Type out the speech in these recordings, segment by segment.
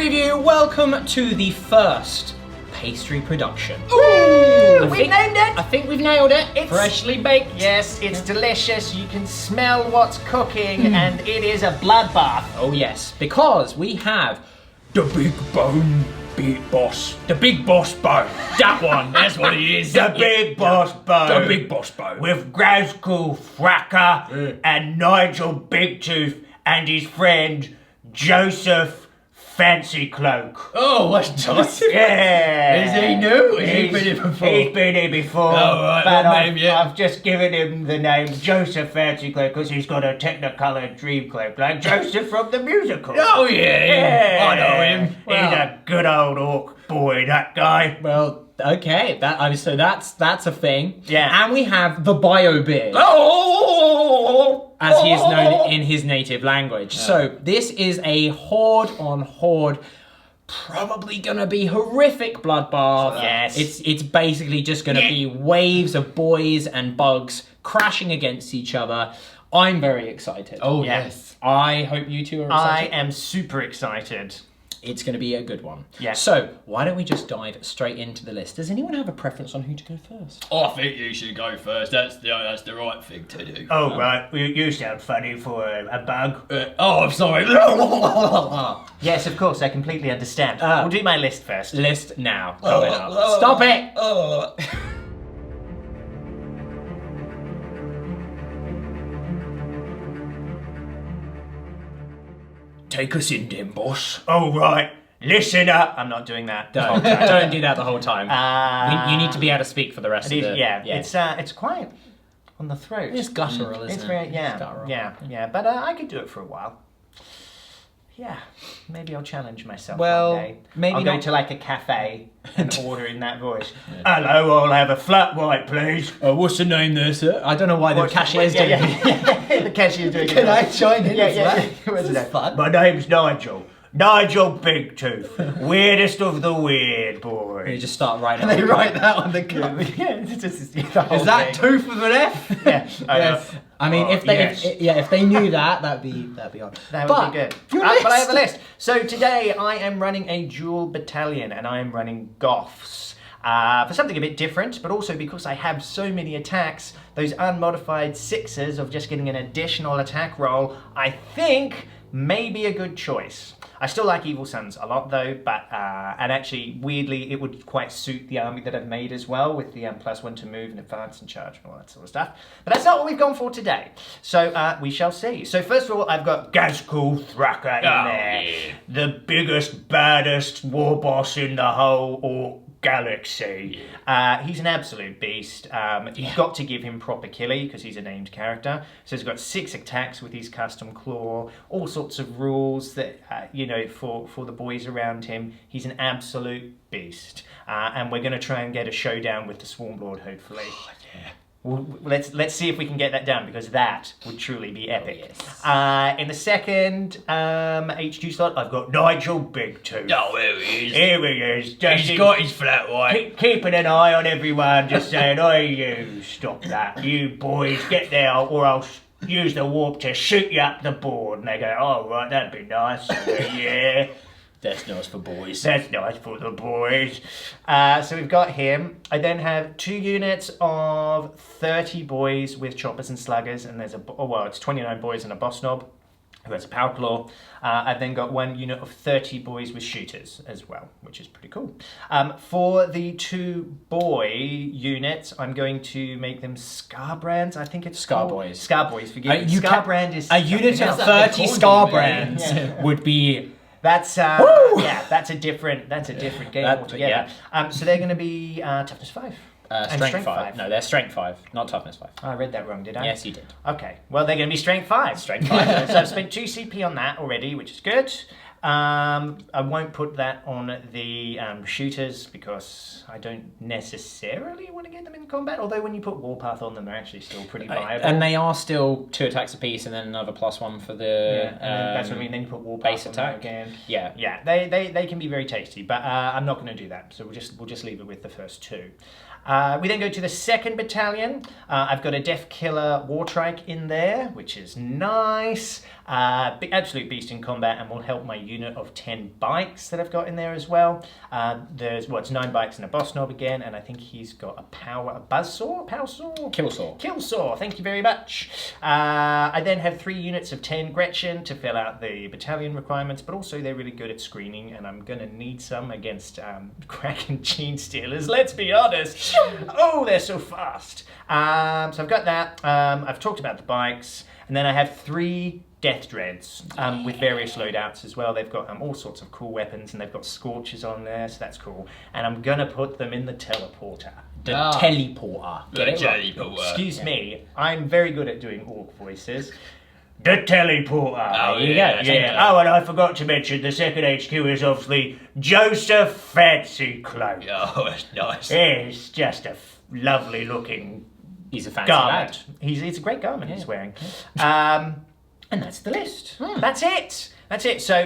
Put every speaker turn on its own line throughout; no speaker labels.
preview, welcome to the first pastry production.
Ooh, we've named it!
I think we've nailed it.
It's
freshly baked.
Yes, it's delicious. You can smell what's cooking, and it is a bloodbath.
Oh yes, because we have the big bone beat boss. The big boss bone. That one, that's what it is.
The big boss bone.
The big boss bone.
With Ghazghkull, Thraka, and Nigel Bigtooth, and his friend Joseph Fancy Cloak.
Oh, what's Joseph?
Yeah.
Is he new? Has he been here before?
He's been here before.
Oh, right,
but
what name, yeah.
I've just given him the name Joseph Fancy Cloak because he's got a Technicolor dream cloak like Joseph from the musical.
Oh yeah, I know him.
He's a good old orc boy, that guy.
Well, okay, so that's a thing.
Yeah.
And we have the bio beard.
Oh!
As he is known in his native language. Yeah. So this is a horde on horde, probably gonna be horrific bloodbath.
Yes.
It's basically just gonna be waves of boys and bugs crashing against each other. I'm very excited.
Oh yes.
I hope you two are excited.
I am super excited.
It's going to be a good one.
Yeah.
So, why don't we just dive straight into the list? Does anyone have a preference on who to go first?
I think you should go first. That's the right thing to do.
Oh, right. You sound funny for a bug.
I'm sorry.
Yes, of course. I completely understand. We'll do my list first.
List now. Coming up. Stop it!
Take us in, then, boss.
Oh, right. Listen up. I'm not doing that.
Don't do that the whole time. You need to be able to speak for the rest of the...
Yeah. It's quite on the throat.
It's guttural, isn't
it's
it?
very,
It's guttural.
yeah. But I could do it for a while. Yeah, maybe I'll challenge myself
Well,
one day.
maybe
I'll go
not-
to like a cafe and order in that voice. Hello, I'll have a flat white, please.
What's the name there, sir? I don't know why the cashier's doing it.
Yeah. The cashier's doing it.
Can I join in?
Yeah.
This is fun.
My name's Nigel. Nigel Bigtooth. Weirdest of the weird boys.
You just start writing.
They write that on the cup.
Yeah, it's just the whole
Is that
thing.
tooth with an F?
Yeah, I know.
Yes. I mean, if they knew that, that'd be odd.
That
But
would be good.
your
But I have a
list.
list. So today I am running a dual battalion and I am running Goffs. For something a bit different, but also because I have so many attacks, those unmodified sixes of just getting an additional attack roll, I think may be a good choice. I still like Evil Sons a lot though, but and actually weirdly it would quite suit the army that I've made as well with the +1 to move and advance and charge and all that sort of stuff. But that's not what we've gone for today. So we shall see. So first of all, I've got Ghazghkull Thraka in there.
Yeah.
The biggest, baddest war boss in the whole Ork galaxy. He's an absolute beast. You've got to give him proper killie because he's a named character. So he's got 6 attacks with his custom claw, all sorts of rules that for the boys around him. He's an absolute beast, and we're going to try and get a showdown with the Swarmlord hopefully.
Oh, yeah.
Well, let's see if we can get that done because that would truly be epic.
yes.
In the second HQ slot, I've got Nigel Bigtooth.
Oh, there he is.
Here he is.
He's got his flat white.
Keeping an eye on everyone, just saying, "Oh, you stop that, you boys, get there, or I'll use the warp to shoot you up the board." And they go, "Oh, right, that'd be nice." I go, yeah.
That's nice for boys.
That's nice for the boys. So we've got him. I then have 2 units of 30 boys with choppers and sluggers, and there's it's 29 boys and a boss knob who has a power claw. I've then got 1 unit of 30 boys with shooters as well, which is pretty cool. For the 2 boy units, I'm going to make them Scarbrands. I think it's
Skorboyz.
Skorboyz, forgive me. Scarbrand is
a unit of
else.
30
That's
Scarbrands
Yeah.
would be.
That's that's a different game altogether. So they're going to be toughness 5. And
Strength 5. No, they're Strength 5, not Toughness 5.
Oh, I read that wrong, did I?
Yes, you did.
Okay. Well, they're going to be Strength 5.
Strength 5.
So I've spent 2 CP on that already, which is good. I won't put that on the shooters because I don't necessarily want to get them in combat. Although when you put Warpath on them, they're actually still pretty viable.
And they are still 2 attacks apiece, and then another +1 for the.
And then that's what I mean. Then you put Warpath
base
on them
attack
again.
Yeah.
Yeah. They can be very tasty, but I'm not going to do that. So we'll just leave it with the first 2. We then go to the 2nd battalion. I've got a Deffkilla Wartrike in there, which is nice. Absolute beast in combat, and will help my unit of 10 bikes that I've got in there as well. It's 9 bikes and a boss knob again, and I think he's got a buzzsaw? Killsaw, thank you very much. I then have 3 units of 10 Gretchin to fill out the battalion requirements, but also they're really good at screening, and I'm going to need some against Kraken Gene Stealers, let's be honest. Oh, they're so fast. So I've got that. I've talked about the bikes, and then I have 3 Deff Dreads with various loadouts as well. They've got all sorts of cool weapons, and they've got Skorchas on there, so that's cool. And I'm going to put them in the teleporter.
The teleporter.
Excuse me, I'm very good at doing orc voices. The teleporter.
Oh,
There you
yeah,
go. Yeah. Oh, and I forgot to mention the second HQ is obviously Joseph Fancy Cloak.
Oh, that's nice.
It's just a lovely looking
He's a fancy
garment.
lad.
It's a great garment he's wearing. And that's the list. That's it. That's it. So,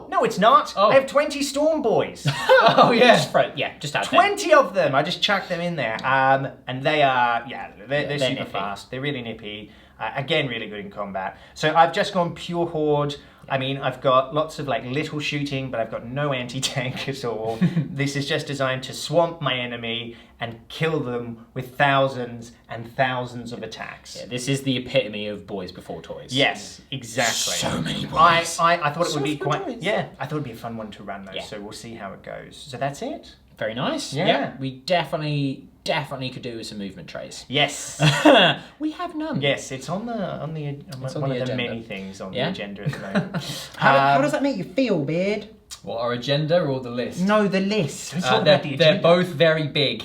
no, it's not.
Oh.
I have 20 Stormboyz.
Oh, yeah.
Just add
20 of them. I just chucked them in there. And they are, they're super
nippy.
fast. They're really nippy. Again, really good in combat. So I've just gone pure horde. I mean, I've got lots of little shooting, but I've got no anti-tank at all. This is just designed to swamp my enemy and kill them with thousands and thousands of attacks.
Yeah, this is the epitome of boys before toys.
Yes, exactly.
So many
I
boys.
thought it would be
So
quite...
many boys.
Yeah, I thought it would be a fun one to run though,
Yeah.
so we'll see how it goes. So that's it.
Very nice.
Yeah.
We definitely could do with some movement trays.
Yes.
We have none.
Yes, it's on one
the
of the
agenda.
many things on
Yeah?
the agenda at the moment.
How does that make you feel, Beard?
What, our agenda or the list?
No, the list. Let's talk about the
They're
agenda.
both very big.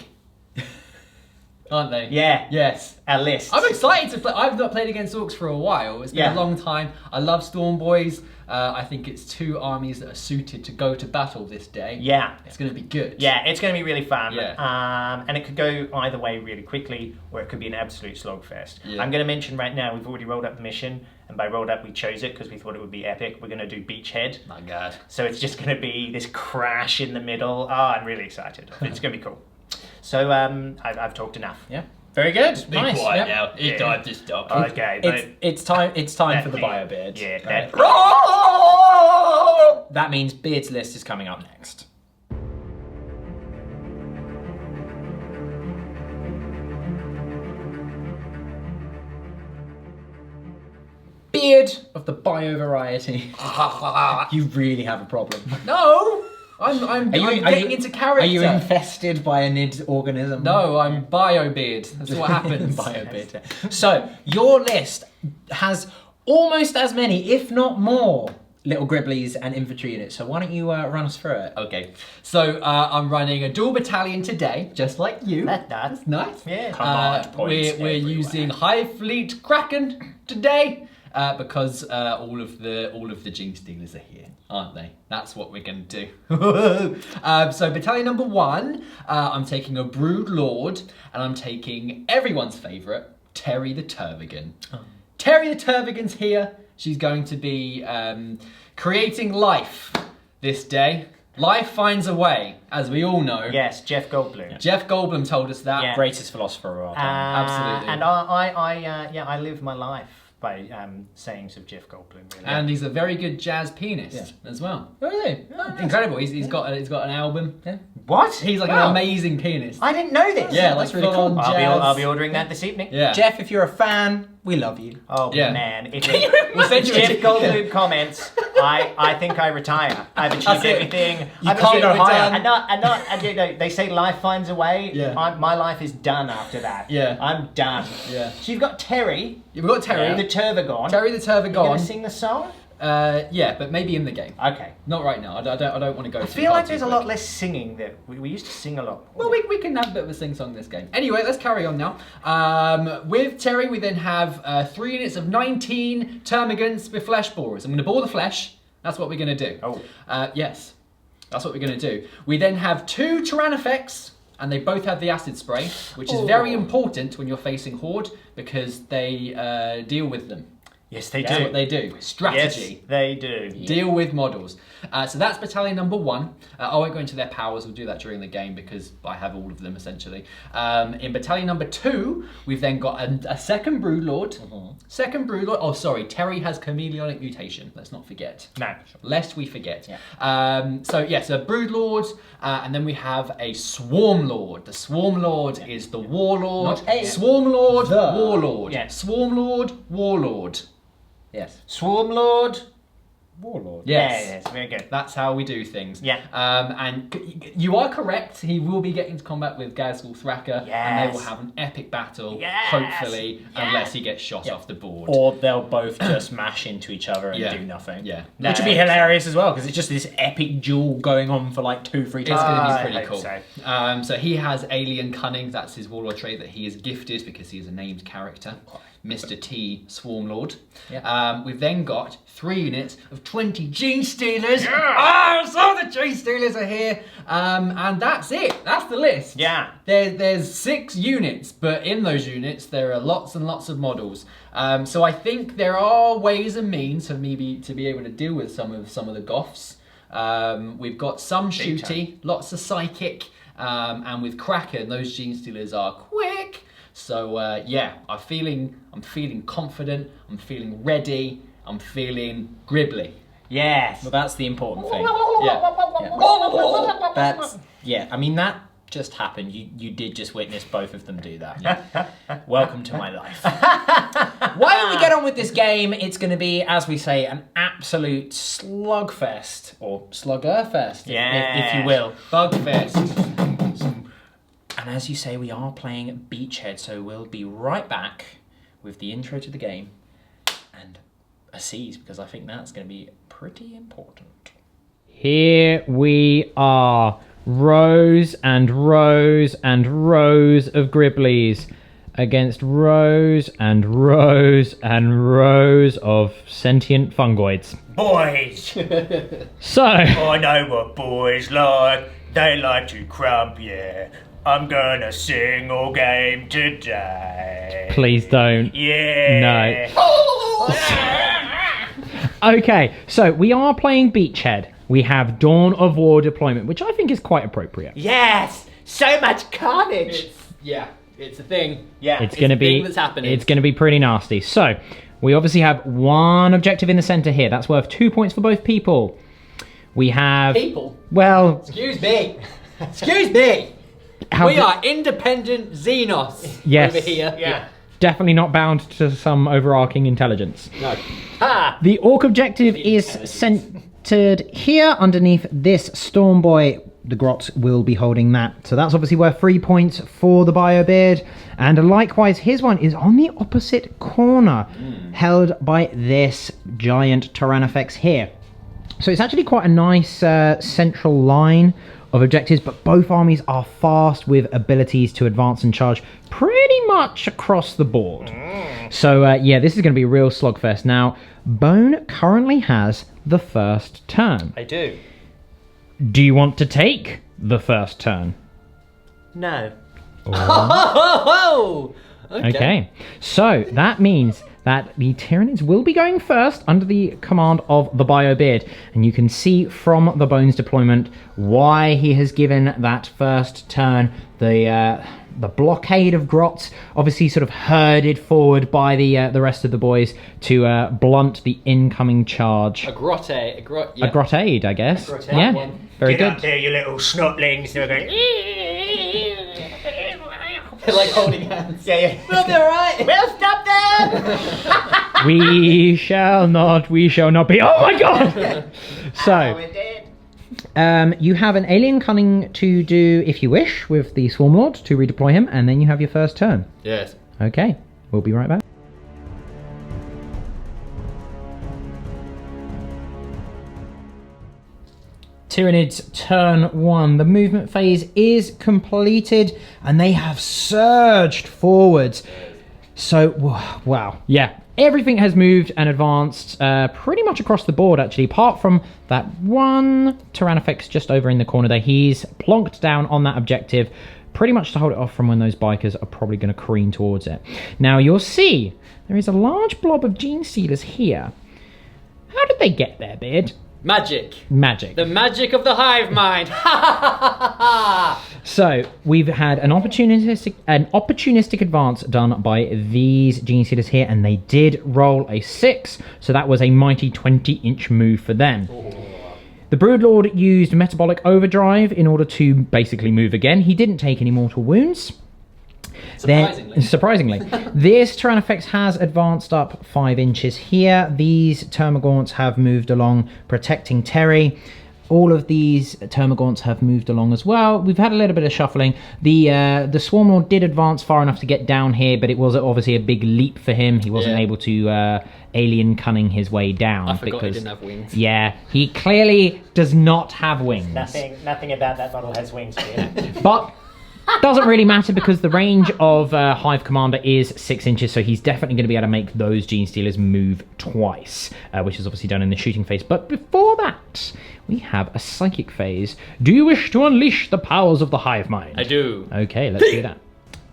Aren't they?
Yeah.
Yes.
Our list.
I'm excited to play. I've not played against Orks for a while. It's been
Yeah.
a long time. I love Stormboyz. I think it's 2 armies that are suited to go to battle this day.
Yeah.
It's going to be good.
Yeah, it's going to be really fun.
Yeah.
And it could go either way really quickly, or it could be an absolute slogfest.
Yeah.
I'm going to mention right now, we've already rolled up the mission, and by rolled up, we chose it because we thought it would be epic. We're going to do Beachhead.
My God.
So it's just going to be this crash in the middle. I'm really excited. It's going to be cool. So I've talked enough.
Yeah. Very good.
Be
nice.
quiet
Yep.
now. It's time to stop.
Okay, but
It's time for the
that
bio beard.
Yeah.
That means Beard's list is coming up next. Beard of the bio variety. You really have a problem.
No! I'm getting into character.
Are you infested by a nid organism?
No, I'm bio-beard. That's what happens.
Bio beard. So, your list has almost as many, if not more, little gribblies and infantry units. So why don't you run us through it?
Okay, so I'm running a dual battalion today, just like you.
That's
nice.
Yeah.
Command points
We're
everywhere.
using High Fleet Kraken today because all of the Gene Stealers are here, aren't they? That's what we're going to do. So battalion number 1, I'm taking a Brood Lord, and I'm taking everyone's favourite, Terry the Tervigan.
Oh.
Terry the Tervigan's here. She's going to be creating life this day. Life finds a way, as we all know.
Yes, Jeff Goldblum.
Jeff Goldblum told us that.
Yeah.
Greatest philosopher of all time.
Absolutely.
And I live my life by sayings of Jeff Goldblum. Really.
And he's a very good jazz pianist as well.
Oh, really?
Incredible. He's got an album.
Yeah.
what?
He's like
Wow.
an amazing pianist.
I didn't know this.
Yeah,
that's
like
really
full-on
cool.
jazz.
I'll be ordering that this evening.
Yeah.
Jeff, if you're a fan, we love you.
Oh
Yeah.
man, if
We'll send you a
Jeff
ticket.
Goldblum comments, I think I retire. I've achieved
That's it.
everything.
You
I've
can't
achieved
go
everything.
higher.
And you know, they say life finds a way.
Yeah.
My life is done after that.
Yeah.
I'm done.
Yeah.
So you've got Terry,
We've got Terry.
the Tervigon.
Terry the
You gonna
Tervigon.
sing the song?
Yeah, but maybe in the game.
Okay.
Not right now. I don't want to go.
I feel like there's a lot less singing that we used to sing a lot.
Well, we can have a bit of a sing-song this game. Anyway, let's carry on now. With Terry, we then have 3 units of 19 Termagants with flesh borers. I'm going to bore the flesh. That's what we're going to do.
Oh.
Yes, that's what we're going to do. We then have 2 Tyrannifex, and they both have the acid spray, which is very important when you're facing Horde because they deal with them.
Yes, they
That's
do.
what they do. Strategy.
Yes, they do.
Deal with models. So that's Battalion number 1. I won't go into their powers. We'll do that during the game because I have all of them essentially. In Battalion number 2, we've then got a second Broodlord. Second Broodlord. Oh, sorry. Terry has chameleonic mutation. Let's not forget.
No.
Lest we forget. So Broodlords, and then we have a Swarmlord. The Swarmlord is the Warlord. Swarmlord, Warlord.
Yeah.
Swarmlord, Warlord.
Yes.
Swarmlord.
Warlord.
Yes.
Yes, very good.
That's how we do things.
Yeah.
And you are correct. He will be getting to combat with Ghazghkull Thraka, and they will have an epic battle, hopefully, unless he gets shot off the board.
Or they'll both just mash into each other and do nothing.
Yeah.
Which would be hilarious as well, because it's just this epic duel going on for like 2-3 times.
It's going to be pretty cool.
So.
So he has Alien Cunning. That's his Warlord trait that he is gifted because he is a named character. Mr. T, Swarmlord. We've then got 3 units of 20 Gene Stealers. So the Gene Stealers are here. And that's it. That's the list.
Yeah.
There's 6 units, but in those units there are lots and lots of models. So I think there are ways and means for me to be able to deal with some of the Goffs. We've got some shooty, lots of psychic, and with Kraken, those Gene Stealers are quick. So I'm feeling confident. I'm feeling ready. I'm feeling gribbly.
Yes.
Well, that's the important thing.
Yeah.
I mean, that just happened. You did just witness both of them do that. Welcome to my life. Why don't we get on with this game? It's going to be, as we say, an absolute slugfest, or sluggerfest, if you will.
Bugfest.
And as you say, we are playing Beachhead, so we'll be right back with the intro to the game and a seize, because I think that's going to be pretty important.
Here we are. Rows and rows and rows of Gribblies against rows and rows and rows of sentient fungoids.
Boys!
So,
I know what boys like. They like to crump, yeah. I'm gonna sing all game today.
please don't.
Yeah.
No. Okay, so we are playing Beachhead. We have Dawn of War deployment, which I think is quite appropriate.
Yes! So much carnage!
It's a thing.
Yeah.
It's going to
a
be
thing that's happening.
It's going to be pretty nasty. So, we obviously have one objective in the center here. That's worth 2 points for both people. We have
People?
Well,
Excuse me. Excuse me.
how
We are independent Xenos
Yes.
over here.
Yeah.
definitely not bound to some overarching intelligence.
No. Ha!
The Ork objective is centered here underneath this Stormboy. The Grot will be holding that. So that's obviously worth 3 points for the Biobeard. And likewise, his one is on the opposite corner, held by this giant Tyrannofex here. So it's actually quite a nice central line of objectives, but both armies are fast with abilities to advance and charge pretty much across the board. So yeah, this is going to be a real slugfest. Now, Bone currently has the first turn.
I do.
Do you want to take the first turn?
No.
Oh!
Okay. So that means that the Tyranids will be going first under the command of the Biobeard. And you can see from the Bones deployment why he has given that first turn. The blockade of Grots, obviously sort of herded forward by the rest of the boys to blunt the incoming charge.
A grotte.
A Grotade, I guess.
Grotade,
Yeah,
yeah.
very
Get
good.
up there, you little snotlings. They're going.
They're like holding hands.
Yeah.
We'll be alright.
We'll stop them.
We shall not be. Oh my god! So,
We're dead.
you have an alien cunning to do if you wish with the Swarmlord to redeploy him, and then you have your first turn.
Yes.
Okay, we'll be right back. Tyranids turn 1. The movement phase is completed and they have surged forwards. So, wow. Yeah, everything has moved and advanced pretty much across the board actually, apart from that one Tyrannofex just over in the corner there. He's plonked down on that objective pretty much to hold it off from when those bikers are probably going to careen towards it. Now you'll see there is a large blob of Gene Stealers here. How did they get there, Beard?
Magic.
Magic.
The magic of the hive mind.
So we've had an opportunistic advance done by these Gene Stealers here, and they did roll a 6, so that was a mighty 20-inch move for them. The Broodlord used Metabolic Overdrive in order to basically move again. He didn't take any mortal wounds. Surprisingly. This Tyrannofex has advanced up 5 inches here. These Termagants have moved along, protecting Terry. All of these Termagants have moved along as well. We've had a little bit of shuffling. The Swarmlord did advance far enough to get down here, but it was obviously a big leap for him. He wasn't able to alien cunning his way down.
I forgot he didn't have wings.
Yeah, he clearly does not have wings.
Nothing about that model has wings here.
But doesn't really matter because the range of Hive Commander is 6 inches, so he's definitely going to be able to make those Gene Stealers move twice, which is obviously done in the shooting phase. But before that, we have a psychic phase. Do you wish to unleash the powers of the Hive Mind?
I do.
Okay, let's do that.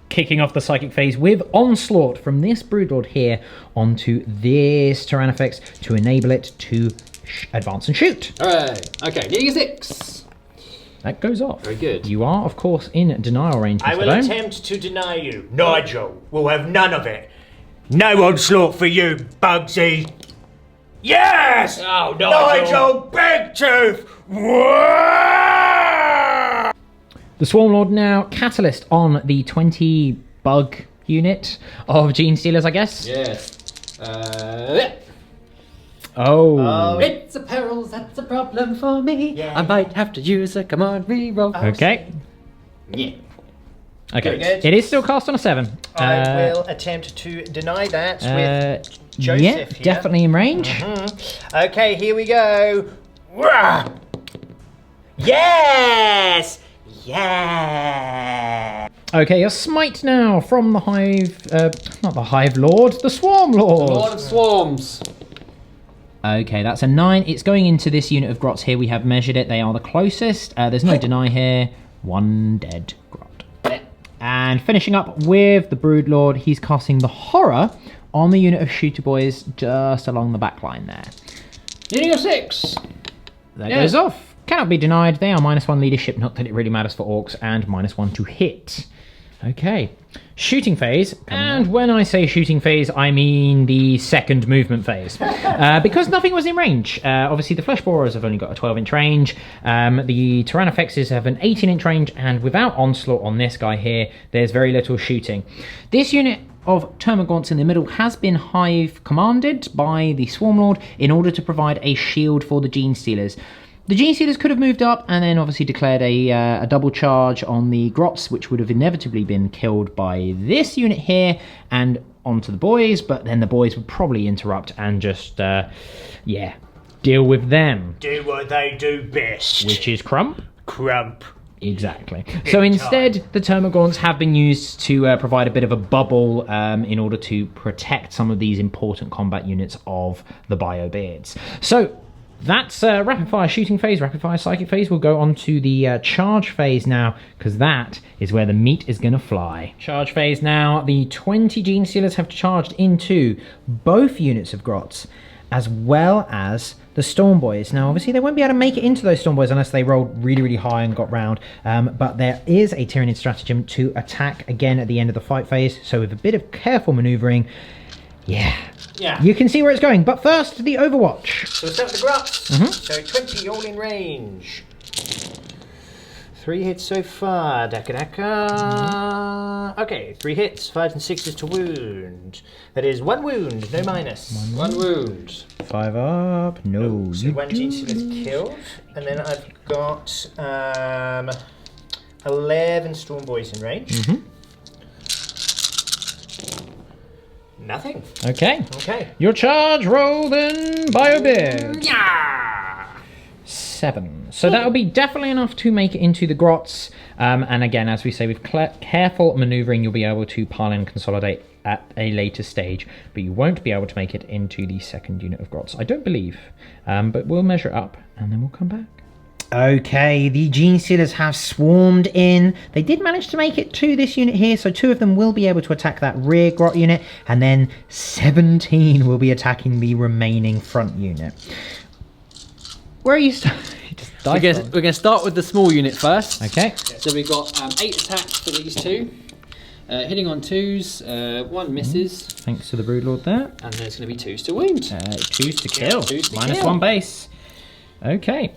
Kicking off the psychic phase with Onslaught from this Broodlord here onto this Tyrannofex to enable it to advance and shoot.
Hooray. Okay, getting a 6.
That goes off.
Very good.
You are, of course, in denial range, Mr.
I will
Dome.
attempt to deny you. Nigel will have none of it. No onslaught for you, Bugsy. Yes!
Oh, Nigel!
Big Tooth!
The Swarmlord now Catalyst on the 20 bug unit of Gene Stealers, I guess.
Yes.
Oh.
It's a peril, that's a problem for me.
Yeah.
I might have to use a command reroll.
Okay.
Yeah.
Okay.
Very good.
It is still cast on a 7.
I will attempt to deny that with Joseph
yeah,
here.
definitely in range.
Okay, here we go. Wah! Yes! Yeah!
Okay, a smite now from the Hive, not the Hive Lord, the Swarm Lord.
Lord of Swarms.
Okay, that's a 9. It's going into this unit of Grots here. We have measured it. They are the closest. There's no deny here. 1 dead Grot. And finishing up with the Broodlord, he's casting the Horror on the unit of Shooterboys just along the back line there.
Getting a 6.
That goes off. Cannot be denied. They are -1 leadership, not that it really matters for Orks, and -1 to hit. Okay. Shooting phase, and when I say shooting phase, I mean the second movement phase. Because nothing was in range. Obviously, the Flesh Borers have only got a 12-inch range. The Tyrannofexes have an 18-inch range, and without Onslaught on this guy here, there's very little shooting. This unit of Termagants in the middle has been Hive commanded by the Swarmlord in order to provide a shield for the Gene Stealers. The Gene Stealers could have moved up and then obviously declared a double charge on the Grots, which would have inevitably been killed by this unit here and onto the Boyz, but then the Boyz would probably interrupt and just, deal with them.
Do what they do best.
Which is Crump?
Crump.
Exactly. So instead, the Termagants have been used to provide a bit of a bubble in order to protect some of these important combat units of the Biobeards. So that's rapid fire shooting phase, rapid fire psychic phase. We'll go on to the charge phase now, because that is where the meat is going to fly. Charge phase now. The 20 Gene Stealers have charged into both units of Grots, as well as the Stormboyz. Now, obviously, they won't be able to make it into those Stormboyz unless they rolled really, really high and got round. But there is a Tyranid stratagem to attack again at the end of the fight phase. So with a bit of careful maneuvering, yeah, you can see where it's going. But first, the Overwatch.
So we'll start with the Grots. So 20 all in range. 3 hits so far. Daka. Okay, 3 hits, 5s and 6s to wound. That is 1 wound, no minus.
1 wound.
5 up. No.
So 1 Gene Stealer is killed. And then I've got 11 Stormboyz in range. Nothing.
Okay.
Okay.
Your charge roll then, Biobeard. 7. So that will be definitely enough to make it into the Grots. And again, as we say, with careful maneuvering, you'll be able to pile and consolidate at a later stage. But you won't be able to make it into the second unit of Grots, I don't believe. But we'll measure it up and then we'll come back. Okay, the Gene Stealers have swarmed in. They did manage to make it to this unit here, so 2 of them will be able to attack that rear grot unit, and then 17 will be attacking the remaining front unit. Where are you starting?
We're going to start with the small unit first.
Okay.
So we've got 8 attacks for these 2. Hitting on 2s, 1 misses.
Thanks to the Broodlord there.
And there's going to be 2s to wound.
2s to kill.
2s to
Minus
kill.
1 base. Okay.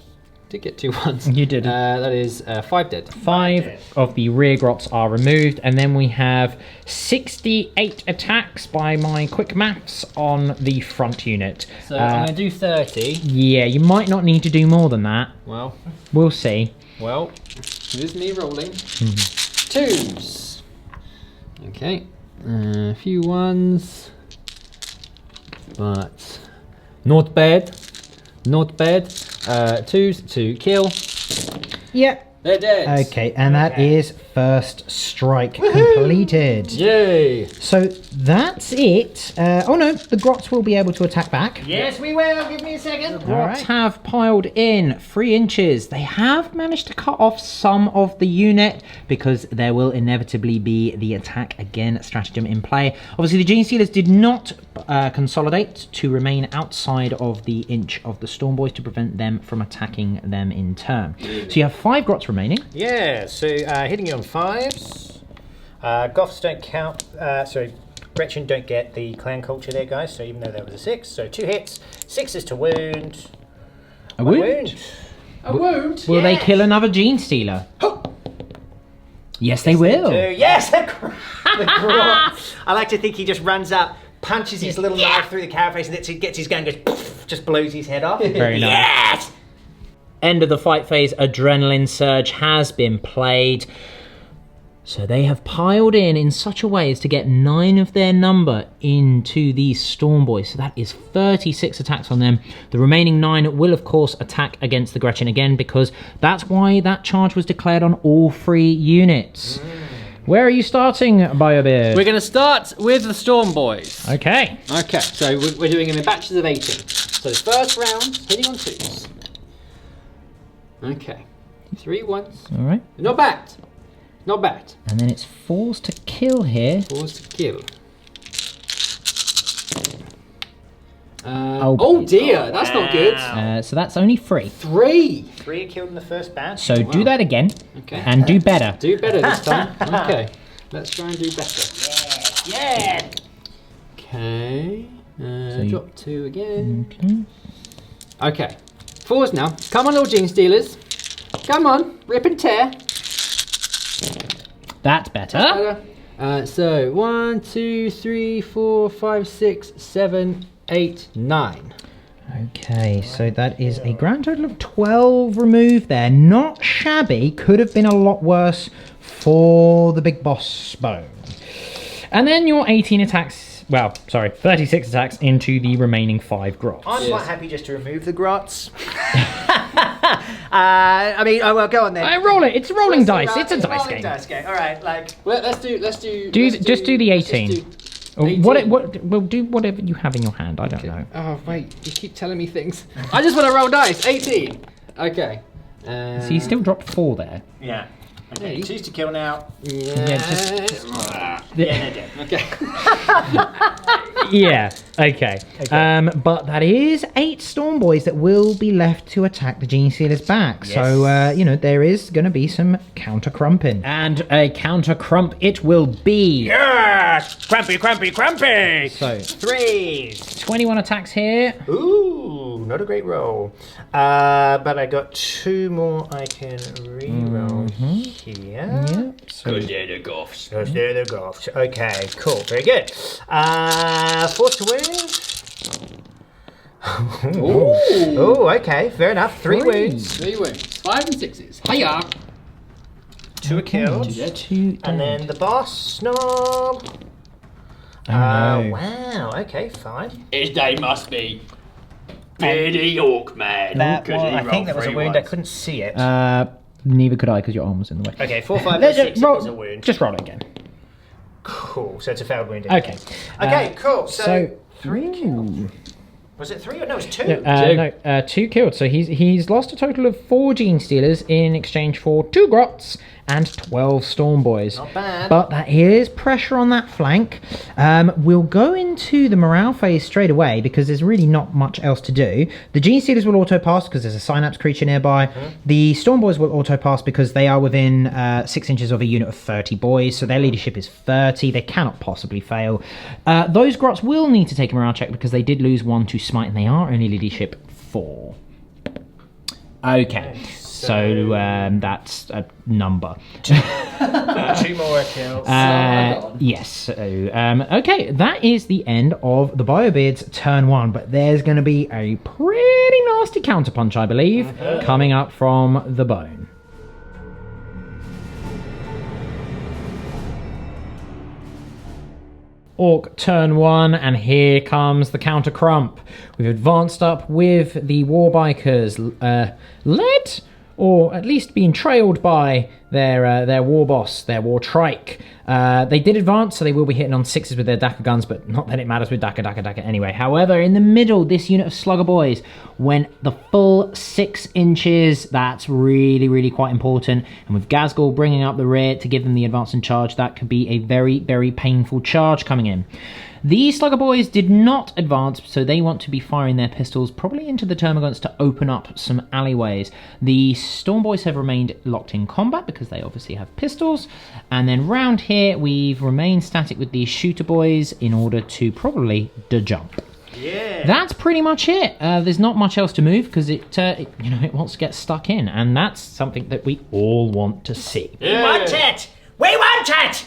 Did get 2 ones.
You did.
That is 5 dead.
5 of the rear grots are removed, and then we have 68 attacks by my quick maths on the front unit.
So I'm going to do 30.
Yeah, you might not need to do more than that.
Well,
We'll see.
here's me rolling. 2s. Okay. A few 1s. But not bad. Not bad. 2s to kill.
Yeah.
They're dead.
Okay, and that is first strike completed.
Yay.
So that's it. Oh no, the grots will be able to attack back.
Yes, we will. Give me a second.
Grots have piled in 3 inches. They have managed to cut off some of the unit because there will inevitably be the attack again stratagem in play. Obviously, the Gene Stealers did not consolidate to remain outside of the inch of the Stormboyz to prevent them from attacking them in turn. So you have 5 grots remaining.
Yeah, so hitting you on 5s. Goffs don't count. Sorry, Gretchin don't get the clan culture there, guys. So even though that was a 6, so 2 hits, 6s to wound.
A
One
wound?
A wound.
Will they kill another Gene Stealer? Yes, they will.
Yes, the grot. I like to think he just runs up, punches his little knife through the carapace, and then gets his gun, goes, poof, just blows his head off.
Very nice.
Yes!
End of the fight phase adrenaline surge has been played. So they have piled in such a way as to get 9 of their number into these Stormboyz. So that is 36 attacks on them. The remaining 9 will of course attack against the Gretchin again, because that's why that charge was declared on all 3 units. Where are you starting, BioBeard?
We're going to start with the Stormboyz.
Okay.
Okay, so we're doing them in batches of 18. So the first round, hitting on 2s. Okay, 3 1s.
All right.
Not bad. Not bad.
And then it's 4s to kill here.
4s to kill.
Oh.
Oh dear, that's not good.
So that's only 3.
3.
3 are killed in the first batch.
So do that again.
Okay.
And do better.
Do better this time. Okay. Let's try and do better.
Yeah!
Okay.
you-
Drop 2 again.
Okay.
Okay. 4s now. Come on, little Gene Stealers. Come on. Rip and tear.
That's better.
So 1, 2, 3, 4, 5, 6, 7, 8, 9.
Okay, so that is a grand total of 12 removed there. Not shabby. Could have been a lot worse for the big boss bone. And then your 18 attacks, well, sorry, 36 attacks into the remaining 5 grots.
I'm quite happy just to remove the grots. I mean, oh well, go on then.
Roll it. It's rolling dice.
It's
It's a dice game.
Dice game. All right, like.
Well, let's do.
Just do the 18. We'll do whatever you have in your hand. I don't know.
Oh wait, you keep telling me things. I just want to roll dice. 18. Okay.
So you still dropped 4 there.
Yeah. Okay,
Hey.
2s to kill now.
Yeah.
Yeah, they're dead.
Okay.
Yeah, okay. But that is 8 Stormboyz that will be left to attack the Gene Stealers back.
Yes.
So, you know, there is going to be some counter crumping. And a counter crump it will be.
Yes! Crumpy, crumpy, crumpy!
So,
3s.
21 attacks here.
Ooh, not a great roll. But I got 2 more I can re-roll here.
Yeah. So,
they're the Goffs.
Those there the Goffs. Okay, cool, very good. 4 to wound. Oh, okay, fair enough. 3 wounds.
3 wounds. 5 and 6s. Hiya.
2 are killed.
2
And then the boss snob.
Oh, no.
Wow, okay, fine.
His name must be Beardy Orc Man.
That was, I think that was a wound, I couldn't see it.
Neither could I because your arm was in the way.
Okay, 4, 5,
Let's
6
roll,
was a wound.
just roll it again.
Cool, so it's a failed wound.
Okay.
Okay, cool. So 3
Ooh.
Was it 3 or no? It was 2.
No, 2 killed. So he's lost a total of 4 Gene Stealers in exchange for 2 Grots and 12 Stormboyz.
Not bad.
But that is pressure on that flank. We'll go into the morale phase straight away because there's really not much else to do. The Gene Stealers will auto-pass because there's a Synapse creature nearby. The Stormboyz will auto-pass because they are within 6 inches of a unit of 30 boys, so their leadership is 30. They cannot possibly fail. Those Grots will need to take a morale check because they did lose 1 to Smite and they are only leadership 4. Okay. So that's a number.
2 more kills.
Yes. So, okay, that is the end of the BioBeard's turn 1, but there's going to be a pretty nasty counterpunch, I believe, coming up from the Bone. Orc turn 1, and here comes the counter crump. We've advanced up with the Warbikers, led, or at least being trailed by their war boss, their Wartrike. They did advance, so they will be hitting on 6s with their Daka guns, but not that it matters with Daka anyway. However, in the middle, this unit of Slugga Boys went the full 6 inches. That's really, really quite important. And with Ghazghkull bringing up the rear to give them the advance and charge, that could be a very, very painful charge coming in. These Slugga Boys did not advance, so they want to be firing their pistols probably into the Termagants to open up some alleyways. The Stormboys have remained locked in combat because they obviously have pistols. And then round here, we've remained static with these Shoota Boys in order to probably jump.
Yeah.
That's pretty much it. There's not much else to move because it wants to get stuck in, and that's something that we all want to see.
We want it! We want it!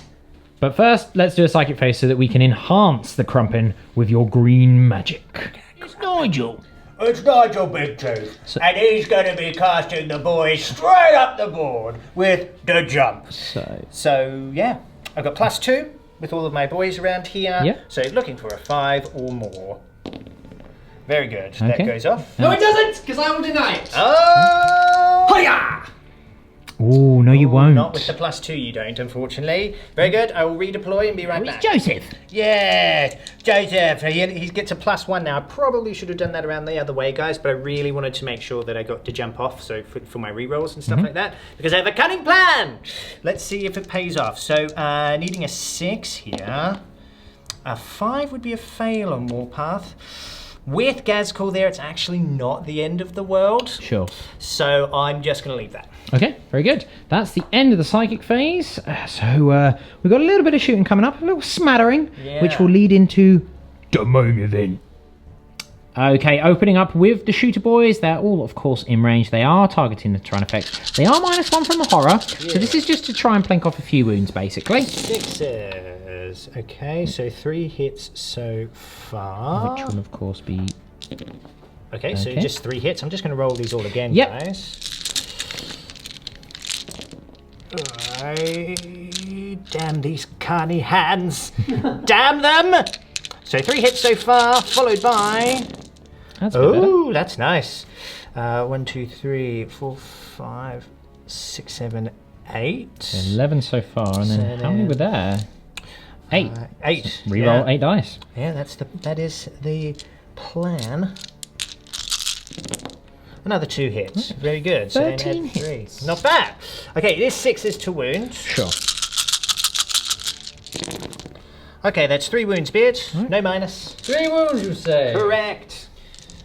But first, let's do a psychic phase so that we can enhance the crumpin with your green magic.
It's Nigel.
It's Nigel Big Tooth, and he's going to be casting the boys straight up the board with the jump. So yeah, I've got +2 with all of my boys around here.
Yeah.
So looking for a 5 or more. Very good.
Okay.
That goes off.
No, it doesn't, because I will deny it.
Oh!
Hiya!
Oh, no, you won't.
Not with the +2, you don't, unfortunately. Very good. I will redeploy and be right back.
Joseph.
Yeah, Joseph. He gets a +1 now. I probably should have done that around the other way, guys, but I really wanted to make sure that I got to jump off, so for my rerolls and stuff like that, because I have a cunning plan. Let's see if it pays off. So, needing a 6 here. A 5 would be a fail on Warpath. With Ghazghkull there, it's actually not the end of the world.
Sure.
So I'm just going to leave that.
Okay, very good. That's the end of the psychic phase. So we've got a little bit of shooting coming up, a little smattering, which will lead into the main event. Okay, opening up with the Shoota Boys. They're all, of course, in range. They are targeting the Tyran effects. They are -1 from the horror, so this is just to try and plink off a few wounds, basically.
6s. Okay, so 3 hits so far.
Which will, of course, be...
Okay, so just 3 hits. I'm just going to roll these all again,
Yep.
guys. Damn these carny hands. Damn them! So 3 hits so far, followed by...
That's a bit better.
Oh, that's nice. 1, 2, 3, 4, 5, 6, 7, 8.
11 so far, and then how many were there? 8.
8.
Reroll 8 dice.
Yeah, that is the plan. Another 2 hits. Very good. So
13
then add 3.
hits.
Not bad. Okay, it is 6s to wounds.
Sure.
Okay, that's 3 wounds, Beard. No minus.
3 wounds, you say?
Correct.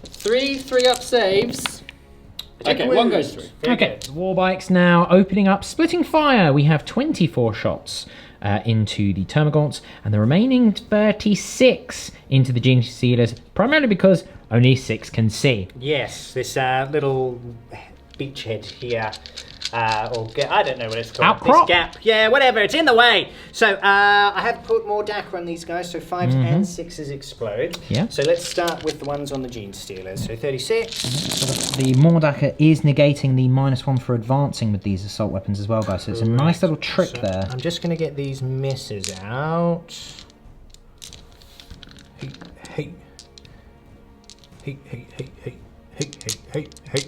3 3-up saves. Okay, 1 goes through.
Okay, Warbikes now opening up, splitting fire. We have 24 shots into the Termagants, and the remaining 36 into the Gene Stealers, primarily because only 6 can see.
Yes, this little beachhead here. Or I don't know what it's called.
Outcrop.
This gap. Yeah, whatever. It's in the way. So I have put more Daka on these guys. So 5s and 6s explode.
Yeah.
So let's start with the ones on the Gene Stealers. So 36.
So the more Daka is negating the -1 for advancing with these assault weapons as well, guys. So it's a nice little trick there.
I'm just going to get these misses out. Hey, hey. Hey, hey, hey, hey. Hey, hey, hey, hey.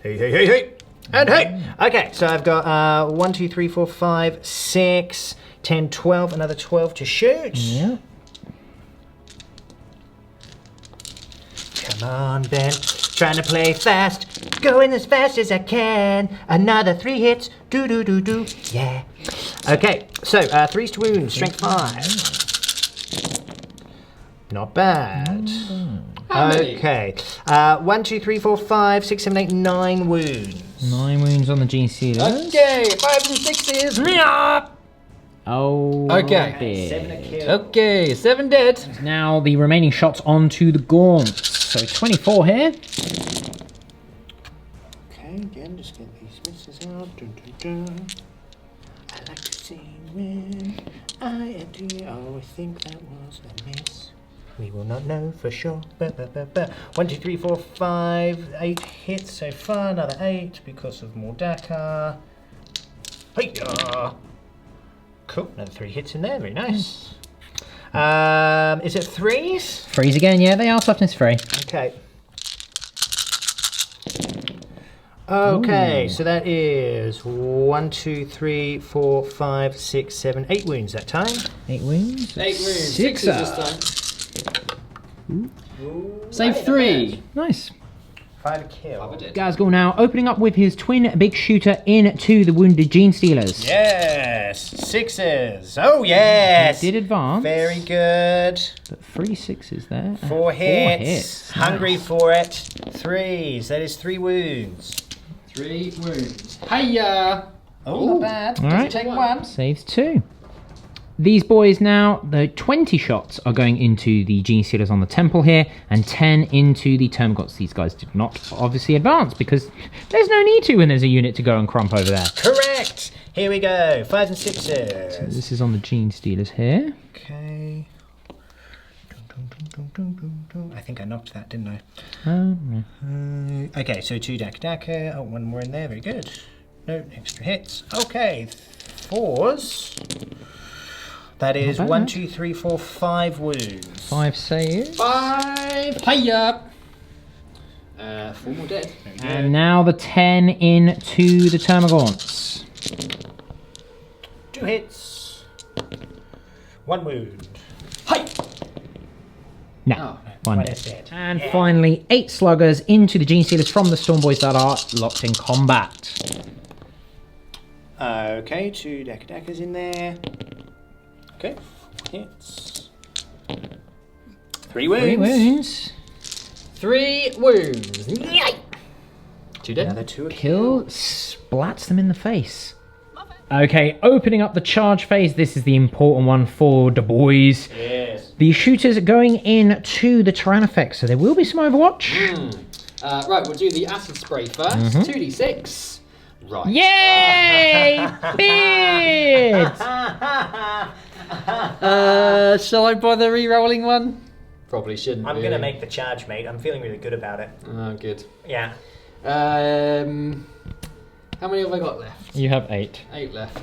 Hey, hey, hey, hey. And hey! Okay, so I've got 1, 2, 3, 4, 5, 6, 10, 12, another 12 to shoot.
Yeah.
Come on, Ben. Trying to play fast. Going as fast as I can. Another 3 hits. Do. Yeah. Okay, so 3s to wound. Strength 5. Not bad. Okay. 1, 2, 3, 4, 5, 6, 7, 8, 9 wounds.
9 wounds on the Gene Stealers.
Okay, 5s and 6s. Meow.
Oh,
Okay.
dear.
7 a kill.
Okay, 7 dead.
Now the remaining shots onto the Gaunts. So 24 here.
Okay, again, just get these misses out. I like to see when I enter. Oh, I think that was a miss. We will not know for sure. 1, 2, 3, 4, 5, 8 hits so far. Another 8 because of Mordaka. Hey-ya! Cool, another 3 hits in there. Very nice. Is it 3s?
3s again, yeah, they are toughness 3.
Okay. Okay, so that is 1, 2, 3, 4, 5, 6, 7, 8 wounds that time.
8 wounds.
8 wounds.
6
this time. Save 3.
Nice.
5 a kill.
Ghazghkull now opening up with his twin big shooter into the wounded Gene Stealers.
Yes, 6s. Oh yes.
He did advance.
Very good.
But 3 6s there.
4 hits.
4 hits.
Hungry
Nice.
for it. 3s. That is 3 wounds.
3 wounds. Hiya!
Oh, not bad.
All right.
Take 1.
Saves 2. These boys now, the 20 shots are going into the Gene Stealers on the temple here, and 10 into the Termagants. These guys did not obviously advance because there's no need to when there's a unit to go and crump over there.
Correct. Here we go. 5s and 6s.
So this is on the Gene Stealers here.
Okay. I think I knocked that, didn't I? Okay, so 2 Daka. Oh, 1 more in there. Very good. No extra hits. Okay, 4s. That is
bad.
1, 2, 3, 4, 5 wounds.
5 saves.
5. Hiya! 4 more dead.
And now the 10 into the Termagants.
2 hits. 1 wound.
Hi!
No,
Oh,
1
one
dead.
is dead.
And finally, 8 Sluggers into the Gene Stealers from the Stormboyz that are locked in combat.
Okay, 2 Dakas in there. Okay, 4 hits. 3 wounds.
3 wounds.
3 wounds. 2 dead.
Another 2 a
Kill splats them in the face. Okay, opening up the charge phase. This is the important one for the boys.
Yes.
The shooters are going in to the Tyrannofex, so there will be some Overwatch.
Right, we'll do the acid spray first. 2d6. Right.
Yay! Beards!
Shall I bother re-rolling one? Probably shouldn't.
I'm
really.
going to make the charge, mate. I'm feeling really good about it.
Oh, good.
Yeah.
How many have I got left?
You have 8.
8 left.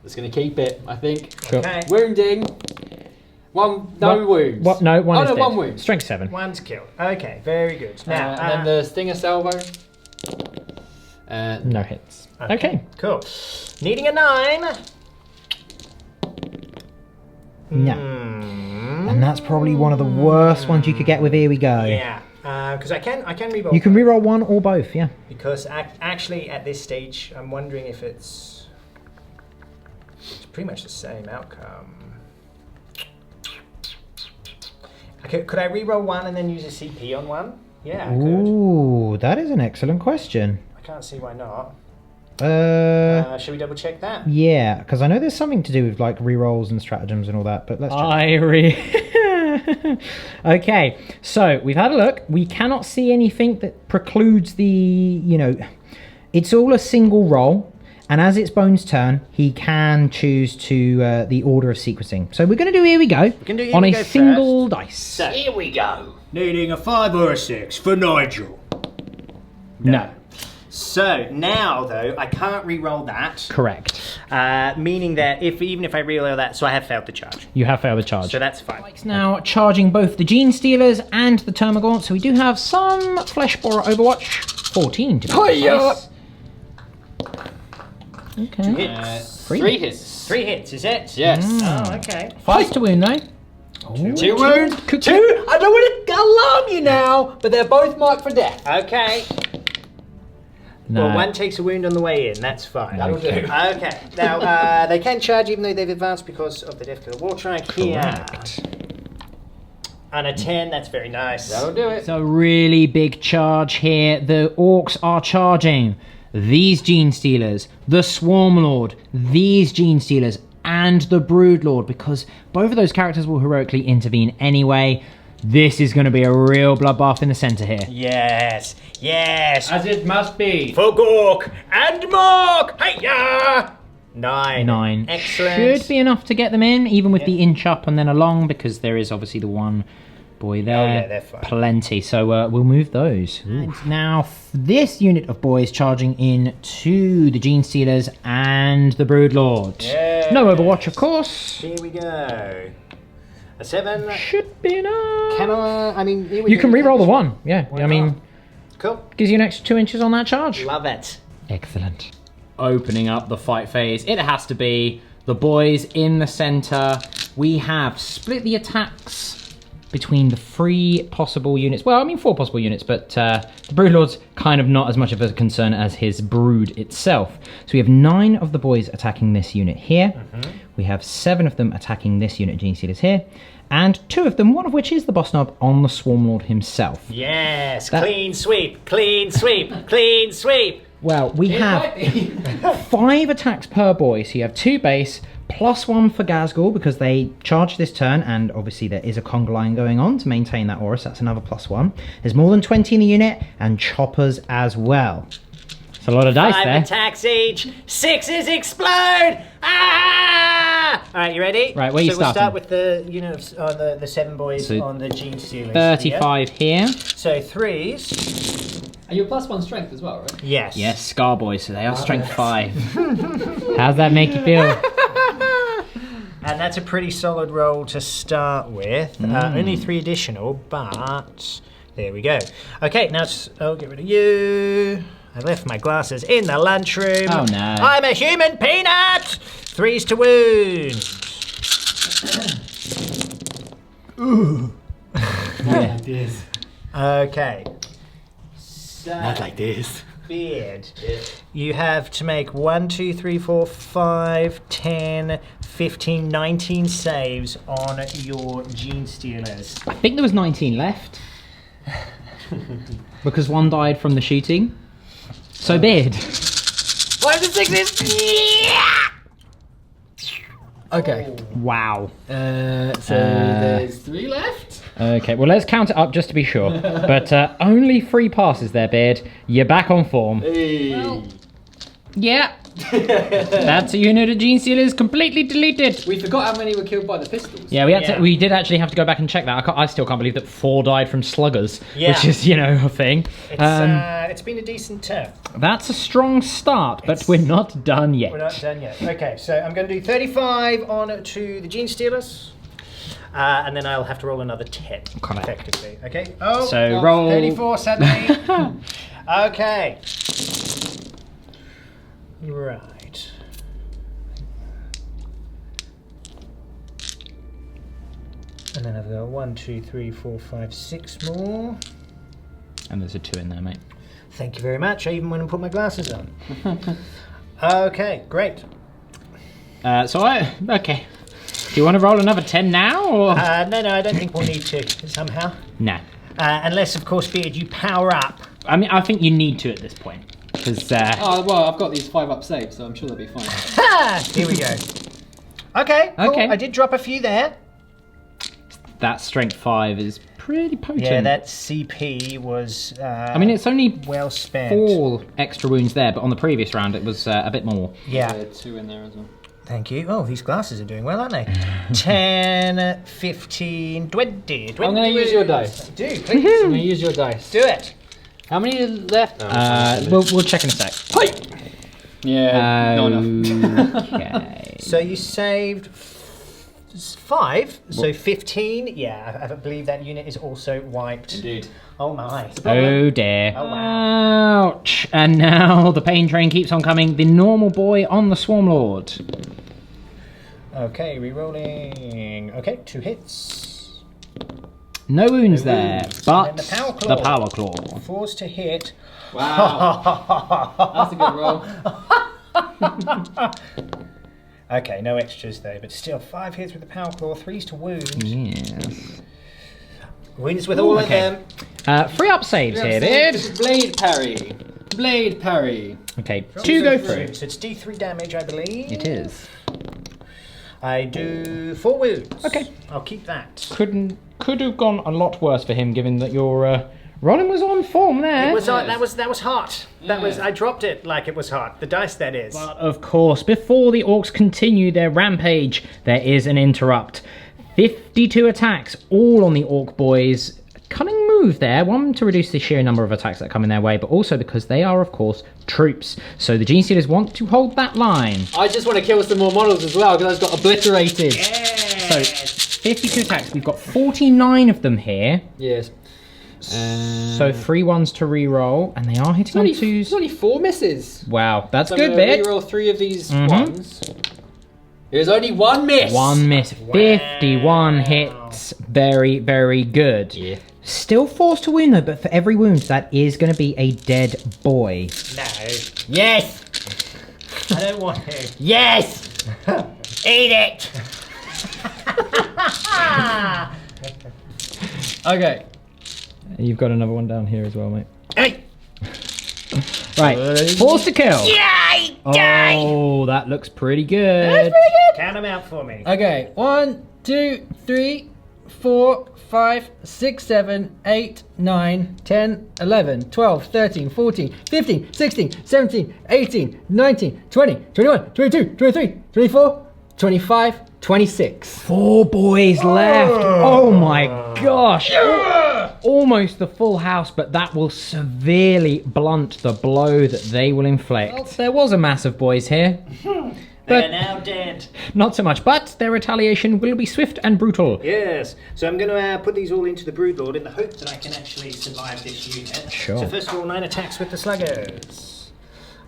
Just going to keep it, I think.
Sure.
Okay.
Wounding. 1. No wounds.
What? No, 1
Oh,
is
no,
dead.
1 wound.
Strength 7.
1's killed. Okay, very good. Now,
And then the stinger salvo.
No hits. Okay.
Cool. Needing a 9.
No. And that's probably one of the worst ones you could get with Here We Go.
Yeah. Because I can reroll.
You can reroll 1 or both, yeah.
Because actually, at this stage, I'm wondering if it's pretty much the same outcome. Okay, could I reroll 1 and then use a CP on 1? Yeah, I could.
Ooh, that is an excellent question.
I can't see why not. Should we double check that?
Yeah, because I know there's something to do with like rerolls and stratagems and all that, but let's check. Okay, so we've had a look. We cannot see anything that precludes it's all a single roll, and as it's Bone's turn, he can choose to the order of sequencing. So we're going to do Here We Go
can do Here
on
We
a
Go
single dice.
So, here we go. Needing a 5 or a 6 for Nigel.
No.
So now, though, I can't re-roll that.
Correct.
Meaning that even if I re-roll that, so I have failed the charge.
You have failed the charge.
So that's fine.
It's now charging both the Gene Stealers and the Termagant, so we do have some Flesh Borer Overwatch. 14 to be precise. Okay.
2 hits.
3 hits.
3 hits, is it?
Yes.
Oh, okay.
5 to wound though.
2 wounds.
2.
I don't want to go.
alarm you now, but they're both marked for death.
Okay.
No.
Well, one takes a wound on the way in. That's fine.
That'll do.
Okay. Now, they can charge even though they've advanced because of the Deffkilla Wartrike here.
Correct.
And a 10, that's very nice.
That'll do it.
It's a really big charge here. The Orks are charging these Gene Stealers, the Swarmlord, these Gene Stealers, and the Broodlord, because both of those characters will heroically intervene anyway. This is going to be a real bloodbath in the centre here.
Yes. Yes.
As it must be.
For Gork and Mark. Hiya! 9.
9.
Excellent.
Should be enough to get them in, even with the inch up and then along, because there is obviously the one boy there.
Oh, yeah, they're fine.
Plenty. So we'll move those. And now this unit of boys charging in to the Gene Stealers and the Broodlord.
Yeah.
No Overwatch, of course.
Here we go. A 7.
Should be enough.
Can I mean... here we
You
go.
can re-roll the 1. Yeah,
Why
I mean,
Cool.
gives you an extra 2 inches on that charge.
Love it.
Excellent.
Opening up the fight phase, it has to be the boys in the center.
We have split the attacks between the 3 possible units. Well, I mean 4 possible units, but the Broodlord's kind of not as much of a concern as his brood itself. So we have 9 of the boys attacking this unit here. We have 7 of them attacking this unit, Gene Stealers here. And 2 of them, one of which is the boss knob on the Swarmlord himself.
Yes. Clean sweep. Clean sweep. Clean sweep.
Well, we have 5 attacks per boy, so you have 2 base, +1 for Ghazghkull because they charge this turn, and obviously there is a conga line going on to maintain that aura, so that's another +1. There's more than 20 in the unit, and choppers as well. It's a lot of dice
5
there.
attacks each. 6s explode. Ah! All right, you ready?
Right, where are you
so we'll
starting?
start with the units, the 7 boys
So
on the Gene Stealers.
35 here.
So 3s.
And you're +1 strength as well, right?
Yes.
Yes, Scar Boys, so they are strength 5. How's that make you feel?
And that's a pretty solid roll to start with. Only 3 additional, but there we go. Okay, now I'll get rid of you. I left my glasses in the lunchroom.
Oh, no.
I'm a human peanut. 3s to wound. Ooh.
Yeah.
Okay. So,
Not like this.
Beard. You have to make 1, 2, 3, 4, 5, 10, 15, 19 saves on your Gene Stealers.
I think there was 19 left. Because 1 died from the shooting. So Beard.
5 to 6s.
Okay.
Wow.
So there's 3 left.
Okay, well let's count it up just to be sure. But only 3 passes there, Beard. You're back on form.
Hey.
Yeah. That's a unit of Gene Stealers completely deleted.
We forgot how many were killed by the pistols.
Yeah, we had
Yeah.
we did actually have to go back and check that. I still can't believe that 4 died from sluggers,
Yeah.
which is, you know, a thing.
It's been a decent turn.
That's a strong start, but we're not done yet.
We're not done yet. Okay, so I'm going to do 35 on to the Gene Stealers. And then I'll have to roll another 10,
Correct.
effectively. Okay. Oh,
So roll
34 suddenly. Okay. Right. And then I've got 1, 2, 3, 4, 5, 6 more.
And there's a 2 in there, mate.
Thank you very much. I even went and put my glasses on. Okay, great.
Okay. Do you want to roll another 10 now, or?
No, I don't think we'll need to somehow.
No.
Unless, of course, Beard, you power up.
I mean, I think you need to at this point. Because,
Oh, well, I've got these 5-up saves, so I'm sure they'll be fine.
Ha! Here we go. Okay, cool.
Okay.
I did drop a few there.
that strength 5 is pretty potent.
Yeah, that CP was.
I mean, it's only
well spent.
4 extra wounds there, but on the previous round it was a bit more.
Yeah.
There are 2 in there as well.
Thank you. Oh, these glasses are doing well, aren't they? 10, 15, 20.
I'm going to use your dice.
Do, please.
I'm going to use your dice.
Do it.
How many left?
We'll check in a sec.
Yeah, not enough.
Okay.
So you saved 5, so 15. Yeah, I believe that unit is also wiped.
Indeed.
Oh my.
Oh dear.
Oh, wow.
Ouch. And now the pain train keeps on coming. The normal boy on the Swarmlord.
Okay, re-rolling. Okay, 2 hits.
No wounds there, but
And the Power Claw. Forced to hit.
Wow. That's a good roll.
Okay, no extras though, but still 5 hits with the Power Claw, 3s to wound.
Yes.
Wounds with all of them.
3 up saves here, dude.
Blade parry. Blade parry.
Okay, 2 go through.
So it's D3 damage, I believe.
It is.
I do 4 wounds.
Okay.
I'll keep that.
Could have gone a lot worse for him, given that your rolling was on form there.
It was that was hot. That was I dropped it like it was hot. The dice, that is.
But of course, before the Orks continue their rampage, there is an interrupt. 52 attacks, all on the Ork boys. Cunning move there, one to reduce the sheer number of attacks that come in their way, but also because they are, of course, troops. So the Gene Stealers want to hold that line.
I just want to kill some more models as well, because I just got obliterated.
So 52 attacks, we've got 49 of them here.
Yes.
So 3 ones to re-roll, and they are hitting on 2s.
There's only 4 misses.
Wow, that's
So
good
I'm gonna
bit.
re-roll 3 of these ones. There's only 1 miss.
1 miss, 51 hits. Very, very good.
Yeah.
Still forced to wound though, but for every wound, that is going to be a dead boy.
No.
Yes.
I don't want to.
Yes. Eat it. Okay.
You've got another one down here as well, mate.
Hey.
Right, forced to kill.
Yay!
Oh, that looks pretty good.
Count them out for me.
Okay, 1, 2, 3, 4, 5, 6, 7, 8, 9, 10, 11, 12, 13, 14, 15, 16, 17, 18, 19, 20, 21, 22, 23, 24, 25, 26.
4 boys left. Oh my gosh. Almost the full house, but that will severely blunt the blow that they will inflict. Well, there was a mass of boys here.
They're now dead.
Not so much, but their retaliation will be swift and brutal.
Yes. So I'm going to put these all into the Broodlord in the hope that I can actually survive this unit.
Sure.
So first of all, 9 attacks with the Sluggers.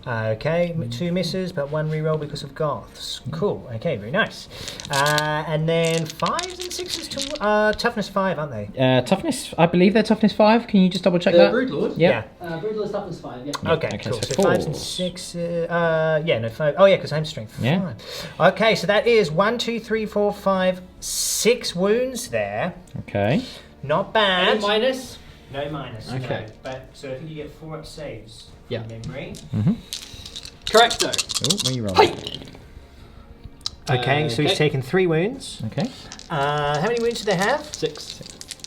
Okay, 2 misses, but 1 reroll because of Goths. Cool. Okay, very nice. And then 5s and 6s to toughness 5, aren't they?
Toughness, I believe they're toughness 5. Can you just double check that?
Broodlord?
Yeah.
Broodlord's toughness 5, yeah.
Okay, cool.
so
So 5s and 6s. Yeah, no 5. Oh yeah, because I'm strength 5.
Yeah.
Okay, so that is 1, 2, 3, 4, 5, 6 wounds there.
Okay.
Not bad.
Any minus?
No minus.
Okay.
No. But so I think you get 4 up saves.
Yeah.
From memory.
Correct, though.
Oh, where are you rolling?
Okay, so he's
Okay.
taken 3 wounds.
Okay.
How many wounds do they have?
6.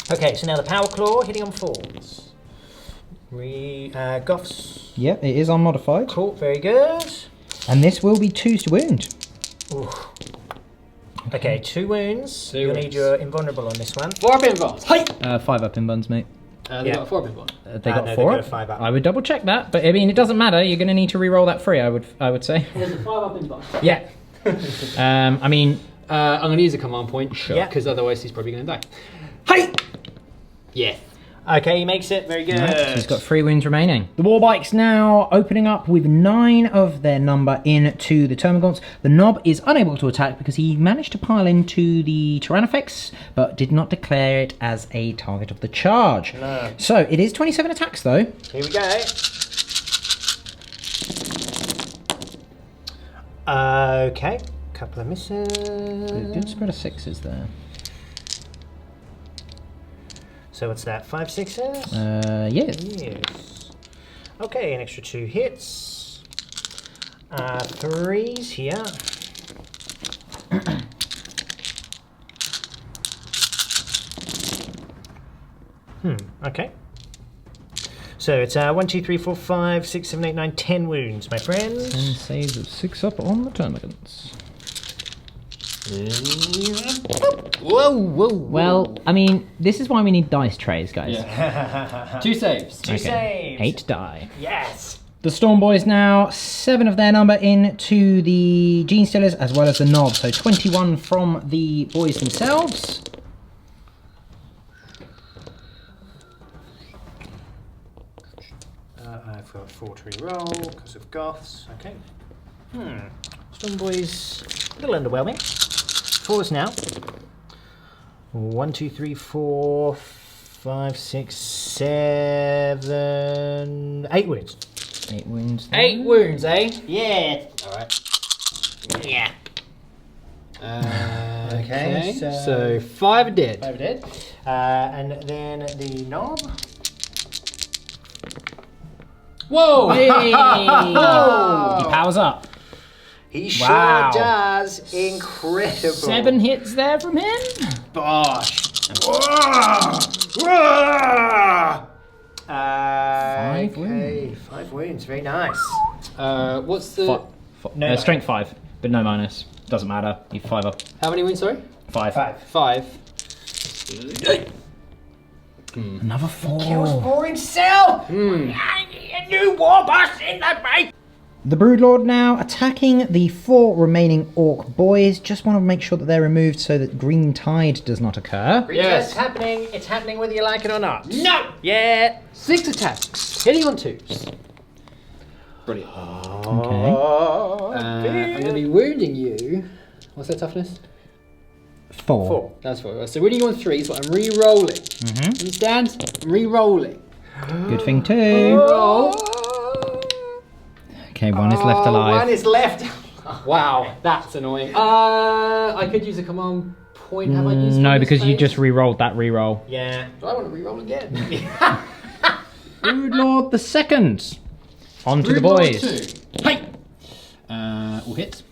Okay, so now the Power Claw hitting on 4s. Goffs.
Yep, it is unmodified.
Cool, very good.
And this will be 2s to wound.
Ooh. Okay, 2 wounds. You'll need
wounds.
your invulnerable on this one.
4 pinballs. Hi!
5 up in buns, mate.
They
Yeah.
got a 4 pinball.
They got
no,
4
they got
up.
a 5 up.
I would double check that, but I mean, it doesn't matter. You're going to need to re-roll that free, I would say.
There's a 5 up pinball.
Yeah. I mean,
I'm going to use a command point.
Sure.
Yeah.
Because otherwise he's probably going to die. Hi! Yeah.
Okay, he makes it. Very good.
right, so he's got 3 wounds remaining. The Warbikers now opening up with 9 of their number into the Termagants. The Knob is unable to attack because he managed to pile into the Tyrannofex, but did not declare it as a target of the charge.
No.
So it is 27 attacks though.
Here we go. Okay, couple of misses.
Good spread of 6s there.
So what's that? 5 6s?
Yes.
Yes. Okay, an extra 2 hits. 3s here. Okay. So it's 1, 2, 3, 4, 5, 6, 7, 8, 9, 10 wounds, my friends.
10 saves of 6 up on the Termagants.
Whoa, whoa.
Well, I mean, this is why we need dice trays, guys.
Yeah. 2 saves.
2 saves.
8 die.
Yes.
The Stormboyz now, 7 of their number into the Gene Stealers as well as the Knob. So 21 from the boys themselves.
I've got 4 to reroll because of Goths. Okay. Stormboyz, a little underwhelming. 4s now. 1, 2, 3, 4, 5, 6, 7, 8 wounds.
8 wounds.
8 wounds, eh?
Yeah.
Alright.
Yeah.
Okay,
so-
so 5 are dead.
5 dead. And then the knob.
Whoa!
He powers up.
He sure
Wow.
does. Incredible.
7 hits there from him.
Bosh.
5
okay, 5 wounds. Very nice.
What's the...
No.
Strength 5, but no minus. Doesn't matter. You 5 up.
How many wounds, sorry?
5.
5.
Another 4.
Kills for himself. A new war boss in the break.
The Broodlord now attacking the 4 remaining Ork boys. Just want to make sure that they're removed so that green tide does not occur.
Yes.
It's happening. It's happening whether you like it or not.
No!
Yeah.
6 attacks, hitting on 2s. Brilliant.
Okay.
I'm going to be wounding you. What's their toughness?
4.
That's 4. So wounding you on 3, so I'm re-rolling. Understand? I'm re-rolling.
Good thing too.
Roll.
Okay, 1 is left alive.
1 is left.
Wow, that's annoying. I could use a command point. Have I used one
No,
this
because you
phase?
just re-rolled that re-roll.
Yeah.
Do I want to re-roll again?
Broodlord the second. On to the boys.
Hey! All hits.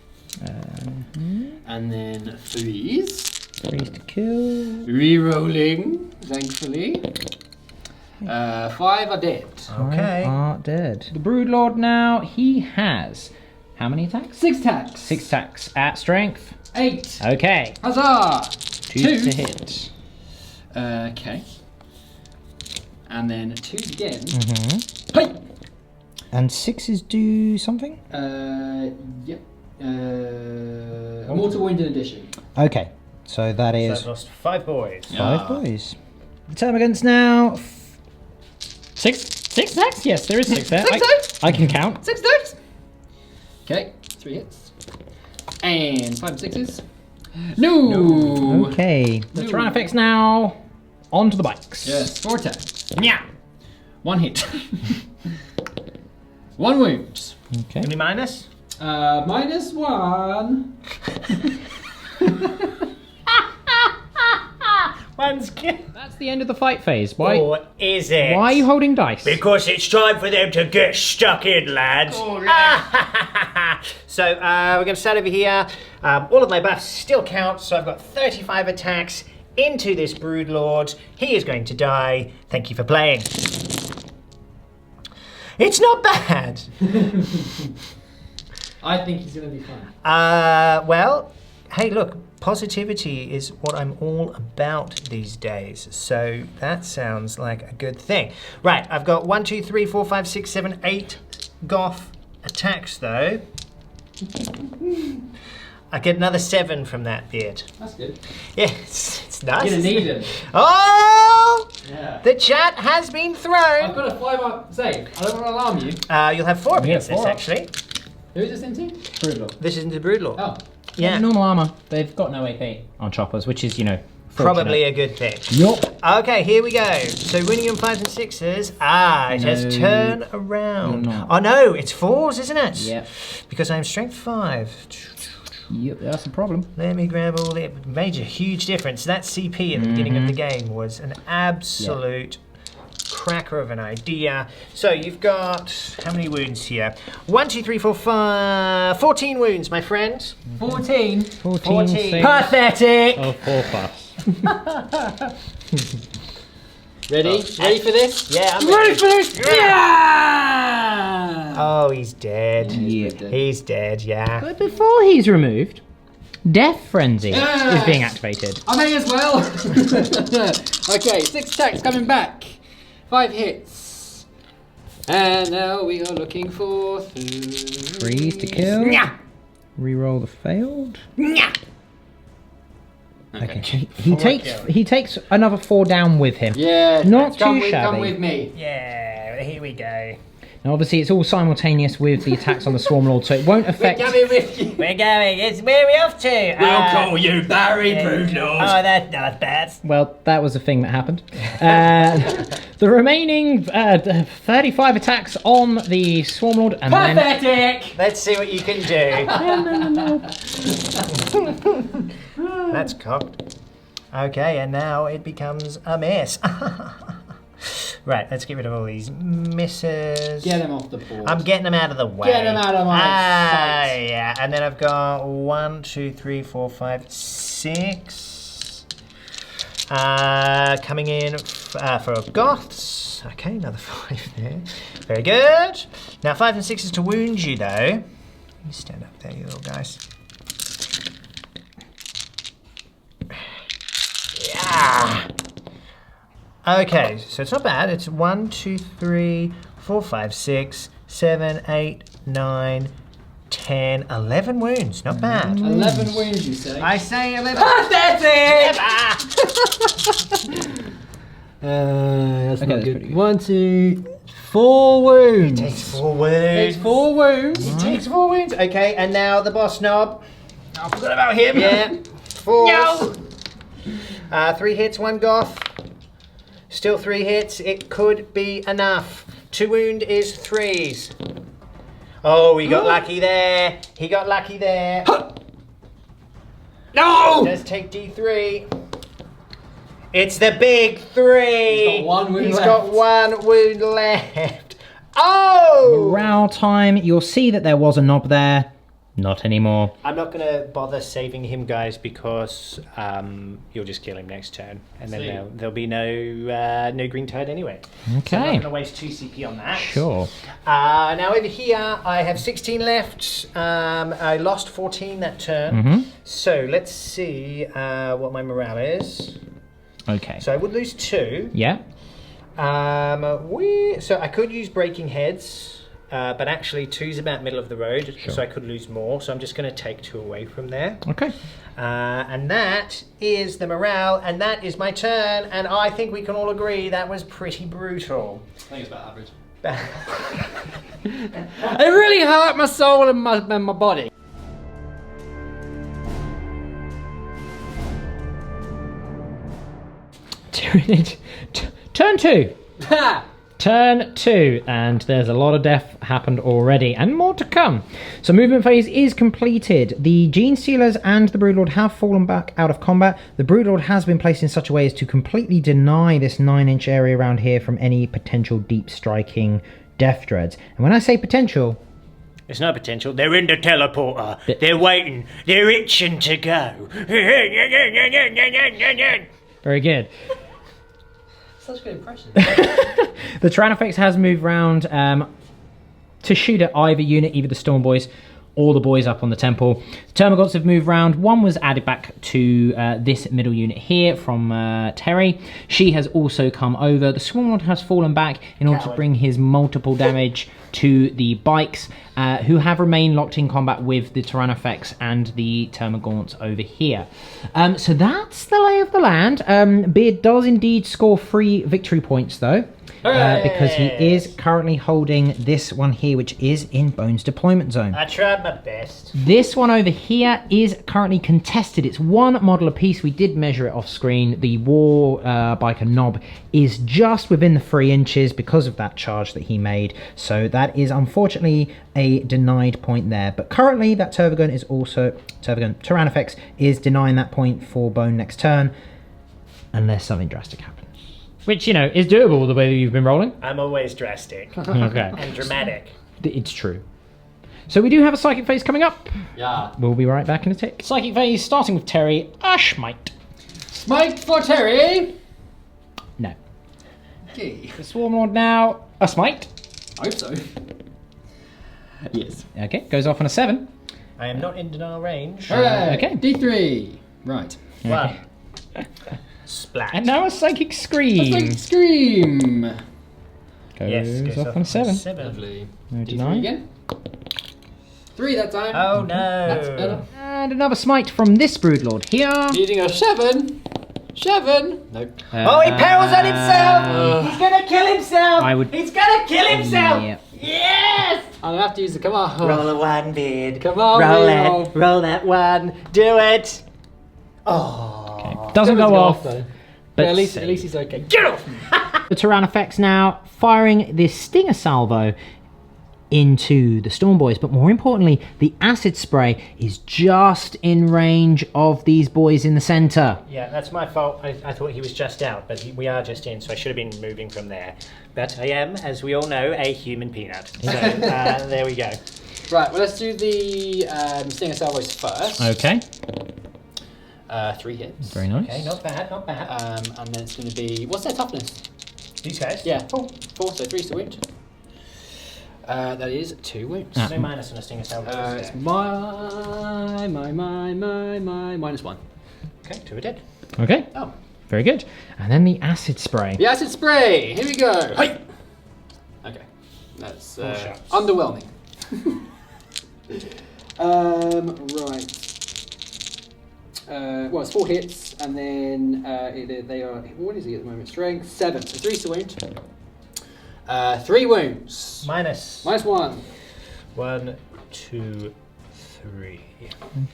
And then 3s.
3s to kill.
Re-rolling, thankfully. 5 are dead.
Okay.
Are dead. The Broodlord now, he has how many attacks?
6 attacks.
6 attacks at strength.
8.
Okay.
Huzzah!
2 to hit.
Okay. And then 2 again.
Mm-hmm.
Hey!
And 6s do something?
Yep. Mortal wound in addition.
Okay. So that
So
is
I've lost 5 boys.
5 boys. The termagants now.
6 attacks? Yes, there is 6 there.
6 attacks!
I can count.
6 attacks! Okay, 3 hits. And 5 and 6s. No!
Okay. The
No.
Tyranids now onto the bikes.
Yes, 4 attacks.
Yeah.
1 hit. 1 wound.
Okay.
Any minus?
-1.
One's killed.
That's the end of the fight phase. Why?
Or is it?
Why are you holding dice?
Because it's time for them to get stuck in, lads. So we're going to start over here. All of my buffs still count, so I've got 35 attacks into this Broodlord. He is going to die. Thank you for playing. It's not bad.
I think he's going to be fine.
Well, hey, look, positivity is what I'm all about these days. So that sounds like a good thing. Right, I've got 1, 2, 3, 4, 5, 6, 7, 8 Goff attacks, though. I get another 7 from that beard.
That's good.
Yeah, it's nice.
You're going to need him.
Oh!
Yeah.
The chat has been
I've
thrown.
got a 5-up save. I don't want to alarm you.
You'll have 4 against this,
4 up.
actually.
Who is this into? Brutal.
This isn't the Broodlord.
Oh.
Yeah,
Normal armor. They've got no AP on choppers, which is,
probably a good thing.
Yup.
Okay, here we go. So winning on 5s and 6s. It has
No,
turn around.
you're not.
Oh no, it's 4s, isn't it?
Yep.
Because I'm strength 5.
Yep, that's a problem.
Let me grab all it. Major, huge difference. That CP at the beginning of the game was an absolute cracker of an idea. So you've got how many wounds here? 1, 2, 3, 4, 5. 14 wounds, my friend.
14.
14 saves.
Pathetic.
Oh, 4 plus.
Ready? Ready for this?
Yeah, I'm ready.
for this? Yeah!
Oh, he's dead.
Yeah.
He's dead. Yeah.
But before he's removed, Death Frenzy
Yes.
is being activated.
I may as well. Okay, 6 attacks coming back. 5 hits. And now we are looking for
3 to kill. Reroll the failed. Okay. He takes another 4 down with him.
Yeah,
Not
come
too
with,
shabby.
Come with me.
Yeah. Here we go.
Now, obviously, it's all simultaneous with the attacks on the Swarmlord, so it won't affect...
We're going. Where are we off to?
We'll call you Barry Broodlord.
Oh, that's not bad.
Well, that was a thing that happened. The remaining 35 attacks on the Swarmlord, and then...
Pathetic!
Let's see what you can do. That's cocked. Okay, and now it becomes a mess. Right, let's get rid of all these misses.
Get him off the board.
I'm getting them out of the way.
Get him out of my sight.
Yeah, and then I've got 1, 2, 3, 4, 5, 6. Coming in for Goths. Okay, another 5 there. Very good. Now 5 and 6 is to wound you though. You stand up there, you little guys. Yeah. Okay, so it's not bad. It's 1, 2, 3, 4, 5, 6, 7, 8, 9, 10, 11 wounds. Not bad.
11 wounds, you say?
I say 11.
Pathetic!
Okay,
That's not
that's pretty
good.
good.
1, 2, 4 wounds.
Takes 4 wounds.
Takes 4 wounds.
It takes 4 wounds. Okay, and now the boss knob. I forgot about him. Yeah. 4.
No.
3 hits, 1 goth. Still 3 hits. It could be enough. 2 wound is 3s. Oh, he got lucky there. He got lucky there.
No!
Does take D3. It's the big 3.
He's got 1 wound
He's
left.
got 1 wound left. Oh!
Morale time. You'll see that there was a knob there. Not anymore.
I'm not going to bother saving him, guys, because you'll just kill him next turn, and then there'll be no green tide anyway. So I'm not going to waste 2 CP on that.
Sure.
Now over here, I have 16 left. I lost 14 that turn.
Mm-hmm.
So let's see what my morale is.
Okay.
So I would lose 2.
Yeah.
So I could use breaking heads. But actually 2's about middle of the road, so I could lose more. So I'm just going to take 2 away from there.
Okay.
And that is the morale, and that is my turn. And I think we can all agree that was pretty brutal.
I think it's about average.
It really hurt my soul and my body. Turn 2. Turn 2, and there's a lot of death happened already, and more to come. So movement phase is completed. The Gene Stealers and the Broodlord have fallen back out of combat. The Broodlord has been placed in such a way as to completely deny this 9-inch area around here from any potential deep striking Deff Dreads. And when I say potential...
It's not potential. They're in the teleporter. They're waiting. They're itching to go.
Very good.
Such good impression.
The Tyranids has moved round to shoot at either unit, either the Stormboyz or the boys up on the temple. The Termagants have moved round. One was added back to this middle unit here from Terry. She has also come over. The Swarmlord has fallen back in order to bring his multiple damage to the bikes, who have remained locked in combat with the Tyranids and the Termagants over here. So that's the lay of the land. Beard does indeed score 3 victory points though. Because he is currently holding this one here, which is in Bones deployment zone.
I tried my best.
This one over here is currently contested. It's 1 model apiece. We did measure it off screen. The Warbiker knob is just within the 3 inches because of that charge that he made. So that is unfortunately a denied point there. But currently that Tyranids is denying that point for Bone next turn, unless something drastic happens. Which, you know, is doable the way that you've been rolling.
I'm always drastic.
Okay.
And dramatic.
It's true. So we do have a psychic phase coming up.
Yeah.
We'll be right back in a tick. Psychic phase starting with Terry. A smite.
Smite for Terry.
No.
Okay.
The Swarmlord now. A smite.
I hope so. Yes.
Okay, goes off on a 7.
I am not in denial range.
Hooray.
okay.
D3. Right.
One. Splat.
And now a psychic scream.
Let's take Scream.
Goes off on a 7.
Lovely.
No
D3
deny.
again. 3 that time.
Oh no.
That's better.
And another smite from this Broodlord here.
Needing a 7. 7. Nope.
Oh, he perils on himself! He's gonna kill himself!
I would-
He's gonna kill himself!
Yeah.
Yes!
I'm gonna have to use the come on.
Roll a 1, Beard.
Come on,
roll
Beard.
it. Roll that 1. Do it. Oh.
Doesn't go off.
though.
But
At least
safe.
he's okay. Get off!
The Tyrannofex now firing this Stinger Salvo into the Stormboyz, but more importantly, the acid spray is just in range of these boys in the center.
Yeah, that's my fault. I thought he was just out, but we are just in, so I should have been moving from there. But I am, as we all know, a human peanut. So there we go.
Right, well, let's do the Stinger Salvos first.
Okay,
3 hits.
very nice.
Okay, not bad, not bad.
And then it's going to be... What's their toughness?
These guys?
Yeah, 4, so 3 is the wound. That is 2 wounds.
No minus on a Stinger Salvo.
It's my -1.
Okay, 2 are dead.
Okay,
Oh.
very good. And then the acid spray.
The acid spray. Here we go. Hey. Okay. That's
shots.
underwhelming. Right. Well, it's 4 hits, and then they are. What is he at the moment? Strength 7, so 3 to wound. 3 wounds.
Minus.
-1.
1, 2, 3.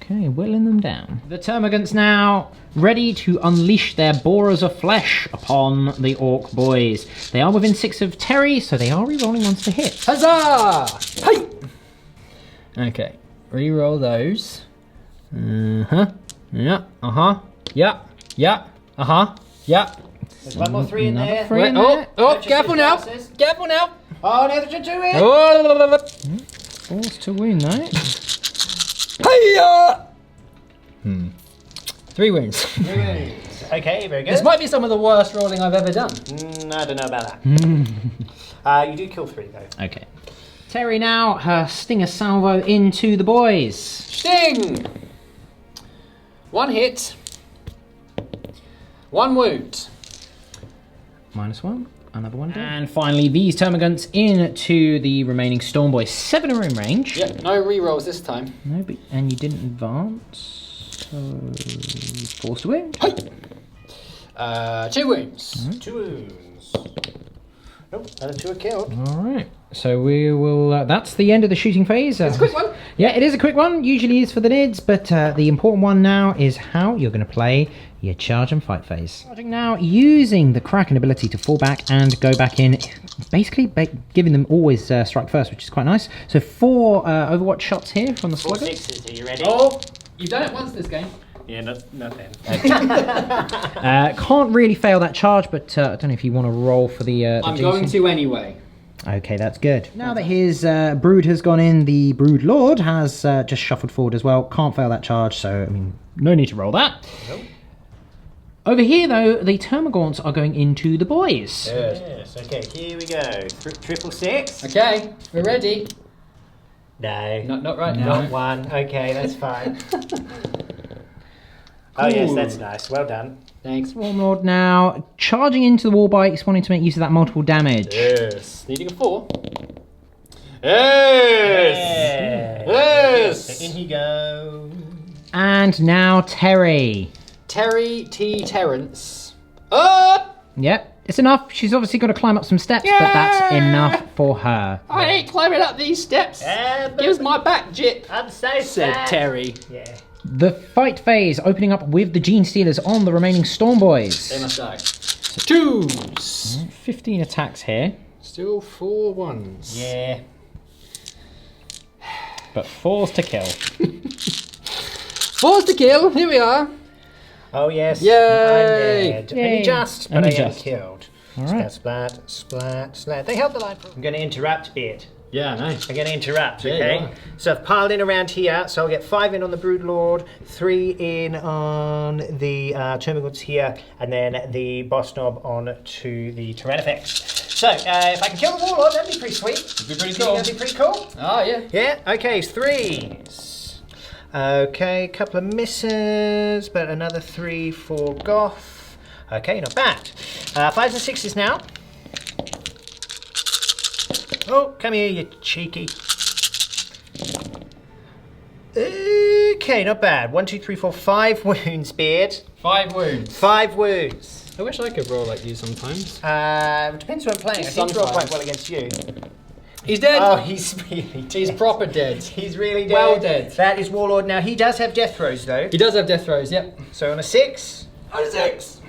Okay, whittling them down. The Termagants now ready to unleash their borers of flesh upon the Ork boys. They are within 6 of Terry, so they are re-rolling ones to hit.
Huzzah! Hey. Okay. Reroll those.
Yeah. Yeah. Yeah. Yeah.
There's 1 more 3 in
Another
there.
3 in there.
Oh,
Just
careful
his
now.
glasses.
Careful now.
Oh, no, they're doing it.
Oh,
Force to win, though.
Hiya! 3 wounds.
Okay, very good.
This might be some of the worst rolling I've ever done.
I don't know about that. You do kill 3 though.
Okay. Terry now, her Stinger Salvo into the boys.
Sting! 1 hit. 1 wound.
-1. Another one down. And finally, these Termagants into the remaining Stormboy. 7 are in range.
Yep, no rerolls this time.
No, but, and you didn't advance. So, forced to win.
2 wounds.
2 wounds. Nope, another 2 are killed.
All right. So we will. That's the end of the shooting phase.
It's a quick one.
Yeah, it is a quick one. Usually is for the nids, but the important one now is how you're going to play your charge and fight phase. Charging now, using the Kraken ability to fall back and go back in, basically giving them always strike first, which is quite nice. So 4 Overwatch shots here from the
4
Slugga.
6s. Are you ready?
Oh, you've done it once this game.
Yeah, not then.
Can't really fail that charge, but I don't know if you want to roll for the.
I'm going to anyway.
Okay, that's good. Now that his brood has gone in, the brood lord has just shuffled forward as well. Can't fail that charge, so I mean, no need to roll that.
Nope.
Over here, though, the Termagants are going into the boys.
Yes, okay, here we go. 666.
Okay, we're ready.
No.
Not right
No.
now.
Not 1. Okay, that's fine. Oh yes, that's nice. Well done.
Thanks.
Warlord now charging into the Warbikers, wanting to make use of that multiple damage.
Yes.
Needing a 4. Yes! Yes!
In he goes.
And now Terry.
Terry T. Terrence. Oh!
Yep, it's enough. She's obviously got to climb up some steps, but that's enough for her.
I ain't climbing up these steps. Gives my back jit,
I'm so
said
sad.
Terry.
Yeah.
The fight phase opening up with the Gene Stealers on the remaining Stormboys.
They must die. 2s.
15 attacks here,
Still 4 1s.
Yeah.
but 4's to kill.
4s to kill. Here we are.
Oh yes.
Yay.
I'm dead.
Yay.
Only just, but
Only
I am
just.
killed.
All right.
Splat, splat, splat. They held the line. I'm going to interrupt, Beard.
Yeah, nice.
I'm going to interrupt,
Yeah,
okay?
you are.
So I've piled in around here, so I'll get 5 in on the Broodlord, 3 in on the Termagants here, and then the Boss Knob on to the Tyrannofex. So, if I can kill the Warlord, that'd be pretty sweet.
That'd be pretty
Think
cool.
That'd be pretty cool.
Oh, yeah.
Yeah, okay, 3s. Okay, couple of misses, but another 3 for Goff. Okay, not bad. 5s and 6s now. Oh, come here, you cheeky. Okay, not bad. 1, 2, 3, 4, 5 wounds, Beard.
5 wounds.
5 wounds.
I wish I could roll like you sometimes.
Depends who I'm playing. I seem to roll quite well against you.
He's dead.
Oh, he's really dead.
He's proper dead.
He's really dead.
Well dead.
That is Warlord. Now, he does have death throws, though.
He does have death throws, yep.
So on a 6.
On a 6.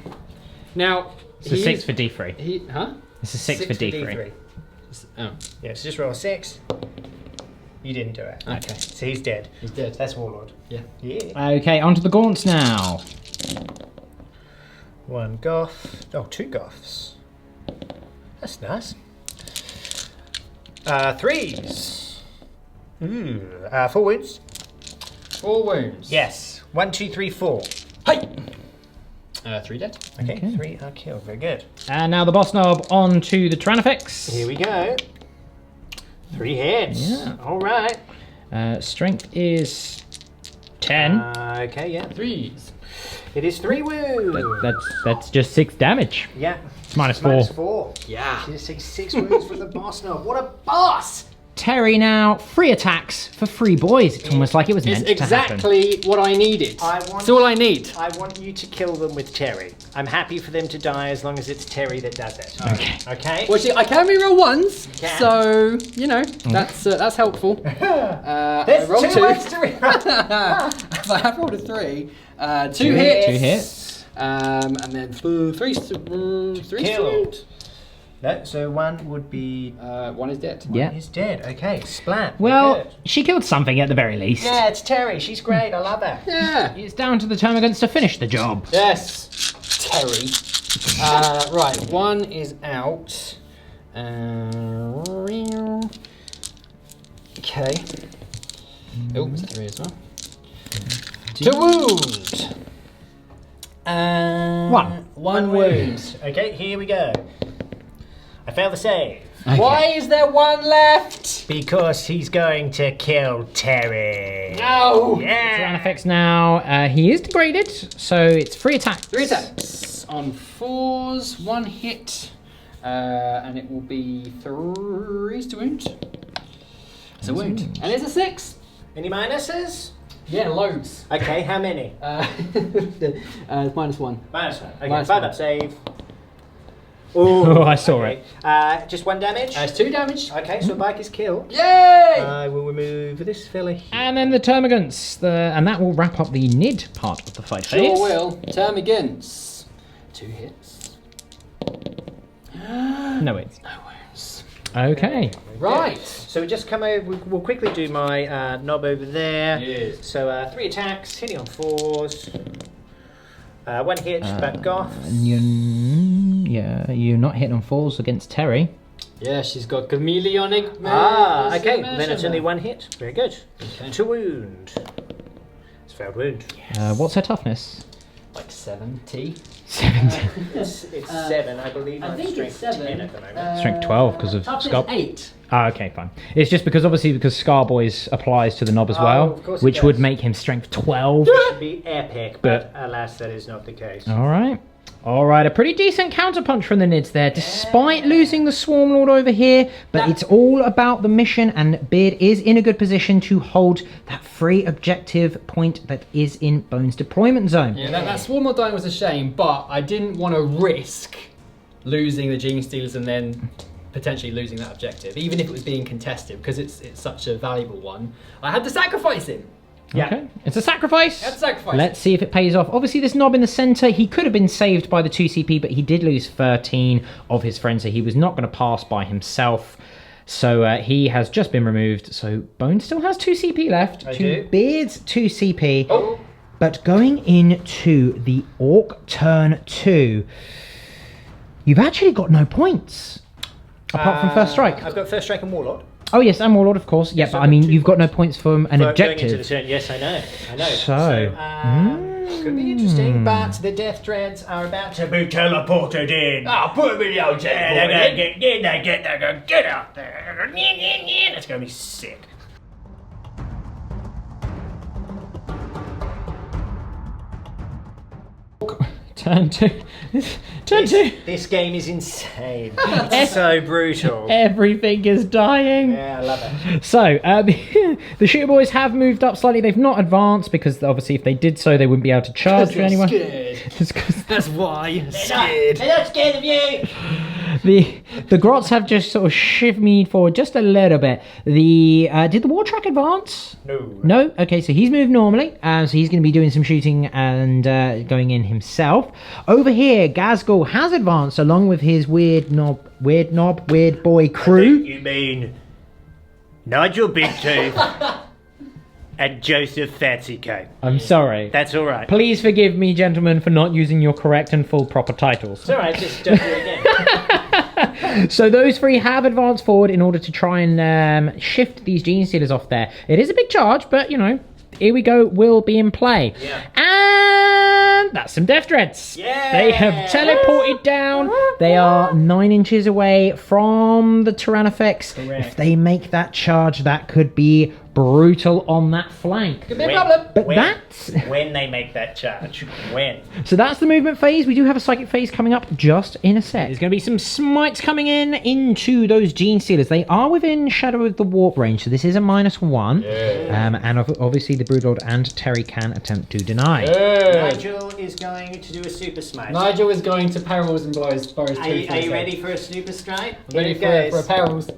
Now,
It's a 6 for D3.
Huh?
It's a 6 for D3.
Oh,
Yeah, so just roll a 6. You didn't do it.
okay.
So he's dead.
He's dead.
That's Warlord.
Yeah.
Yeah.
Okay, onto the gaunts now.
1 Goff. Oh, 2 Goffs. That's nice. 3s. Ooh. 4 wounds.
4 wounds.
Yes. 1, 2, 3, 4.
Hey! 3 dead.
Okay,
Okay.
3 are killed. Very good.
And now the boss knob onto the Tyrannifex.
Here we go. 3 hits.
Yeah.
All right.
Strength is 10.
Okay, yeah.
3s.
It is 3 wounds.
That's just 6 damage.
Yeah.
It's minus 4.
Minus 4.
Yeah.
She just takes 6 wounds from the boss now. What a boss!
Terry now, 3 attacks for 3 boys. It's almost like it was
It's
meant to happen.
exactly what I needed. It's all I need.
I want you to kill them with Terry. I'm happy for them to die as long as it's Terry that does it.
Okay.
Okay?
Well, see, I can reroll ones,
can.
so you know that's helpful. I
There's
rolled
2 wounds to reroll.
If I have rolled a 3, 2
Two
hits.
2 hits.
And then 3
Killed. No, so 1 would be...
1 is dead.
Yeah.
He's dead. Okay, splat.
Well,
Good.
she killed something at the very least.
Yeah, it's Terry. She's great. I love her.
Yeah.
It's down to the Termagants to finish the job.
Yes. Terry. Right, 1 is out. Okay. Oh, is that 3 as well? 2 wounds.
1.
1 wound.
Okay, here we go. I failed the save.
Why is there 1 left?
Because he's going to kill Terry.
No.
Yeah.
Tyrannifex now, he is degraded, so it's 3 attacks.
3 attacks on 4s, 1 hit, and it will be 3 to wound. It's a wound. And it's a 6.
Any minuses?
Yeah, loads.
Okay, how many?
Minus 1.
Minus 1. Okay,
Minus
5
1.
up save.
Oh, I saw it.
Just 1 damage?
It's 2 damage.
Okay, so Bike is killed.
Yay!
I will remove this fella here.
And then the Termagants, and that will wrap up the NID part of the fight phase.
Sure will. Termagants. 2 hits.
No, it's.
No wounds.
Okay.
Right.
So we just come over, we'll quickly do my knob over there.
Yes.
So 3 attacks, hitting on 4s. 1 hit, back Goff.
You're not hitting on 4s against Terry.
Yeah, she's got chameleonic.
Okay, then it's only 1 hit. Very good.
Okay.
2 wound. It's a failed wound.
What's her toughness?
Like 70.
70.
It's 7, I believe.
I
I'm
think
strength
it's 7.
10 at the moment.
Strength 12 because of
Toughness
Scarp.
8.
Ah, okay, fine. It's just because Skarboyz applies to the knob as well,
of course it
which would
does.
make him strength 12.
Should be epic, but alas, that is not the case.
All right. All right, a pretty decent counterpunch from the Nids there, despite losing the Swarm Lord over here. But it's all about the mission, and Beard is in a good position to hold that free objective point that is in Bones deployment zone.
Yeah, that Swarm Lord dying was a shame, but I didn't want to risk losing the Gene Stealers and then potentially losing that objective, even if it was being contested, because it's such a valuable one. I had to sacrifice him.
Yeah.
Okay, it's a sacrifice.
That's a sacrifice.
Let's see if it pays off. Obviously, this knob in the center, he could have been saved by the 2 CP, but he did lose 13 of his friends, so he was not going to pass by himself. So he has just been removed. So Bone still has 2 CP left.
I
to
do.
Beard's 2 CP.
Oh.
But going into the Ork turn 2, you've actually got no points. Apart from first strike.
I've got first strike and Warlord.
Oh yes, and Warlord, of course. Yeah,
So
but
I've
I mean,
got 2
you've got no
points.
points from an
Going
objective.
into the turn, yes, I know.
So,
could be interesting, but the Deff Dreads are about to be teleported in.
Ah, put me out,
They're gonna get out there. It's gonna be sick.
turn 2. Turn 2.
This game is insane. It's so brutal.
Everything is dying.
Yeah, I love it.
So, the Shooter Boys have moved up slightly. They've not advanced because obviously if they did so, they wouldn't be able to charge for anyone.
Scared.
It's 'cause
That's why.
They're not scared of you.
The Grots have just sort of shimmied forward just a little bit. Did the Wartrike advance?
No.
No? Okay, so he's moved normally. So he's going to be doing some shooting and going in himself. Over here, Ghazghkull has advanced along with his Weirdboy crew.
You mean Nigel Big Tooth and Joseph Fancy Coat.
I'm sorry.
That's all right.
Please forgive me, gentlemen, for not using your correct and full proper titles.
It's all right. Just don't do it again.
So those three have advanced forward in order to try and shift these Gene Stealers off there. It is a big charge, but, you know, here we go, will be in play.
Yeah.
And that's some Deff Dreads.
Yeah.
They have teleported down. They are 9 inches away from the Tyrannofex.
Correct.
If they make that charge, that could be brutal on that flank.
Could be a problem.
But
when they make that charge. When?
So that's the movement phase. We do have a psychic phase coming up just in a sec. There's going to be some smites coming in into those Gene Stealers. They are within Shadow of the Warp range, so this is a -1.
Yeah.
And obviously the Broodlord and Terry can attempt to deny.
Nigel is going to do a super smash.
Nigel is going to perils and blows.
Are you ready for a super strike?
Ready for a perils.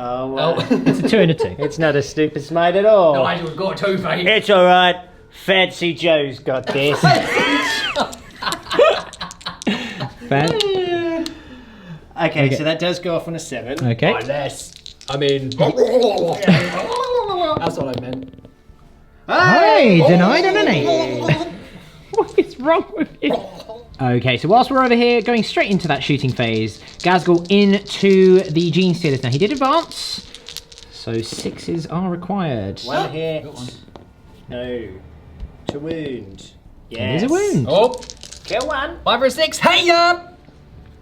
Oh, well.
It's a 2 and a 2.
It's not a super smite at all.
Nigel's got 2 face.
It's all right. Fancy Joe's got this. Okay, so that does go off on a 7.
Okay.
Less. I mean... That's what I meant.
Hey, denied on an 8. What is wrong with you? Okay, so whilst we're over here, going straight into that shooting phase, Ghazghkull into the Gene Stealers. Now, he did advance, so 6s are required.
1 hit. No. To wound.
It
Yes.
is a wound.
Oh,
Kill 1.
5 for a 6. Hey, up!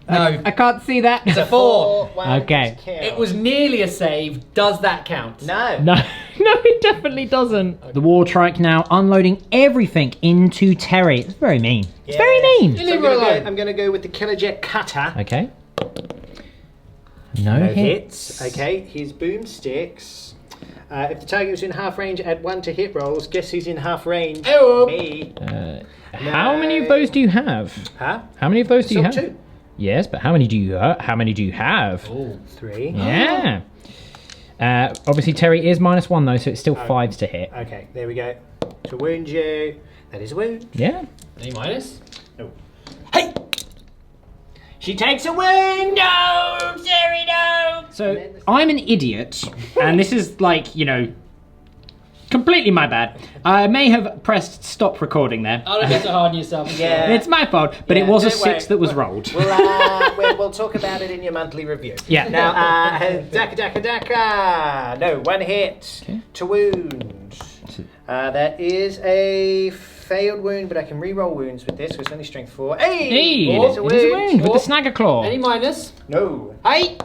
No,
I can't see that.
it's a 4.
Okay.
It was nearly a save. Does that count?
No.
No, no, it definitely doesn't. The Wartrike now unloading everything into Terry. It's very mean. It's very mean.
Leave her alone.
I'm going to go with the Killer Jet Cutter.
Okay. No hits.
Okay, his boomsticks. If the target was in half range, add 1 to hit rolls. Guess who's in half range?
Oh.
Me.
How many of those do you have?
Huh?
How many of those do you have?
2.
Yes, but how many do you have?
3.
Yeah. Obviously, Terry is -1 though, so it's still 5s to hit.
Okay, there we go. To wound you. That is a wound.
Yeah.
Any minus?
No.
Hey!
She takes a wound. No, Terry, no.
So I'm an idiot, and this is like, you know, completely my bad. I may have pressed stop recording there.
Oh, don't get so hard on yourself.
Yeah.
It's my fault, but
Yeah,
it was a
don't
6
worry.
that was rolled.
We'll talk about it in your monthly review.
Yeah.
Now, Daka. No, 1 hit.
Okay.
To wound. That is a failed wound, but I can re-roll wounds with this, so it's only strength 4. Hey!
Hey,
It's
it is a wound with the Snagger Claw.
Any minus?
No.
Hey!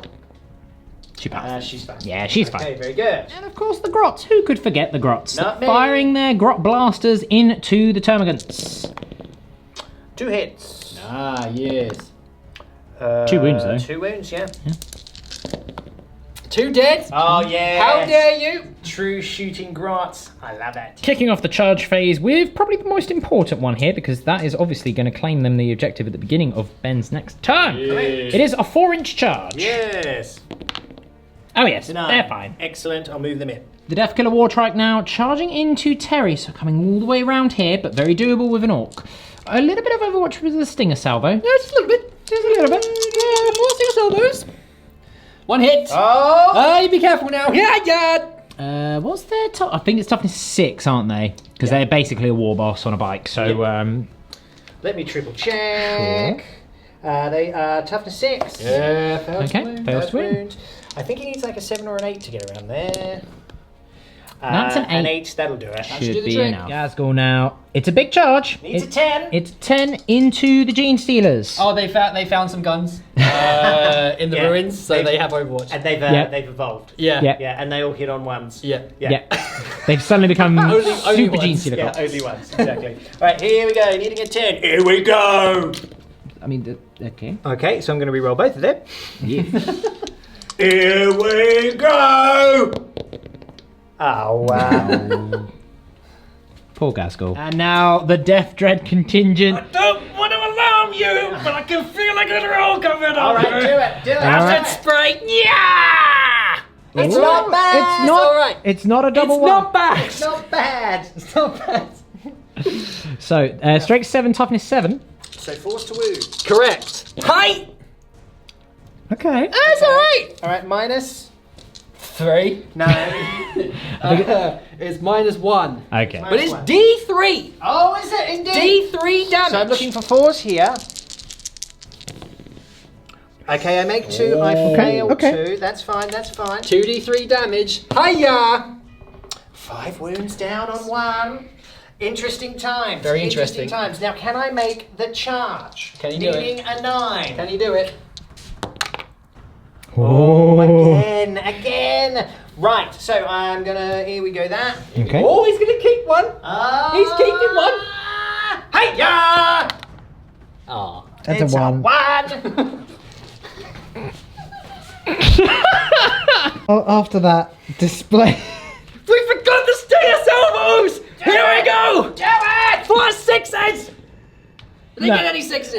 She passed.
She's fine.
Yeah, she's fine.
Okay, very good.
And of course the Grots. Who could forget the Grots?
Not me.
Firing their Grot blasters into the Termagants.
2 hits.
Ah, yes.
2 wounds though.
2 wounds, yeah.
2 dead?
Oh, yeah.
How dare you?
True shooting grots. I love it.
Kicking off the charge phase with probably the most important one here, because that is obviously going to claim them the objective at the beginning of Ben's next turn.
Yes.
It is a 4-inch charge.
Yes.
Oh yes,
Deny.
they're fine.
Excellent. I'll move them in.
The Deffkilla Wartrike now charging into Terry, so coming all the way around here, but very doable with an Ork. A little bit of Overwatch with the Stinger Salvo.
Yeah, just a little bit. Just a little bit. 4 Stinger Salvos. 1 hit.
Oh!
You be careful now. Yeah.
What's their I think it's toughness 6, aren't they? Because they're basically a war boss on a bike, so...
Let me triple check. They are toughness 6.
Yeah, first
Okay,
wound.
first wound.
wound. I think he needs like a 7 or an 8 to get around there.
That's an 8.
An 8, that'll do it.
should do
Should
the
be
trick.
enough. Ghazghkull now. It's a big charge.
Needs a 10.
It's 10 into the Gene Stealers.
Oh, they found some guns in the
Yeah.
ruins, so they have Overwatch.
And they've
Yeah.
they've evolved.
Yeah.
Yeah.
Yeah, and they all hit on 1s.
Yeah.
Yeah. They've suddenly become
Only
super Gene
ones.
Stealer
Yeah,
cops.
only 1s, exactly. Right, here we go. Needing a 10. Here we go.
I mean, okay.
Okay, so I'm going to re-roll both of them.
Yeah.
Here we go. Oh, wow.
Poor Ghazghkull. And now the Deff Dread contingent.
Don't want to alarm you.
but I can feel like a roll coming on.
All right, do it.
Acid spray. Yeah.
It's not bad.
It's not.
all right.
It's not a double
It's
one.
not bad.
It's not bad.
It's not bad.
So, strength 7, toughness 7.
So force to wound.
Correct. Height.
Okay.
That's all right.
All right, minus.
3.
No.
It's -1.
Okay.
But it's D3.
Oh, is it indeed?
D3 damage.
So I'm looking for 4s here. Okay, I make 2. I fail
Okay.
2. That's fine.
2d3 damage. Hiya!
5 wounds down on 1. Interesting times.
Very interesting.
times. Now, can I make the charge?
Can you do it?
Needing a 9.
Can you do it?
Again. Right, so I'm gonna. Here we go. That.
Okay.
Oh, he's gonna keep one. He's keeping one.
Hiya!
Ah.
That's
It's
a 1.
1.
After that display.
We forgot the status elbows. Here we go.
Do it!
4 6s. Did they
No.
get any 6s?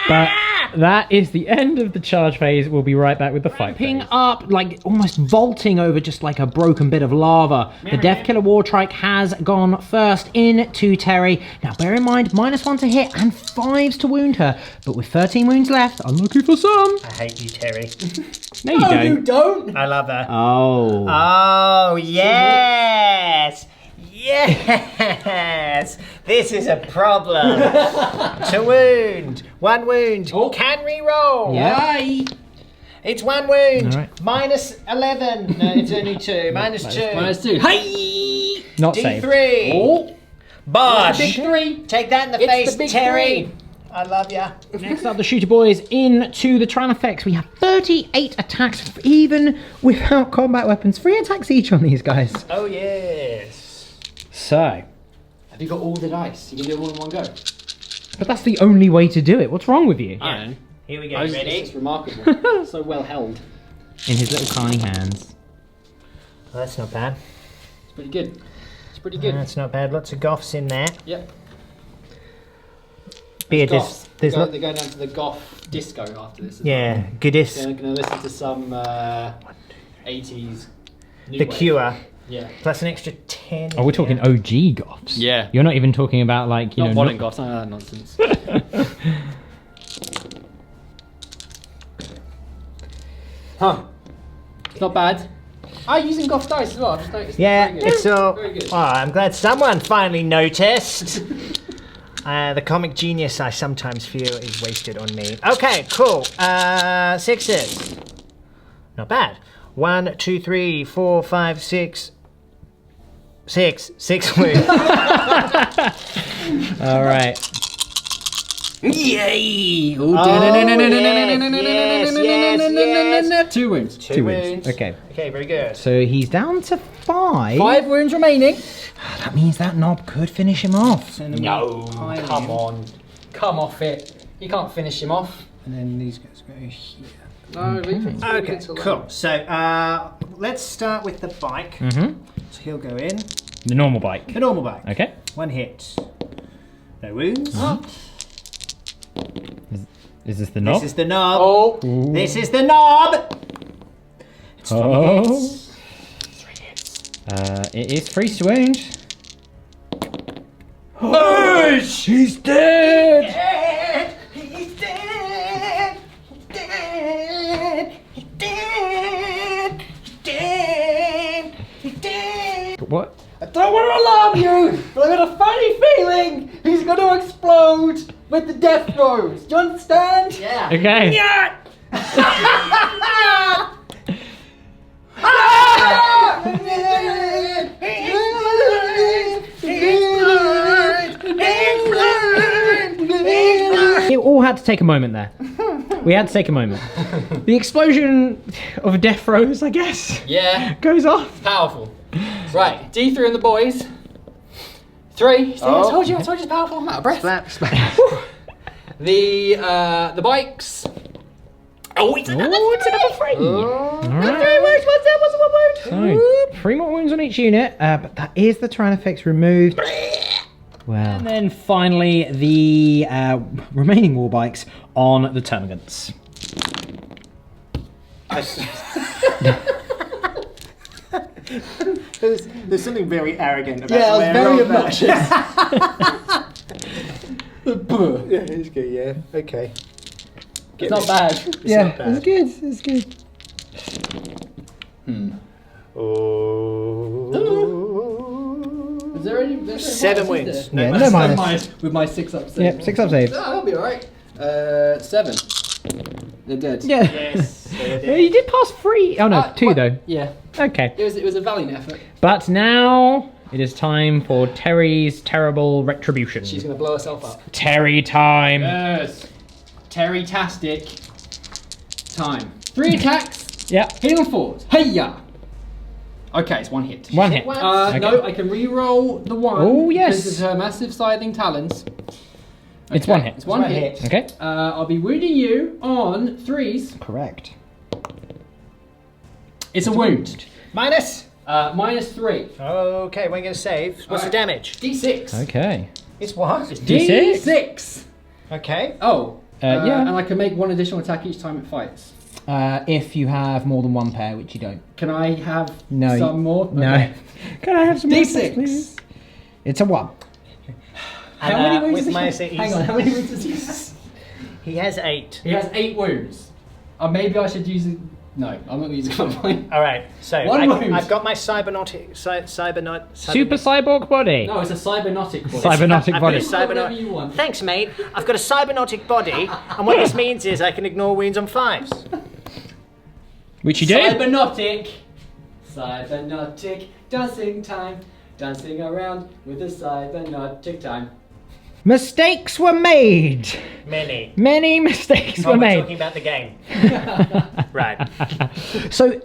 But that is the end of the charge phase. We'll be right back with the fight. Ramping up, like almost vaulting over just like a broken bit of lava. The Deffkilla Wartrike has gone first into Terry. Now bear in mind, -1 to hit and 5s to wound her. But with 13 wounds left, unlucky for some.
I hate you, Terry.
No, you
No,
don't.
you don't.
I love her.
Oh.
Oh, yes! Yes! This is a problem. To wound. 1 wound.
Oh.
Can re-roll.
Yeah.
Aye.
It's 1 wound.
All right.
-11. No, it's only 2. -2.
-2. Hey.
Not saved.
D3.
Oh.
Bosh.
Big 3.
Take that in the
It's
face,
the big
Terry.
3.
I love ya.
Next up, the Shoota boys into the Tranafex. We have 38 attacks, even without combat weapons. 3 attacks each on these guys.
Oh, yes.
So,
Have you got all the dice? You can do it all in one go.
but that's the only way to do it. What's wrong with you?
I know.
Here we go.
It's
Ready?
remarkable. So well held.
In his little tiny hands.
Well, that's not bad.
It's pretty good. It's pretty good.
That's not bad. Lots of Goffs in there.
Yep.
Beer
Goffs.
there's
They're
lot.
going down to the Goff disco after this.
Yeah, goodis.
They're going to listen to some 80s. New
The
wave.
Cure.
Yeah.
Plus an extra 10.
Oh, we're talking OG Goffs.
Yeah.
You're not even talking about like, you
Not
know.
modern Goffs, none of that nonsense. Huh. It's not bad. I'm using Goff dice as well, I've just noticed.
Yeah,
Very good.
it's all.
Very good.
Oh, I'm glad someone finally noticed. The comic genius I sometimes feel is wasted on me. Okay, cool. 6s. Not bad. 1, 2, 3, 4, 5, 6. 6 wounds.
All right.
Yay!
Oh, yes.
2 wounds.
2 wounds.
Okay.
Okay, very good.
So he's down to 5.
5 wounds remaining.
That means that knob could finish him off.
No, come on. Come off it. You can't finish him off.
And then these guys go here.
No, leave it.
Okay, cool. So let's start with the bike.
Mm-hmm.
So he'll go in.
The normal bike.
The normal bike.
Okay.
1 hit. No wounds.
Is this the knob?
This is the knob.
Oh.
Ooh.
This is the knob. It's 3
Oh.
hits. 3 hits.
It is 3 wound.
Oh,
She's dead!
dead. He's dead. He's dead. He's dead. He's dead. He's dead.
What?
I don't want to alarm you, but I've got a funny feeling he's going to explode with the death throws. Do you understand?
Yeah.
Okay.
Yeah.
It all had to take a moment there. We had to take a moment. The explosion of death throws, I guess,
Yeah,
goes off.
powerful. Right, D3 and the boys. 3. See,
Oh.
I told you it's powerful. I'm out of breath.
Slap, slap.
The bikes. Oh, it's another
Oh, it's another 3.
Oh.
All right.
3 wounds. What's that? What's the 1 wound?
So, 3 more wounds on each unit, but that is the Tranafex removed. Well.
And then finally, the remaining Warbikes on the termagants.
There's something very arrogant about
Yeah, I was very obnoxious.
Yeah, it's good, yeah. Okay.
It's not bad.
It's good. It's good.
Oh.
Is there any? There's no
7
minus,
wins.
is there?
Yeah,
No
no
minus.
minus.
With my 6 up save.
Yep, 6 up save.
Oh, that'll be alright. 7. They're dead.
Yeah.
Yes.
You did pass 3. Oh no, 2 though.
Yeah.
Okay.
It was a valiant effort.
But now it is time for Terry's terrible retribution.
She's gonna blow herself up.
Terry time.
Yes. Terry-tastic time. 3 attacks.
Yeah.
Hitting on 4s. Hey-ya! Okay, it's 1 hit.
1 hit. Okay.
No, I can re-roll the 1.
Oh, yes.
Because of her massive scything talons.
It's 1 hit.
It's 1 hit.
Okay.
I'll be wounding you on 3s.
Correct.
It's a wound.
Minus.
-3.
Okay, we're going to save. What's the damage?
D6.
Okay.
It's what?
D6.
D6.
Okay.
Oh.
Yeah.
And I can make 1 additional attack each time it fights.
If you have more than 1 pair, which you don't.
Can I have
No.
some more?
No.
Okay.
Can I have some more,
D6.
please? It's a 1.
How many wounds
with
does
my
he have? Hang on, how many wounds does he have?
He has 8.
He has 8 wounds. Maybe I should use it. No, I'm not going to use it on mine.
All right. So
One wound.
I've got my cybernaut.
Super cyborg body.
No, it's a cybernotic body.
Cybernotic
I've
body.
got a
Whatever you want.
Thanks, mate. I've got a cybernatic body, and what this means is I can ignore wounds on 5s.
Which you do.
Cybernotic. Cybernotic. Dancing time. Dancing around with the cybernotic time.
Mistakes were made.
Many.
Many mistakes were
We're
made.
talking about the game. Right.
So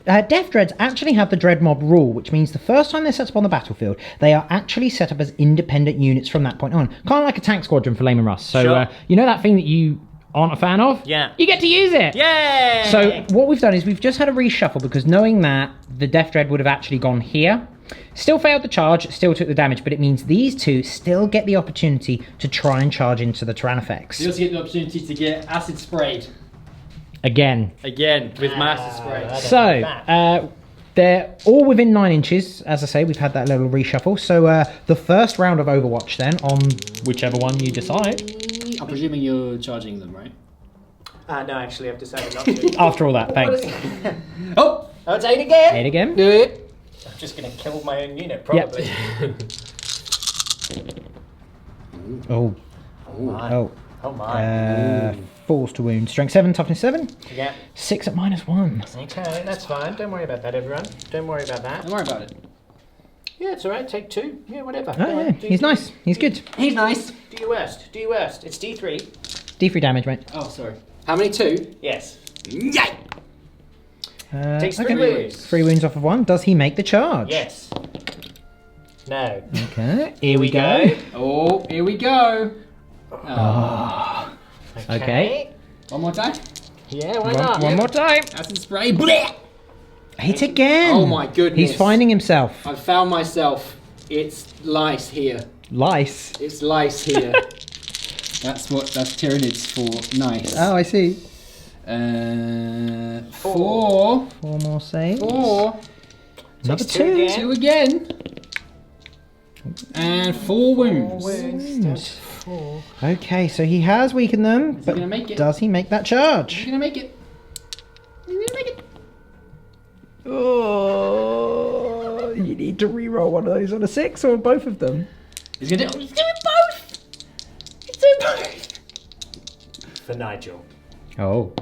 Deff Dreads actually have the Dread Mob rule, which means the first time they're set up on the battlefield, they are actually set up as independent units from that point on. Kind of like a tank squadron for Layman Russ. So
Sure.
you know that thing that you aren't a fan of?
Yeah.
You get to use it.
Yay!
So what we've done is we've just had a reshuffle because knowing that the Deff Dread would have actually gone here, still failed the charge, still took the damage, but it means these two still get the opportunity to try and charge into the Tyrannofex.
You also get the opportunity to get acid sprayed.
Again.
Again, with my acid spray.
So, they're all within 9 inches. As I say, we've had that little reshuffle. So the first round of Overwatch then, on whichever one you decide.
I'm presuming you're charging them, right?
No, actually, I've decided not to.
After all that, thanks.
Oh!
Oh, it's 8 again?
8 again.
Do it.
I'm just going to kill my own unit, probably.
Oh.
My.
Oh.
Oh, my.
Force to wound. Strength 7, toughness 7.
Yeah.
6 at -1.
Okay, that's fine. Don't worry about that, everyone. Don't worry about that.
Don't worry about it.
Yeah, it's all right. Take 2. Yeah, whatever.
Oh, yeah. He's nice. He's good.
He's nice.
Do your worst. Do your worst. It's D3.
D3 damage, mate.
Oh, sorry. How many? 2?
Yes.
Yay!
Takes 3 wounds.
3 wounds off of 1. Does he make the charge?
Yes. No.
Okay. Here we go.
Oh, here we go.
Okay.
One more time.
Yeah, why not?
One more time.
Acid spray. Blech!
Hit again.
Oh my goodness.
He's finding himself.
I've found myself. It's lice here.
Lice.
It's lice here. That's Tyranids for nice.
Oh, I see.
4.
4 more saves.
4.
Another
Takes 2
2.
again.
2 again. And 4 wounds.
That's 4.
Okay, so he has weakened them, but
gonna make it?
does he make that
He's
charge?
gonna make it. He's gonna make it.
Oh, you need to re-roll one of those on a 6 or both of them.
He's gonna do both. He's doing both.
For Nigel.
Oh.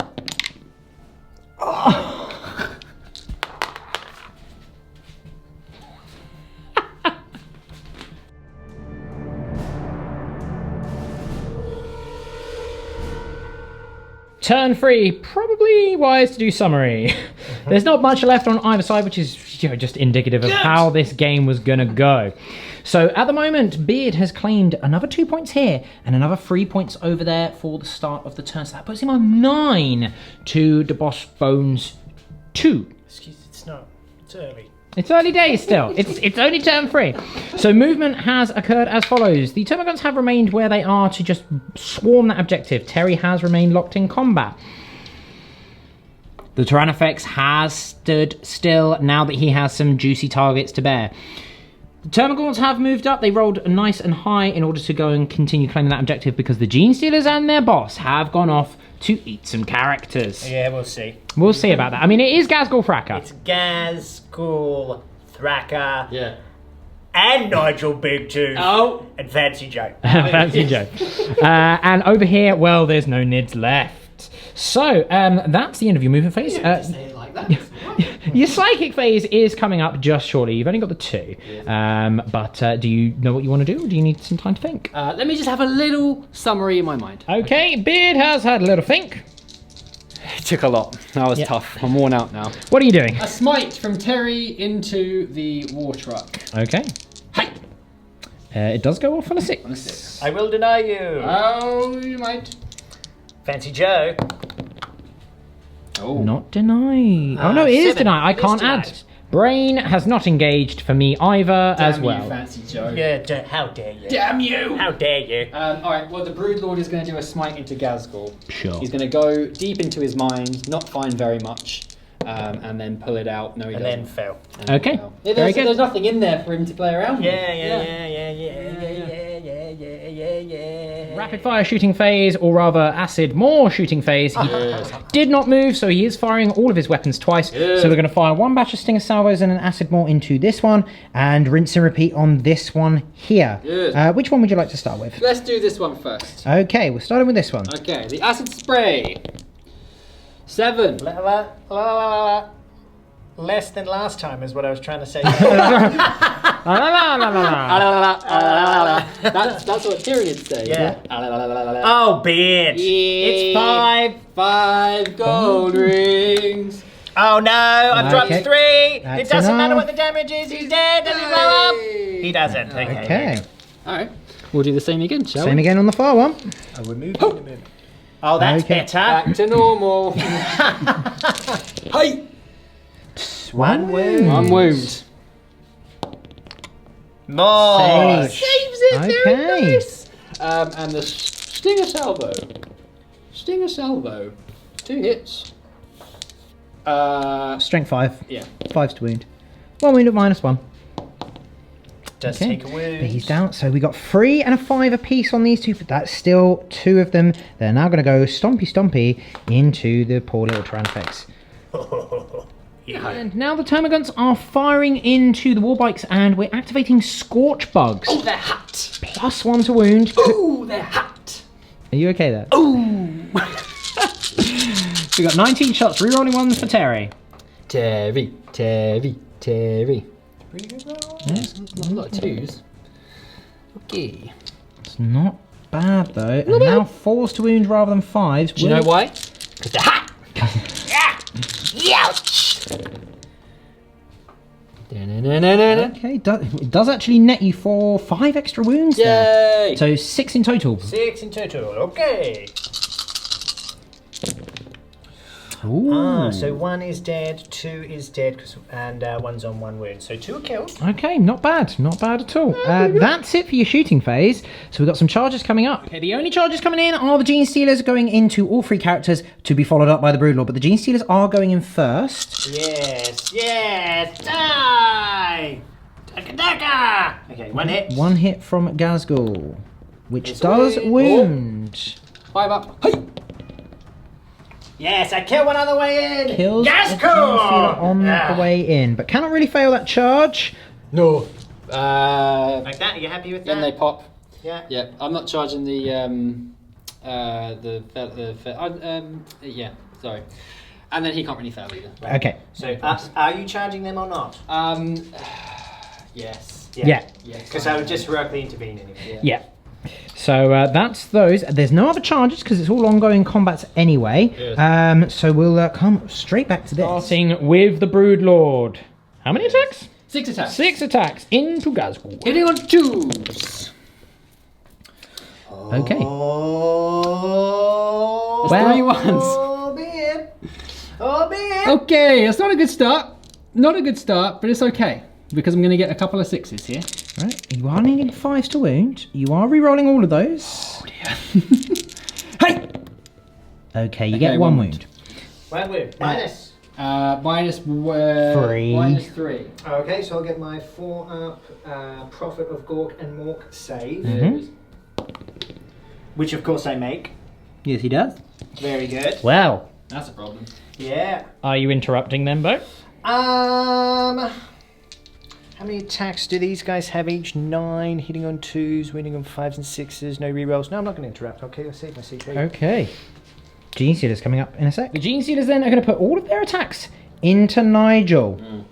Turn 3, probably wise to do summary. There's not much left on either side, which is just indicative of how this game was gonna go. So at the moment, Beard has claimed another 2 points here and another 3 points over there for the start of the turn. So that puts him on 9 to the Boss Bones 2.
Excuse me, it's not. It's early.
It's early days still. It's only turn 3. So movement has occurred as follows. The Termagants have remained where they are to just swarm that objective. Terry has remained locked in combat. The Tyrannofex has stood still now that he has some juicy targets to bear. The Termagants have moved up. They rolled nice and high in order to go and continue claiming that objective because the Gene Stealers and their boss have gone off to eat some characters.
Yeah, we'll see.
We'll see about that. I mean, it is Ghazghkull Thraka.
It's Ghazghkull, Thraka,
Yeah.
and Nigel Big Tooth.
Oh.
And Fancy Joe.
Fancy Joe. And over here, well, there's no Nids left. So, that's the end of your movement phase.
Say it like that.
Your psychic phase is coming up just shortly. You've only got the 2. But do you know what you want to do, or do you need some time to think?
Let me just have a little summary in my mind.
Okay, Beard has had a little think.
It took a lot. That was tough. I'm worn out now.
What are you doing?
A smite from Terry into the war truck.
Okay.
Hi.
It does go off on a 6.
On a 6.
I will deny you.
Oh, you might.
Fancy Joe.
Oh.
Not deny. Oh no, it is
7.
deny. I
It is
can't
denied.
add. Brain has not engaged for me either as
Damn
well.
you, Fancy Joe.
Yeah, how dare you?
Damn you!
How dare you?
Alright, well, the Broodlord is going to do a smite into Ghazghkull.
Sure.
He's going to go deep into his mind, not find very much, and then pull it out. No, he
And
doesn't.
then fell.
And then
Okay.
fell.
Very good.
There's nothing in there for him to play around with.
Rapid fire shooting phase, or rather acid more shooting phase. He did not move, so he is firing all of his weapons twice. So we're going to fire 1 batch of Stinger Salvos and an acid more into this one, and rinse and repeat on this one here.
Good.
Which one would you like to start with?
Let's do this one first.
Okay, we're starting with this one.
Okay, the acid spray. 7.
Less than last time is what I was trying to say.
That's what Tyranids say.
Yeah. Oh, bitch! It's 5.
5 gold rings.
Oh no, I've dropped
Okay.
3.
That's
It doesn't matter
enough.
what the damage is. He's dead. Does he blow up? He doesn't.
Okay.
Alright, we'll do the same again, shall
Same
we?
again on the far one.
Oh, we're moving. Oh, that's
Okay.
better.
Back to normal. Hey!
1 wound.
1 wound.
More.
Save.
Saves it,
Okay.
very nice. And the Stinger Salvo. Stinger Salvo. 2 hits.
Strength 5.
Yeah.
5's to wound. 1 wound at -1.
Does
Okay.
take a wound.
But he's down. So we got 3 and a 5 apiece on these 2, but that's still 2 of them. They're now going to go stompy into the poor little Tyrannofex. And now the Termagants are firing into the Warbikers, and we're activating Scorch Bugs.
Oh, they're hot.
+1 to wound.
Ooh, they're hot.
Are you okay there?
Ooh.
We got 19 shots, rerolling 1s for Terry.
Terry.
Pretty good roll.
Not a lot of 2s. Okay.
It's not bad though. And now 4s to wound rather than 5s.
Do you know why? Because they're hot.
Okay, it does actually net you for 5 extra wounds there.
Yay!
So 6 in total.
6 in total. Okay.
Ooh.
So 1 is dead, 2 is dead, and 1's on 1 wound. So 2 are killed.
Okay, not bad at all. That's it for your shooting phase. So we've got some charges coming up. Okay, the only charges coming in are the Gene Stealers going into all 3 characters to be followed up by the Broodlord, but the Gene Stealers are going in first.
Yes, die! Daka! Okay, 1 hit.
1 hit from Ghazghkull, which
It's
does
away.
wound.
5 up. Hey!
Yes, I kill one on the way in!
Kills the Gene Stealer on the way in, but cannot really fail that charge.
No.
Like that, are you happy with that?
Then they pop.
Yeah.
Yeah, I'm not charging the yeah, sorry. And then he can't really fail either.
Okay.
So, are you charging them or not?
Yes.
Yeah.
Because I would just heroically intervene anyway.
Yeah. So that's those. There's no other charges because it's all ongoing combats anyway. So we'll come straight back to this. Starting with the Broodlord. How many attacks?
6 attacks.
6 attacks into Ghazghkull.
Hitting on 2s.
Okay.
Oh,
Well-
3
ones.
Oh, be it. Oh, be it.
Okay, that's not a good start. Not a good start, but it's okay. Because I'm going to get a couple of 6s here.
Right, you are needing 5s to wound. You are re-rolling all of those.
Oh dear. Hey!
Okay, you get 1 wound.
1 wound. Minus.
Minus 3. Minus 3.
Okay, so I'll get my 4 up Prophet of Gork and Mork save.
Mhm.
Which of course I make.
Yes, he does.
Very good.
Well,
That's a problem.
Yeah.
are you interrupting them, Bo?
How many attacks do these guys have each? 9, hitting on 2s, winning on 5s and 6s, no rerolls. No, I'm not going to interrupt. Okay, I'll save my CP.
Okay. Gene Stealers coming up in a sec. The Gene Stealers then are going to put all of their attacks into Nigel.
No,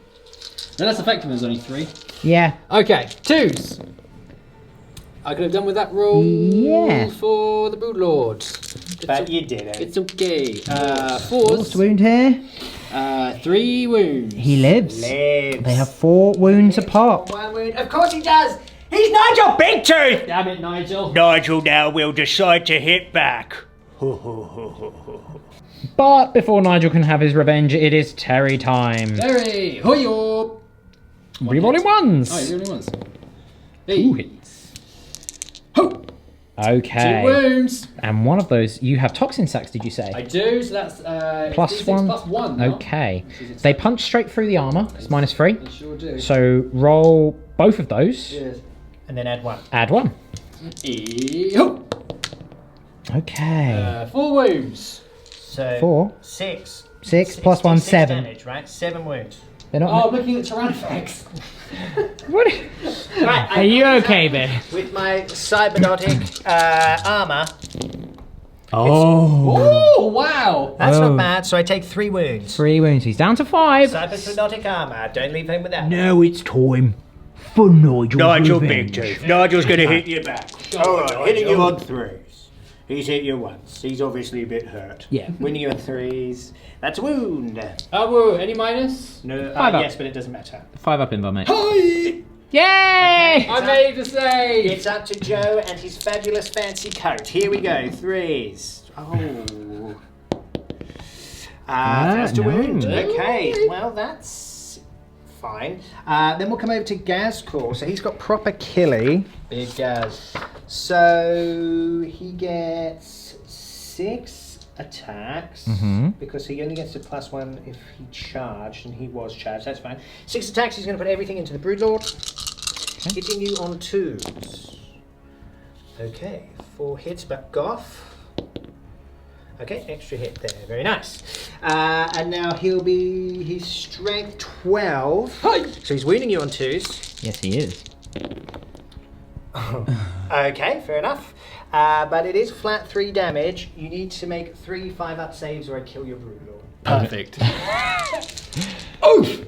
that's effective. There's only 3.
Yeah.
Okay, 2s. I could have done with that roll
Yeah.
for the Broodlord.
But you didn't.
It's okay.
Forced
4s.
wound here.
3 wounds.
He lives.
Lives.
They have 4 wounds apart.
1 wound. Of course he does. He's Nigel Big Tooth.
Damn it, Nigel.
Nigel now will decide to hit back.
But before Nigel can have his revenge, it is Terry time.
Terry, hoyo.
Rerolling ones.
Oh, you're the only ones.
2 hits.
Ho!
Okay.
2 wounds.
And one of those, you have toxin sacks, did you say?
I do, so that's
Plus
D6
1.
plus 1 now.
Okay.
Which is
They punch straight through the armor. It's minus 3.
They sure do.
So roll both of those.
Yes.
And then add 1.
Add 1.
Ho!
Okay.
4 wounds.
So
4.
6.
6 plus 1, 7.
Damage, right? 7 wounds.
They're
Oh,
not.
I'm looking at Tyranids.
What?
Right,
Are you okay, Ben?
With my cybernetic armor.
Oh.
Oh, wow.
That's
Oh.
not bad. So I take 3 wounds.
3 wounds. He's down to 5.
Cybernetic armor. Don't leave him with that.
Now it's time for Nigel's revenge.
Nigel's going to hit you back. Alright, hitting you on 3s. He's hit you once. He's obviously a bit hurt.
Yeah.
Winning you on 3s. That's a wound.
Oh, whoa, any minus?
No,
5 up.
yes, but it doesn't matter.
5 up in mate.
Hi!
Yay!
I made the save!
It's up to Joe and his fabulous fancy coat. Here we go. 3s. Oh. That's to
no.
wound. Okay. Well, that's fine. Then we'll come over to Ghazghkull. So he's got proper killy.
Big Gaz.
So he gets 6 attacks because he only gets a +1 if he charged, and he was charged. That's fine. 6 attacks. He's going to put everything into the Broodlord, hitting you on 2s. Okay, 4 hits, but Goff. Okay, extra hit there. Very nice. And now he'll be his strength 12.
Hi!
So he's wounding you on 2s.
Yes, he is.
Okay, fair enough. But it is flat 3 damage. You need to make 3 5-up saves or I kill your Broodlord.
Perfect.
Oof!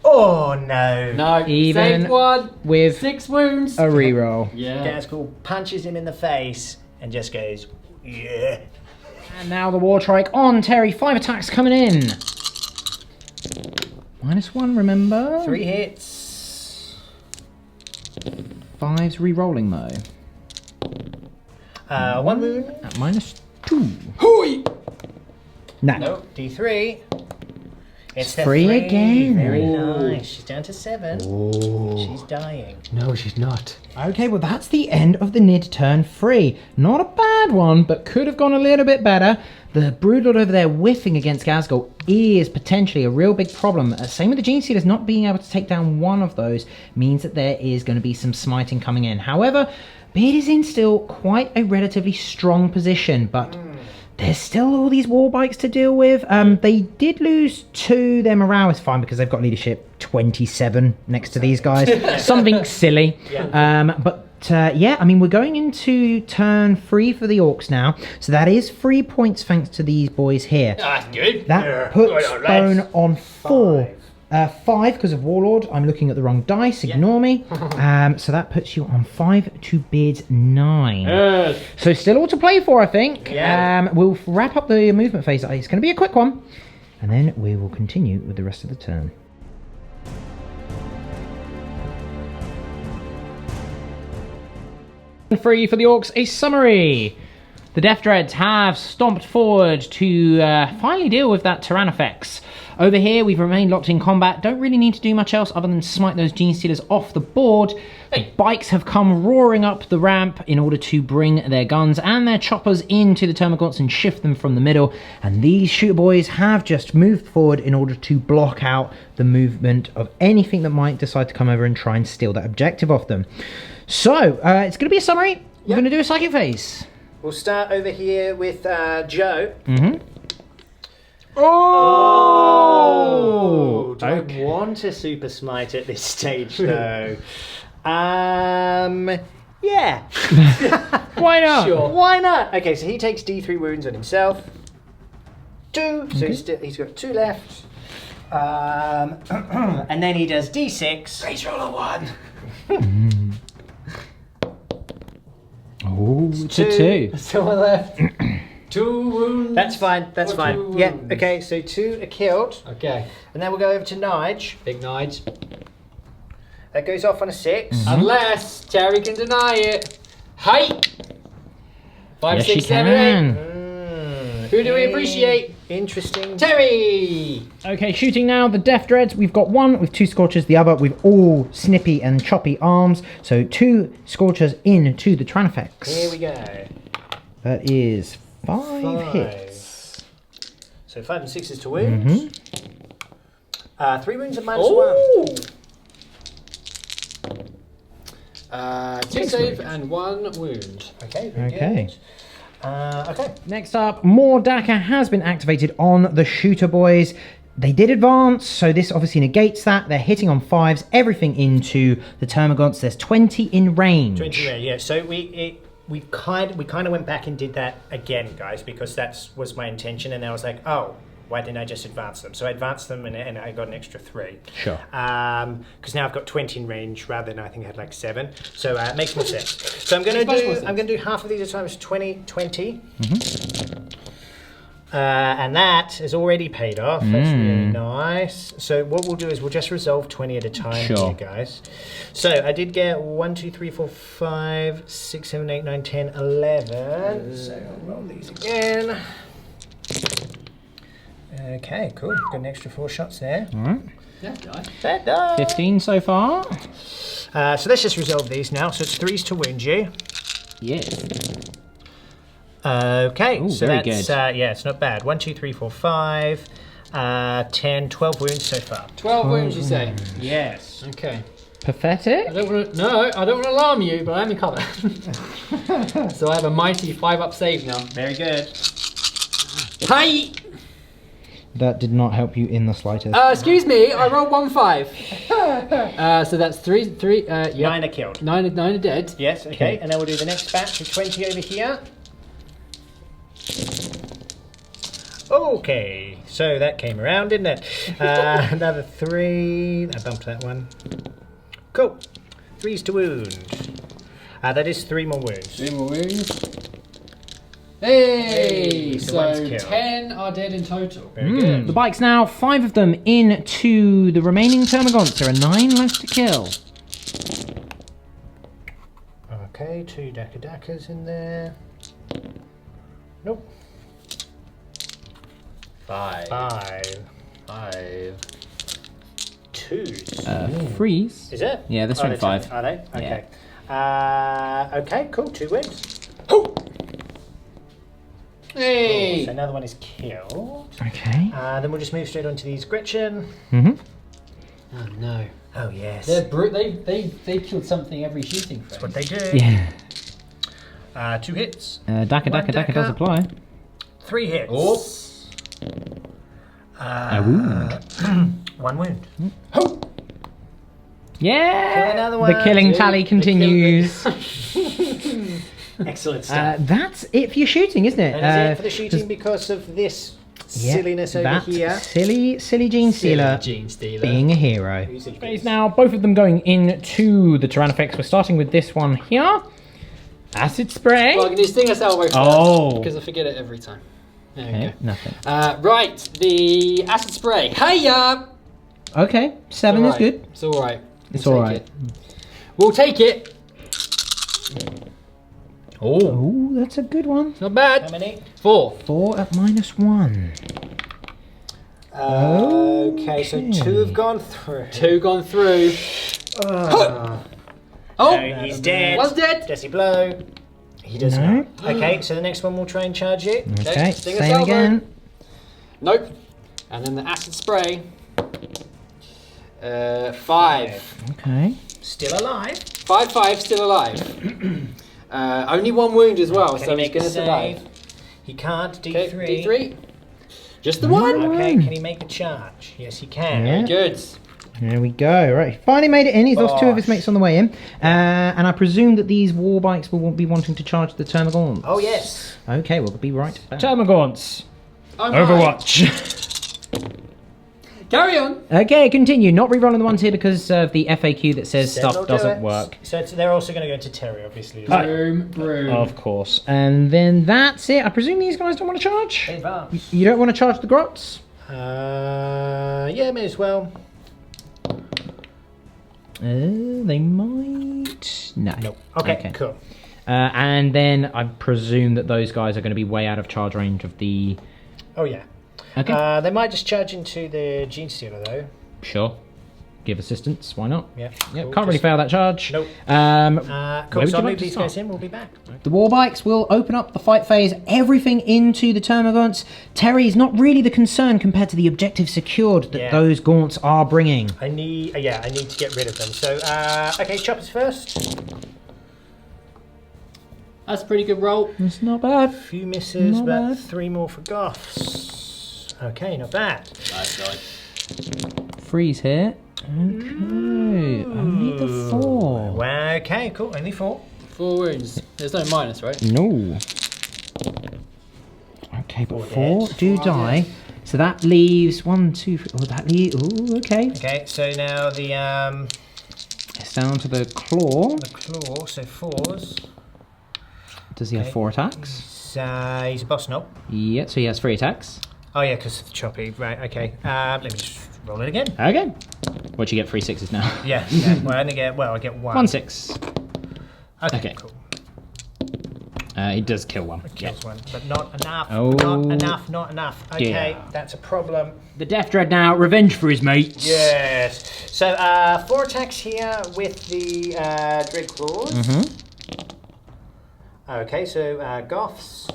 Oh no.
No,
Even
saved 1
with
6 wounds.
a reroll.
Yeah.
Ghazghkull punches him in the face and just goes, yeah.
And now the Wartrike on Terry. 5 attacks coming in. -1, remember?
3 hits.
5's re-rolling though.
1 wound.
At -2.
Hoi!
No.
No, D3. It's the
3
3
again.
Very
Ooh.
nice. She's down to 7. She's dying.
No, she's not.
Okay, well that's the end of the Nid turn 3. Not a bad one, but could have gone a little bit better. The Broodlord over there whiffing against Ghazghkull is potentially a real big problem. Same with the Gene Stealers, not being able to take down one of those means that there is going to be some smiting coming in. However, Beard is in still quite a relatively strong position, but there's still all these Warbikers to deal with. They did lose 2. Their morale is fine because they've got leadership 27 next to these guys. Something silly. Yeah, I mean, we're going into turn 3 for the Orks now. So that is 3 points thanks to these boys here.
That's good.
That puts Bone on 4. 5 because of Warlord. I'm looking at the wrong dice. Ignore me. So that puts you on 5 to Beard's 9.
Yes.
So still all to play for, I think.
Yeah.
We'll wrap up the movement phase. It's going to be a quick one. And then we will continue with the rest of the turn. Free for the Orks, a summary. The Deff Dreads have stomped forward to finally deal with that Tyrannofex. Over here, we've remained locked in combat. Don't really need to do much else other than smite those Gene Stealers off the board. The bikes have come roaring up the ramp in order to bring their guns and their choppers into the Termagants and shift them from the middle. And these Shooter Boys have just moved forward in order to block out the movement of anything that might decide to come over and try and steal that objective off them. So, it's going to be a summary. We're going to do a psychic phase.
We'll start over here with Joe.
Oh!
Do I want a super smite at this stage though? Yeah.
Why not?
Sure.
Why not? Okay, so he takes D3 wounds on himself. 2, so he's got 2 left. And then he does D6.
Raise roll a 1.
Oh, it's a 2.
Still one left. 2 wounds.
That's fine, that's
Or
fine.
2
Yeah,
wounds.
okay, so 2 are killed.
Okay.
And then we'll go over to Nige.
Big Nige.
That goes off on a 6.
Unless Terry can deny it. Height. 5,
Yes,
6,
she
7, 8.
can.
Who do we appreciate?
Interesting.
Terry.
Okay, shooting now. The Deff Dreads. We've got one with 2 Scorchers, the other with all snippy and choppy arms. So 2 Scorchers into the Tyrannofex.
Here we go.
That is 5 hits.
So 5 and 6 is to wounds. 3 wounds and -1.
Oh. 2 save and 1 wound.
Okay, very
Okay.
good. Okay.
Next up, more Daka has been activated on the Shooter Boys. They did advance, so this obviously negates that. They're hitting on 5s, everything into the Termagants. There's 20 in range.
20 there, yeah. So we kind of went back and did that again, guys, because that was my intention. And then I was like, oh, why didn't I just advance them? So I advanced them and I got an extra 3.
Sure.
Because now I've got 20 in range rather than I think I had like 7. So it makes more sense. So I'm gonna do half of these at times 20, 20. And that has already paid off. That's really nice. So what we'll do is we'll just resolve 20 at a time here, guys. So I did get 1, 2, 3, 4, 5, 6, 7, 8, 9, 10, 11. So I'll roll these again. Okay, cool. Got an extra 4 shots there.
All right.
Yeah, nice.
That does.
15 so far.
So let's just resolve these now. So it's 3s to wound you.
Yes.
Okay,
Ooh,
so
very
that's
good.
yeah, it's not bad. 1, 2, 3, 4, 5, 10, 12 wounds so far.
12 wounds, you say?
Yes.
Okay.
Pathetic.
I don't want to alarm you, but I'm in cover. So I have a mighty 5-up save now.
Very good.
Hi!
That did not help you in the slightest.
Excuse me, I rolled 1 5. So that's 3, yep.
9 are killed.
9 are dead.
Yes, okay. And then we'll do the next batch of 20 over here. Okay, so that came around, didn't it? Another 3. I bumped that one. Cool. 3s to wound. That is 3 more wounds.
3 more wounds. Hey!
So one's
So
killed.
10 are dead in total.
Very good.
The bikes now, 5 of them into the remaining Termagants. There are 9 left to kill.
Okay, 2 Dakas in there. Nope.
5.
5. 2s.
Freeze.
Is it?
Yeah, this
Oh,
one
they're
5.
Are they? Okay. Okay, cool. 2 wins.
Hey!
So another one is killed.
Okay.
Then we'll just move straight on to these Gretchin.
Mm-hmm.
Oh no.
Oh yes.
They're they killed something every shooting frame.
That's what they do.
Yeah.
2 hits.
Daka
One
does
Daka.
apply.
3 hits.
Oh.
A wound.
1 wound.
Yeah.
Kill another one.
The killing tally continues.
Excellent stuff.
That's it for your shooting, isn't it?
That is it for the shooting because of this silliness over
that
here.
Silly Gene Stealer
Gene Stealer.
being a hero.
Who's it?
Phase now, both of them going into the Tyrannofex. We're starting with this one here. Acid spray.
Well, I can do Stinger Salvo first.
Oh.
Because I forget it every time. There we
Okay,
go.
nothing.
Right, the acid spray. Hiya!
Okay, 7 is good.
It's alright.
It's
We'll
all
take
right.
it. We'll take it.
Oh, that's a good one.
Not bad.
How many?
4.
4 at -1.
Okay, so 2 have gone through.
2 gone through.
Oh, he's dead.
One's dead.
Does he blow? He does
No.
not. Okay, so the next one will try and charge you.
Okay,
sting us
same
over.
again.
Nope. And then the acid spray. 5.
Okay.
Still alive.
5, still alive. Only 1 wound as well,
Can
so
he
he's
make
going
a
to survive.
save? He can't.
Okay,
D3.
D3. Just the 1.
Okay, can he make the charge? Yes, he can.
Yeah.
Good.
There we go. Right, he finally made it in. He's lost 2 of his mates on the way in. And I presume that these Warbikers will be wanting to charge the Termagants.
Oh, yes.
Okay, we'll be right back.
Termagants.
Oh my.
Overwatch.
Carry on.
Okay, continue. Not rerolling the ones here because of the FAQ that says
Then we'll
stuff
do
doesn't
it.
work.
So they're also going to go into Terry, obviously.
Broom.
Of course. And then that's it. I presume these guys don't want to charge?
Advance.
You don't want to charge the Grots?
Yeah, may as well.
They might. No.
Nope. Okay, cool.
And then I presume that those guys are going to be way out of charge range of the.
Oh, yeah.
Okay.
They might just charge into the Gene Stealer, though.
Sure. Give assistance. Why not?
Yeah.
Yeah.
cool.
Can't really
Just-
fail that charge.
Nope.
Cool.
Cool,
would
so
you
I'll
like
move
to
these
start?
guys in. We'll be back.
The Warbikers will open up the fight phase, everything into the Termagants. Terry is not really the concern compared to the objective secured that
Yeah.
those Gaunts are bringing.
I need to get rid of them. So, okay, Choppers first.
That's a pretty good roll.
It's not bad.
Few misses,
Not
but
bad.
3 more for Goffs. Okay, not bad.
Nice guy.
Freeze here. Okay. Only the 4.
Well, okay, cool. Only 4.
4 wounds. There's no minus, right?
No. Okay, but 4
dead.
do die. So that leaves 1, 2, 3. Oh, that leaves. Oh, okay.
Okay, so now the
It's down to the Claw.
Claw, so 4s.
Does he have 4 attacks?
So he's a boss knob.
Yeah, so he has 3 attacks.
Oh yeah, because of the choppy. Right, okay. Let me just roll it again.
Okay. What you get 3 6s now?
Yeah, well, I get 1.
1 6.
Okay, cool.
He does kill 1.
Kills 1, but not enough.
Oh.
Not enough. Okay,
Yeah.
that's a problem.
The Deff Dread now, revenge for his mates.
Yes. So 4 attacks here with the Dread Claws.
Mm-hmm.
Okay, so Goffs.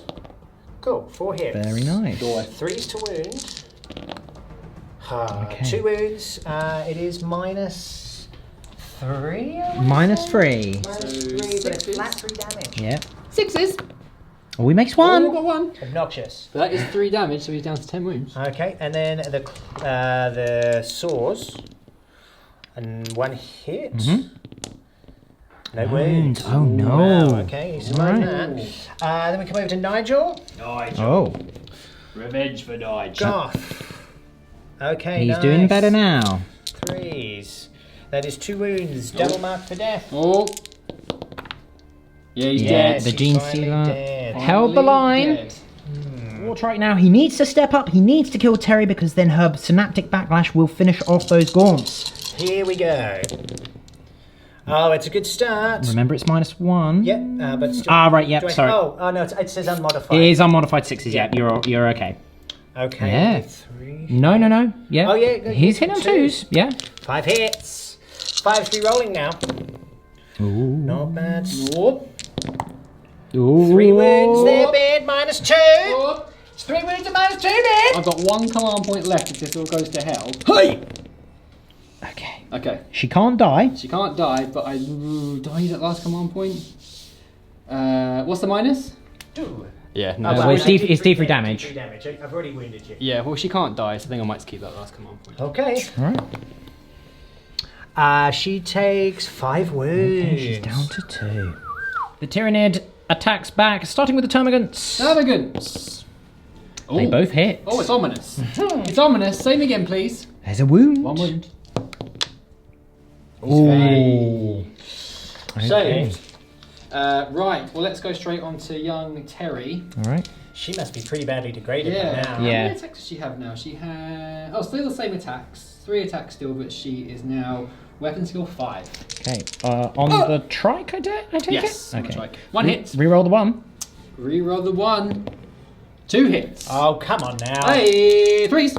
Cool, 4 hits.
Very nice.
3s to wound.
Okay.
2 wounds. It is -3.
Minus 3.
-3, but it's flat 3 damage.
Yeah.
6s.
Oh, he makes
Oh,
1.
got 1.
Obnoxious.
But that is 3 damage, so he's down to 10 wounds.
Okay, and then the saws. And 1 hit.
Mhm.
No wounds.
Oh, no.
Wow, okay, you survived
Alright.
that. Then we come over to Nigel.
Oh,
Revenge for Nige.
Goff. Okay,
he's
nice.
doing better now.
3s. That is 2 wounds. Double mark for death.
Oh. Yeah, he's
Yeah,
dead.
the
He's
Gene
finally
Stealer
dead.
held the line.
Dead.
Wartrike now, he needs to step up. He needs to kill Terry because then her Synaptic Backlash will finish off those Gaunts.
Here we go. Oh, it's a good start.
Remember, it's -1.
Yeah, but still.
Ah, right, yep,
Do I-
sorry.
Oh, no, it says unmodified.
It is unmodified 6s, yeah, you're okay.
Okay.
Yeah.
3.
No, yeah.
Oh, yeah,
He's hitting on 2s, yeah.
5 hits. 5's re-rolling now.
Ooh.
Not bad.
Oh.
Ooh.
3 wounds there, bid. -2.
Oh.
It's 3 wounds and -2, bid.
I've got 1 command point left if this all goes to hell.
Hey!
Okay.
Okay.
She can't die.
She can't die, but I died at last command point. What's the minus?
2.
Yeah, no.
well, it's D3 damage.
D3 damage. I've already wounded you.
Yeah, well, she can't die, so I think I might keep that last command point.
Okay.
Alright.
She takes 5 wounds.
Okay, she's down to 2. The Tyranid attacks back, starting with the Termagants.
Termagants.
They both hit.
Oh, it's ominous. It's ominous. Same again, please.
There's a wound.
1 wound.
Ooh.
Saved. Right, well, let's go straight on to young Terry.
Alright.
She must be pretty badly degraded by
Yeah.
now.
How
Yeah.
many attacks does she have now? She has... Oh, still the same attacks. 3 attacks still, but she is now
Weapon skill 5.
Okay. On the trike, I take
Yes.
it?
on the
Okay.
trike. 1 hit.
Reroll the 1.
Reroll the 1. 2 hits.
Oh, come on now.
Hey, 3s.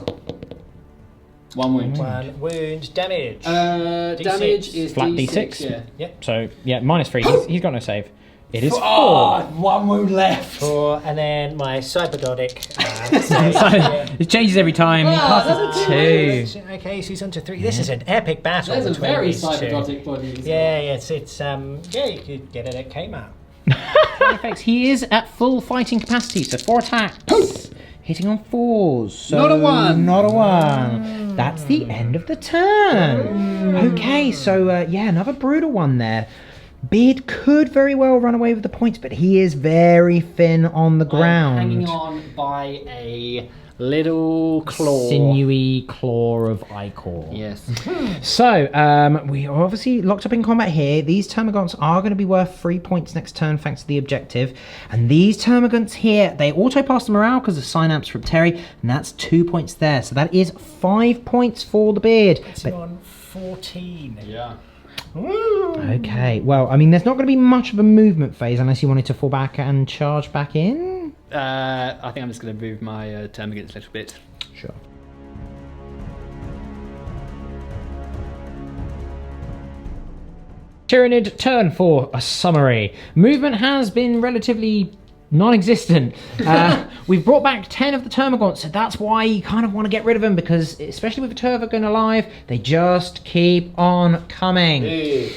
1 wound.
1 wound damage.
Damage is
Flat
D6.
D6.
Yeah.
So, yeah, -3. He's got no save. It is 4.
Oh, 1 wound left.
4, and then my cyberdodic.
It changes every time. He passes 2.
Okay, so he's on to 3. This is an epic battle
There's a
between
very
these two.
cyberdotic body. as
Yeah, it's yeah, you could get it at Kmart.
Effects. He is at full fighting capacity, so 4 attacks. Hitting on 4s. So
Not a 1.
Not a 1. That's the end of the turn. Okay, so yeah, another brutal one there. Beard could very well run away with the points, but he is very thin on the ground.
Hanging on by a little claw.
Sinewy claw of Icor.
Yes.
So, we are obviously locked up in combat here. These Termagants are going to be worth 3 points next turn thanks to the objective. And these Termagants here, they auto-pass the morale because of Synapse from Terry, and that's 2 points there. So that is 5 points for the Beard.
It's on 14.
Yeah.
Okay, well, I mean, there's not going to be much of a movement phase unless you wanted to fall back and charge back in.
I think I'm just going to move my Termagants a little bit.
Sure. Tyranid, turn for a summary. Movement has been relatively non-existent. We've brought back 10 of the Termagants, so that's why you kind of want to get rid of them, because especially with the Tervagon alive, they just keep on coming.
Hey.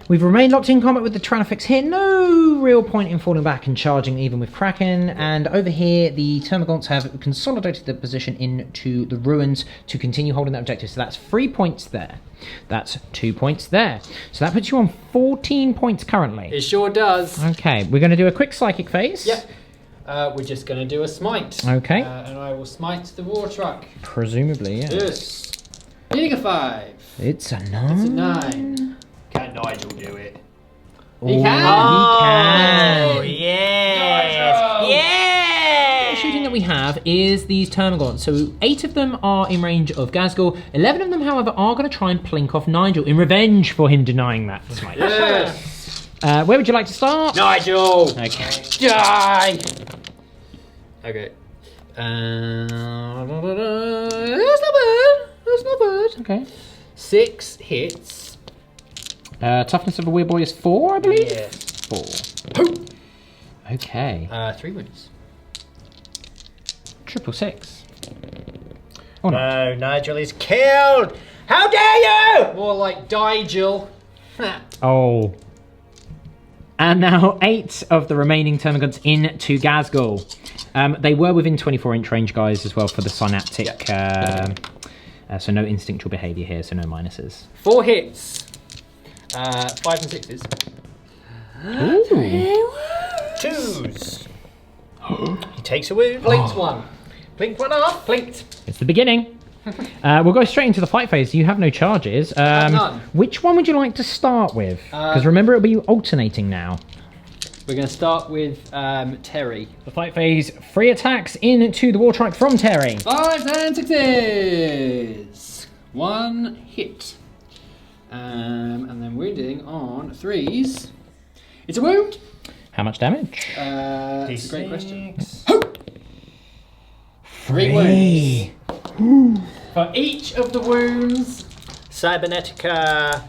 We've remained locked in combat with the Tranafix here. No real point in falling back and charging even with Kraken. And over here, the Termagants have consolidated the position into the ruins to continue holding that objective. So that's 3 points there. That's 2 points there. So that puts you on 14 points currently.
It sure does.
Okay, we're going to do a quick psychic phase.
Yep. We're just going to do a smite.
Okay.
And I will smite the war truck.
Presumably, yeah.
Yes. Hitting a 5.
It's a 9.
It's a 9.
Can Nigel do it?
He
Ooh,
can.
Oh,
He can.
yes! Yeah!
The shooting that we have is these Termagants. So 8 of them are in range of Ghazghkull. 11 of them, however, are going to try and plink off Nigel in revenge for him denying that smite.
Yes.
Where would you like to start?
Nigel!
Okay.
Die. Okay. That's not bad. That's not bad.
Okay.
6 hits.
Toughness of a Weirdboy is 4, I believe?
Yeah.
4. Okay.
3 wounds.
666. Oh no.
No, Nigel is killed! How dare you!
More like die, Jill.
Oh. And now 8 of the remaining Termagants into Ghazghkull. They were within 24-inch range, guys, as well for the synaptic. So no instinctual behaviour here, so no minuses.
4 hits. 5 and 6s.
Ooh.
2s. He takes a wound.
Blinked 1.
Blink one off.
Blinked.
It's the beginning. We'll go straight into the fight phase. You have no charges.
None.
Which one would you like to start with? Because remember, it'll be alternating now.
We're going to start with Terry.
The fight phase, 3 attacks into the Wartrike from Terry.
5 and 6s. 1 hit. And then wounding on 3s. It's a wound.
How much damage?
It's a great question.
3
wounds. For each of the wounds.
Cybernetica.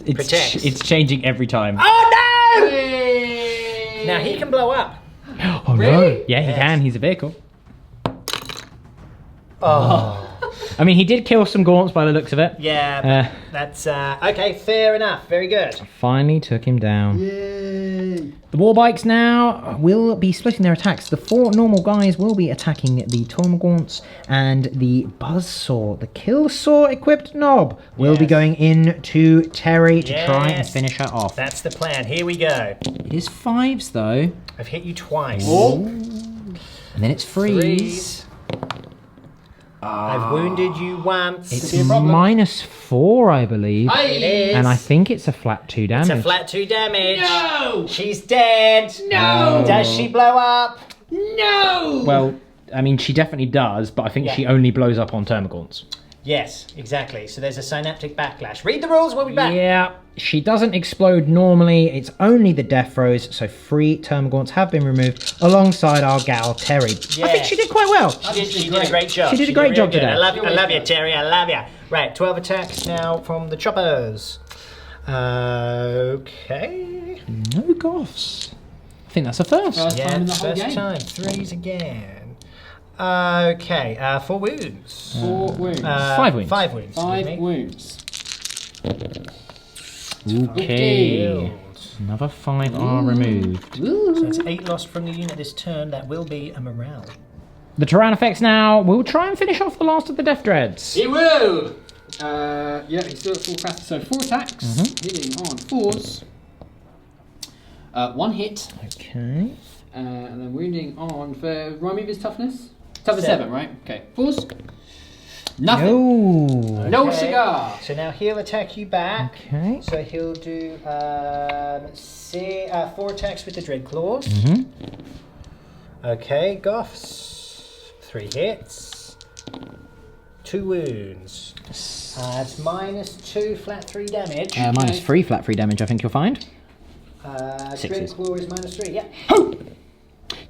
protects.
It's changing every time.
Oh no!
Hey!
Now he can blow up.
Oh no!
Really?
Yeah, he can. He's a vehicle.
Oh.
I mean, he did kill some gaunts by the looks of it.
Yeah, that's okay. Fair enough. Very good.
Finally took him down.
Yay!
The Warbikers now will be splitting their attacks. The 4 normal guys will be attacking the Tormagaunts, and the Buzzsaw, the Killsaw equipped knob, will be going into Terry to try and finish her off.
That's the plan. Here we go.
It is 5s though.
I've hit you twice.
And then it's 3s.
I've wounded you once.
It's
be a problem.
-4, I believe.
It is.
And I think it's a flat 2 damage.
It's a flat 2 damage.
No!
She's dead.
No!
Does she blow up?
No!
Well, I mean, she definitely does, but I think she only blows up on Termagaunts.
Yes, exactly. So there's a synaptic backlash. Read the rules, we'll be back.
Yeah, she doesn't explode normally. It's only the death throws, so 3 Termagaunts have been removed alongside our gal Terry. I think she did quite well.
She did a great job.
She did a great job today.
I love you, Terry. I love you. Right, 12 attacks now from the choppers. Okay.
No Goffs. I think that's a first.
First time in the whole
first
game.
time. 3s again. Okay, 4 wounds.
4 wounds.
5 wounds.
5 wounds.
5 wounds.
Okay. Another 5 are removed.
So that's 8 lost from the unit this turn. That will be a morale.
The Tyran effects now. We'll try and finish off the last of the Deff Dreads.
He will! Yeah, he's still at full capacity. So 4 attacks, hitting on 4s. 1 hit,
Okay.
and then wounding on, remind me of his toughness? Toughness 7, right? Okay. 4s. Nothing.
No.
No cigar.
So now he'll attack you back.
Okay.
So he'll do 4 attacks with the Dread Claws. Okay, Goffs. 3 hits. 2 wounds. It's -2 flat 3 damage.
-3 flat 3 damage, I think you'll find.
Dread
Sixes.
Claw is -3, yeah.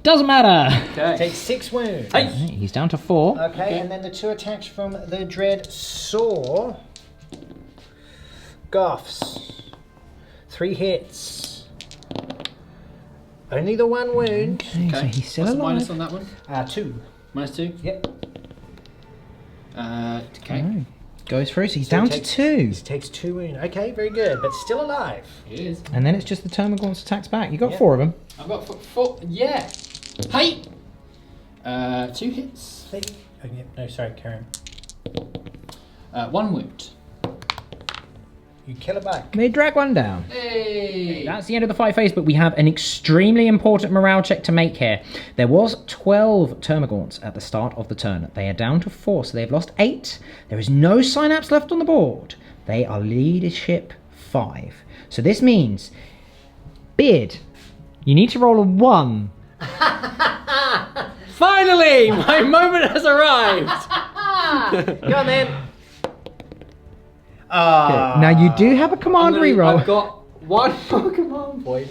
Doesn't matter.
Okay.
Takes 6 wounds.
Hey.
He's down to 4.
Okay, and then the 2 attacks from the Dread Saw. Goffs. 3 hits. Only the 1 wound.
Okay, so he's still
What's the
alive.
minus on that one?
2.
-2?
Yep.
Okay.
Oh, goes through, so he's
So
down
he
to 2.
He takes 2 wounds. Okay, very good, but still alive.
It is.
And then it's just the Termagaunt's attacks back. You got
Yep.
4 of them.
I've got 4. Yeah. Hey! 2 hits.
Oh, yeah. No, sorry, Karen.
1 wound.
You kill it back.
They drag one down.
Hey!
That's the end of the fight phase, but we have an extremely important morale check to make here. There was 12 Termagaunts at the start of the turn. They are down to 4, so they've lost 8. There is no synapse left on the board. They are leadership 5. So this means, Beard, you need to roll a 1.
Finally! My moment has arrived!
Go on then.
Okay. Now you do have a command reroll.
I've got 1 more command point,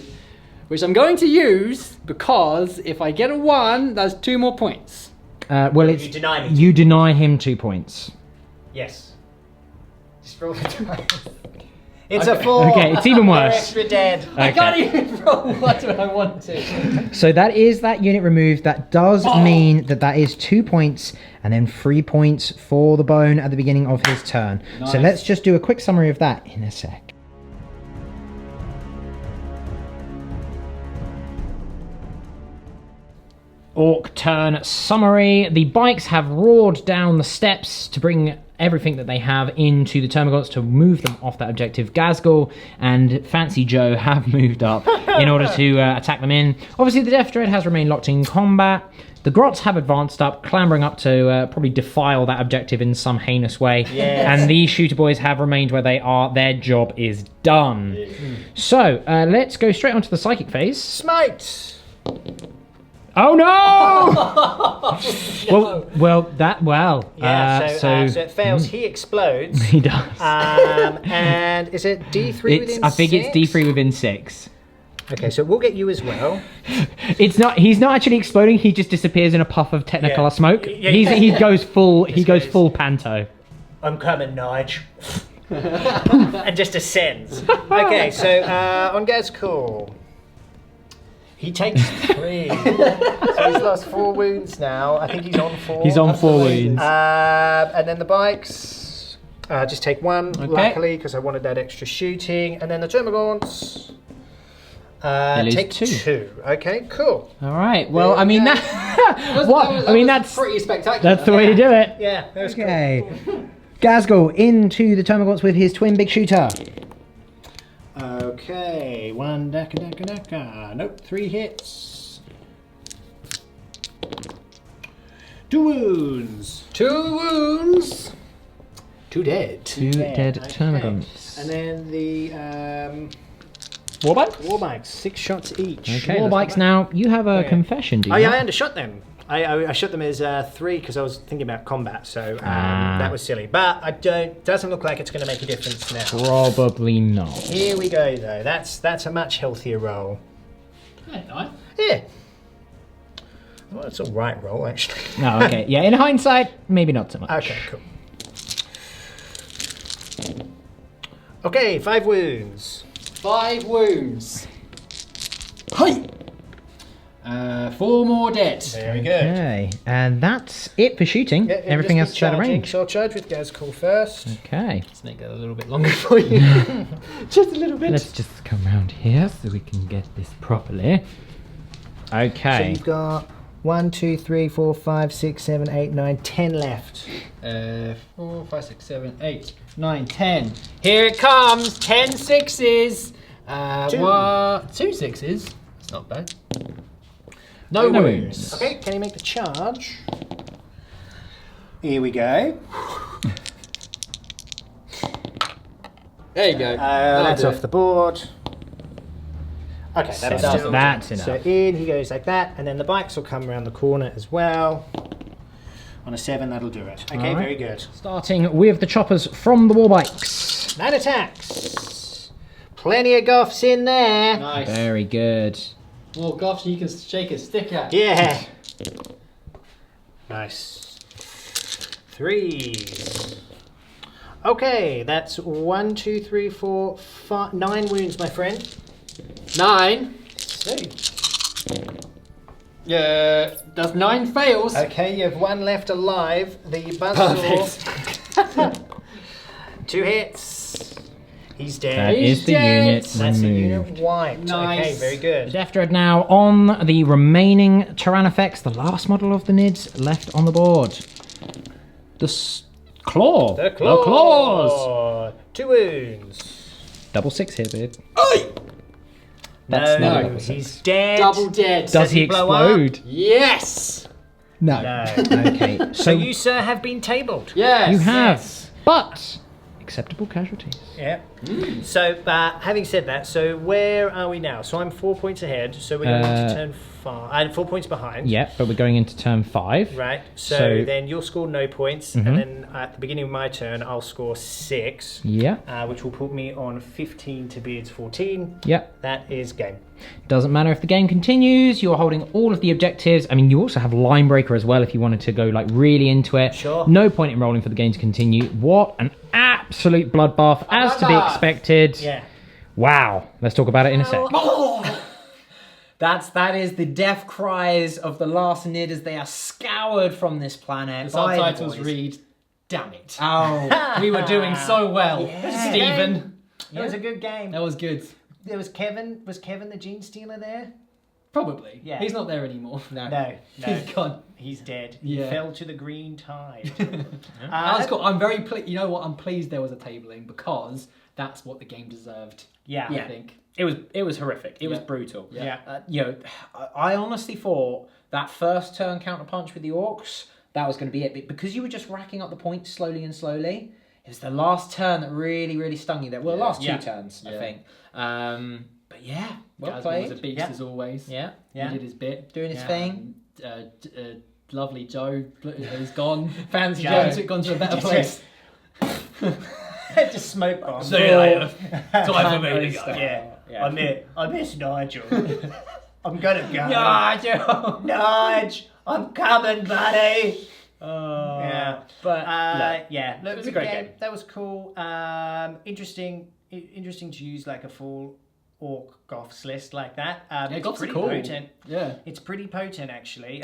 which I'm going to use because if I get a 1, that's 2 more points.
Well, it's
You deny me.
you deny him 2 points.
Yes. Just roll the dice. It's a 4.
Okay, it's even
You're
worse.
extra dead.
I can't even roll 1 when I want to.
So that is that unit removed. That does mean that is 2 points and then 3 points for the bone at the beginning of his turn. So
Nice.
let's just do a quick summary of that in a sec. Orc turn summary. The bikes have roared down the steps to bring everything that they have into the Termagaunts to move them off that objective. Ghazghkull and Fancy Joe have moved up in order to attack them in. Obviously, the Deff Dread has remained locked in combat. The Grots have advanced up, clambering up to probably defile that objective in some heinous way.
Yes.
And the Shooter boys have remained where they are. Their job is done. So, let's go straight onto the Psychic phase.
Smite.
Oh no! well,
Yeah, so it fails. He explodes.
he does.
And is it D3 within
I think
6?
it's D3 within 6.
Okay, so we'll get you as well.
It's not. He's not actually exploding. He just disappears in a puff of Technicolor
Yeah.
smoke.
Yeah,
He goes full. He goes
goes-
full Panto.
I'm coming, Nige. And just ascends. Okay, so on Ghazghkull. He takes 3. So he's lost 4 wounds now. I think he's on 4.
He's on 4 wounds.
And then the bikes. Just take 1,
Okay.
luckily, because I wanted that extra shooting. And then the Termagaunts.
lose
Take
2.
2. Okay, cool.
All right. Well, I mean that. what? I mean that's
pretty spectacular.
that's the way to do it.
Yeah, that was
Okay. Ghazghkull into the Termagaunts with his twin big shooter.
Okay, 1 daka. Nope, 3 hits. 2 wounds.
2 wounds. 2 dead.
2 dead
Okay.
Termagaunts.
And then the
Warbikes?
Warbikes, 6 shots each.
Okay, Warbikes now. You have a
Okay.
confession, do you?
Oh yeah, I
not?
undershot them. I shot them as 3 because I was thinking about combat, so that was silly. But doesn't look like it's going to make a difference now.
Probably not.
Here we go, though. That's a much healthier roll.
Yeah, nice.
Yeah. Well, it's a right roll, actually.
Oh, okay. Yeah, in hindsight, maybe not so much.
Okay, cool. Okay, 5 wounds.
5 wounds. Hi. 4 more dead.
Very good.
Okay, and that's it for shooting.
Yeah,
Everything else
just
is out of
charging.
range.
So I'll charge with Ghazghkull first.
Okay,
Let's make that a little bit longer for you. Just a little bit.
let's just come around here so we can get this properly.
So
Okay.
you've got 1, 2, 3, 4, 5, 6, 7, 8, 9, 10 left.
4, 5, 6, 7, 8, 9, 10. Here it comes. 10 sixes. 2 sixes. That's not bad. No
No
wounds.
wounds.
Okay, can you make the charge? Here we go.
There you go.
That's off the board. Okay,
So
that's
that's-
still.
that's enough.
So in he goes like that, and then the bikes will come around the corner as well. On a 7, that'll do it. Okay,
Alright.
very good.
Starting with the choppers from the Warbikers.
9 attacks. Plenty of Goffs in there.
Nice.
Very good.
More Goffs you can shake a stick at.
Yeah. Nice. 3. Okay, that's 1, 2, 3, 4, 5, 9 wounds, my friend.
9.
So,
Does 9 fails?
okay, you have 1 left alive. The buzzsaw. 2 hits. He's dead.
That is the
dead.
unit
That's the
removed.
unit wiped.
Nice.
Okay, very good.
Deff Dread now on the remaining Tyrannifex, the last model of the Nids left on the board. The Claw.
The claw.
The claws.
2 wounds.
Double 6 here, babe.
No,
not a double
he's dead.
Double dead.
Does he
blow up?
explode?
Yes.
No.
No.
Okay,
So you, sir, have been tabled.
Yes.
you have,
Yes.
but acceptable casualties.
Yeah. So, having said that, so where are we now? So I'm 4 points ahead. So we're going to turn 5. 4 points behind.
Yeah, but we're going into turn 5.
Right. So,
So-
then you'll score no points, and then at the beginning of my turn, I'll score 6,
Yeah,
which will put me on 15 to Beard's 14.
yeah.
That is game.
Doesn't matter if the game continues, you're holding all of the objectives. I mean, you also have Linebreaker as well if you wanted to go like really into it.
Sure.
No point in rolling for the game to continue. What an absolute bloodbath, as to be
bloodbath.
expected.
Yeah.
Wow. Let's talk about it in a sec.
That is the death cries of the last Nid as they are scoured from this planet.
The
by
subtitles
boys.
read, "Damn it,
Oh,
we were doing so well, Stephen."
It was a good game.
That was good.
There was Kevin. Was Kevin the Gene Stealer there?
Probably.
Yeah.
He's not there anymore.
No.
He's gone.
He's dead. He
Yeah.
fell to the green tide.
That's cool. I'm very pleased. You know what? I'm pleased there was a tabling because that's what the game deserved.
Yeah.
I think.
it was horrific. It was
Yeah.
brutal.
Yeah.
You know, I honestly thought that first turn counterpunch with the Orks, that was going to be it. But because you were just racking up the points slowly and slowly, it was the last turn that really, really stung you there. Well, the last 2 turns, I
Yeah.
think. But yeah, well
Ghazghkull
played.
was a beast
Yeah.
as always.
Yeah,
Yeah.
He did his bit.
doing his
Yeah.
thing.
Lovely Joe is gone. Fancy
Joe.
Joe's gone to a better place.
Just smoke bomb.
See you later. Time for me to go.
Yeah. I miss Nigel. I'm gonna go.
Nigel!
Nige, I'm coming, buddy.
Oh,
Yeah.
but
Yeah. Look,
It was a
good
great game.
That was cool. Interesting to use like a full Ork Goffs list like that.
Yeah,
It's
Goffs are
pretty
cool.
potent.
Yeah.
It's pretty potent actually.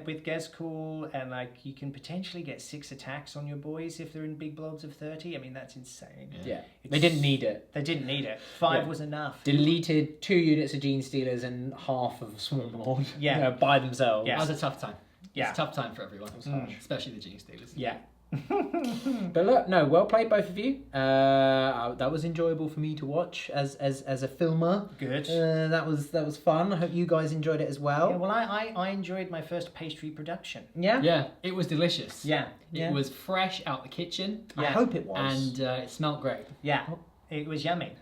With Ghazghkull, and like you can potentially get 6 attacks on your boys if they're in big blobs of 30. I mean that's insane.
yeah, they didn't need it.
They didn't need it. 5
Yeah.
was enough.
Deleted 2 units of Gene Stealers and half of Swarmlord.
Yeah.
You know, by themselves.
Yeah.
That was a tough time.
Yeah.
It's a tough time for everyone. Especially the Gene Stealers.
Yeah. But look, no, well played, both of you. That was enjoyable for me to watch as a filmer.
Good.
That was fun. I hope you guys enjoyed it as well.
Yeah, well, I enjoyed my first pastry production.
Yeah.
Yeah, it was delicious.
Yeah.
It was fresh out the kitchen.
I
Yeah.
hope it was.
And it smelled great.
Yeah, it was yummy.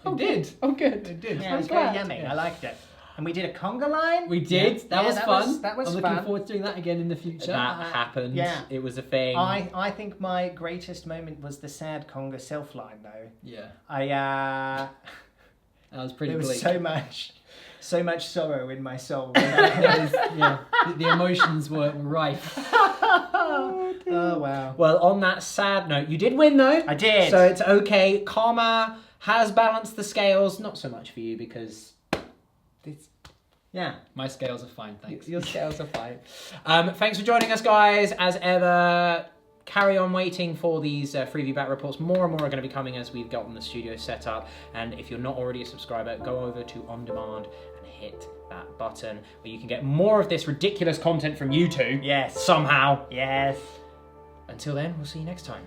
It did.
Oh, good.
It did.
Yeah, it was very yummy. I liked it. And we did a conga line.
We did.
Yeah.
That
Yeah,
was fun.
That was
I'm
fun.
looking forward to doing that again in the future.
That happened.
yeah.
It was a thing.
I think my greatest moment was the sad conga self line though.
Yeah,
That
that was pretty
there was
bleak.
so much sorrow in my soul.
Yeah, the emotions were rife.
Oh wow.
Well, on that sad note, you did win though.
I did.
So it's okay. Karma has balanced the scales. Not so much for you because it's, yeah.
My scales are fine, thanks.
Your scales are fine. Thanks for joining us, guys. As ever, carry on waiting for these freebie bat reports. More and more are going to be coming as we've gotten the studio set up. And if you're not already a subscriber, go over to On Demand and hit that button where you can get more of this ridiculous content from you two.
Yes.
Somehow.
Yes.
Until then, we'll see you next time.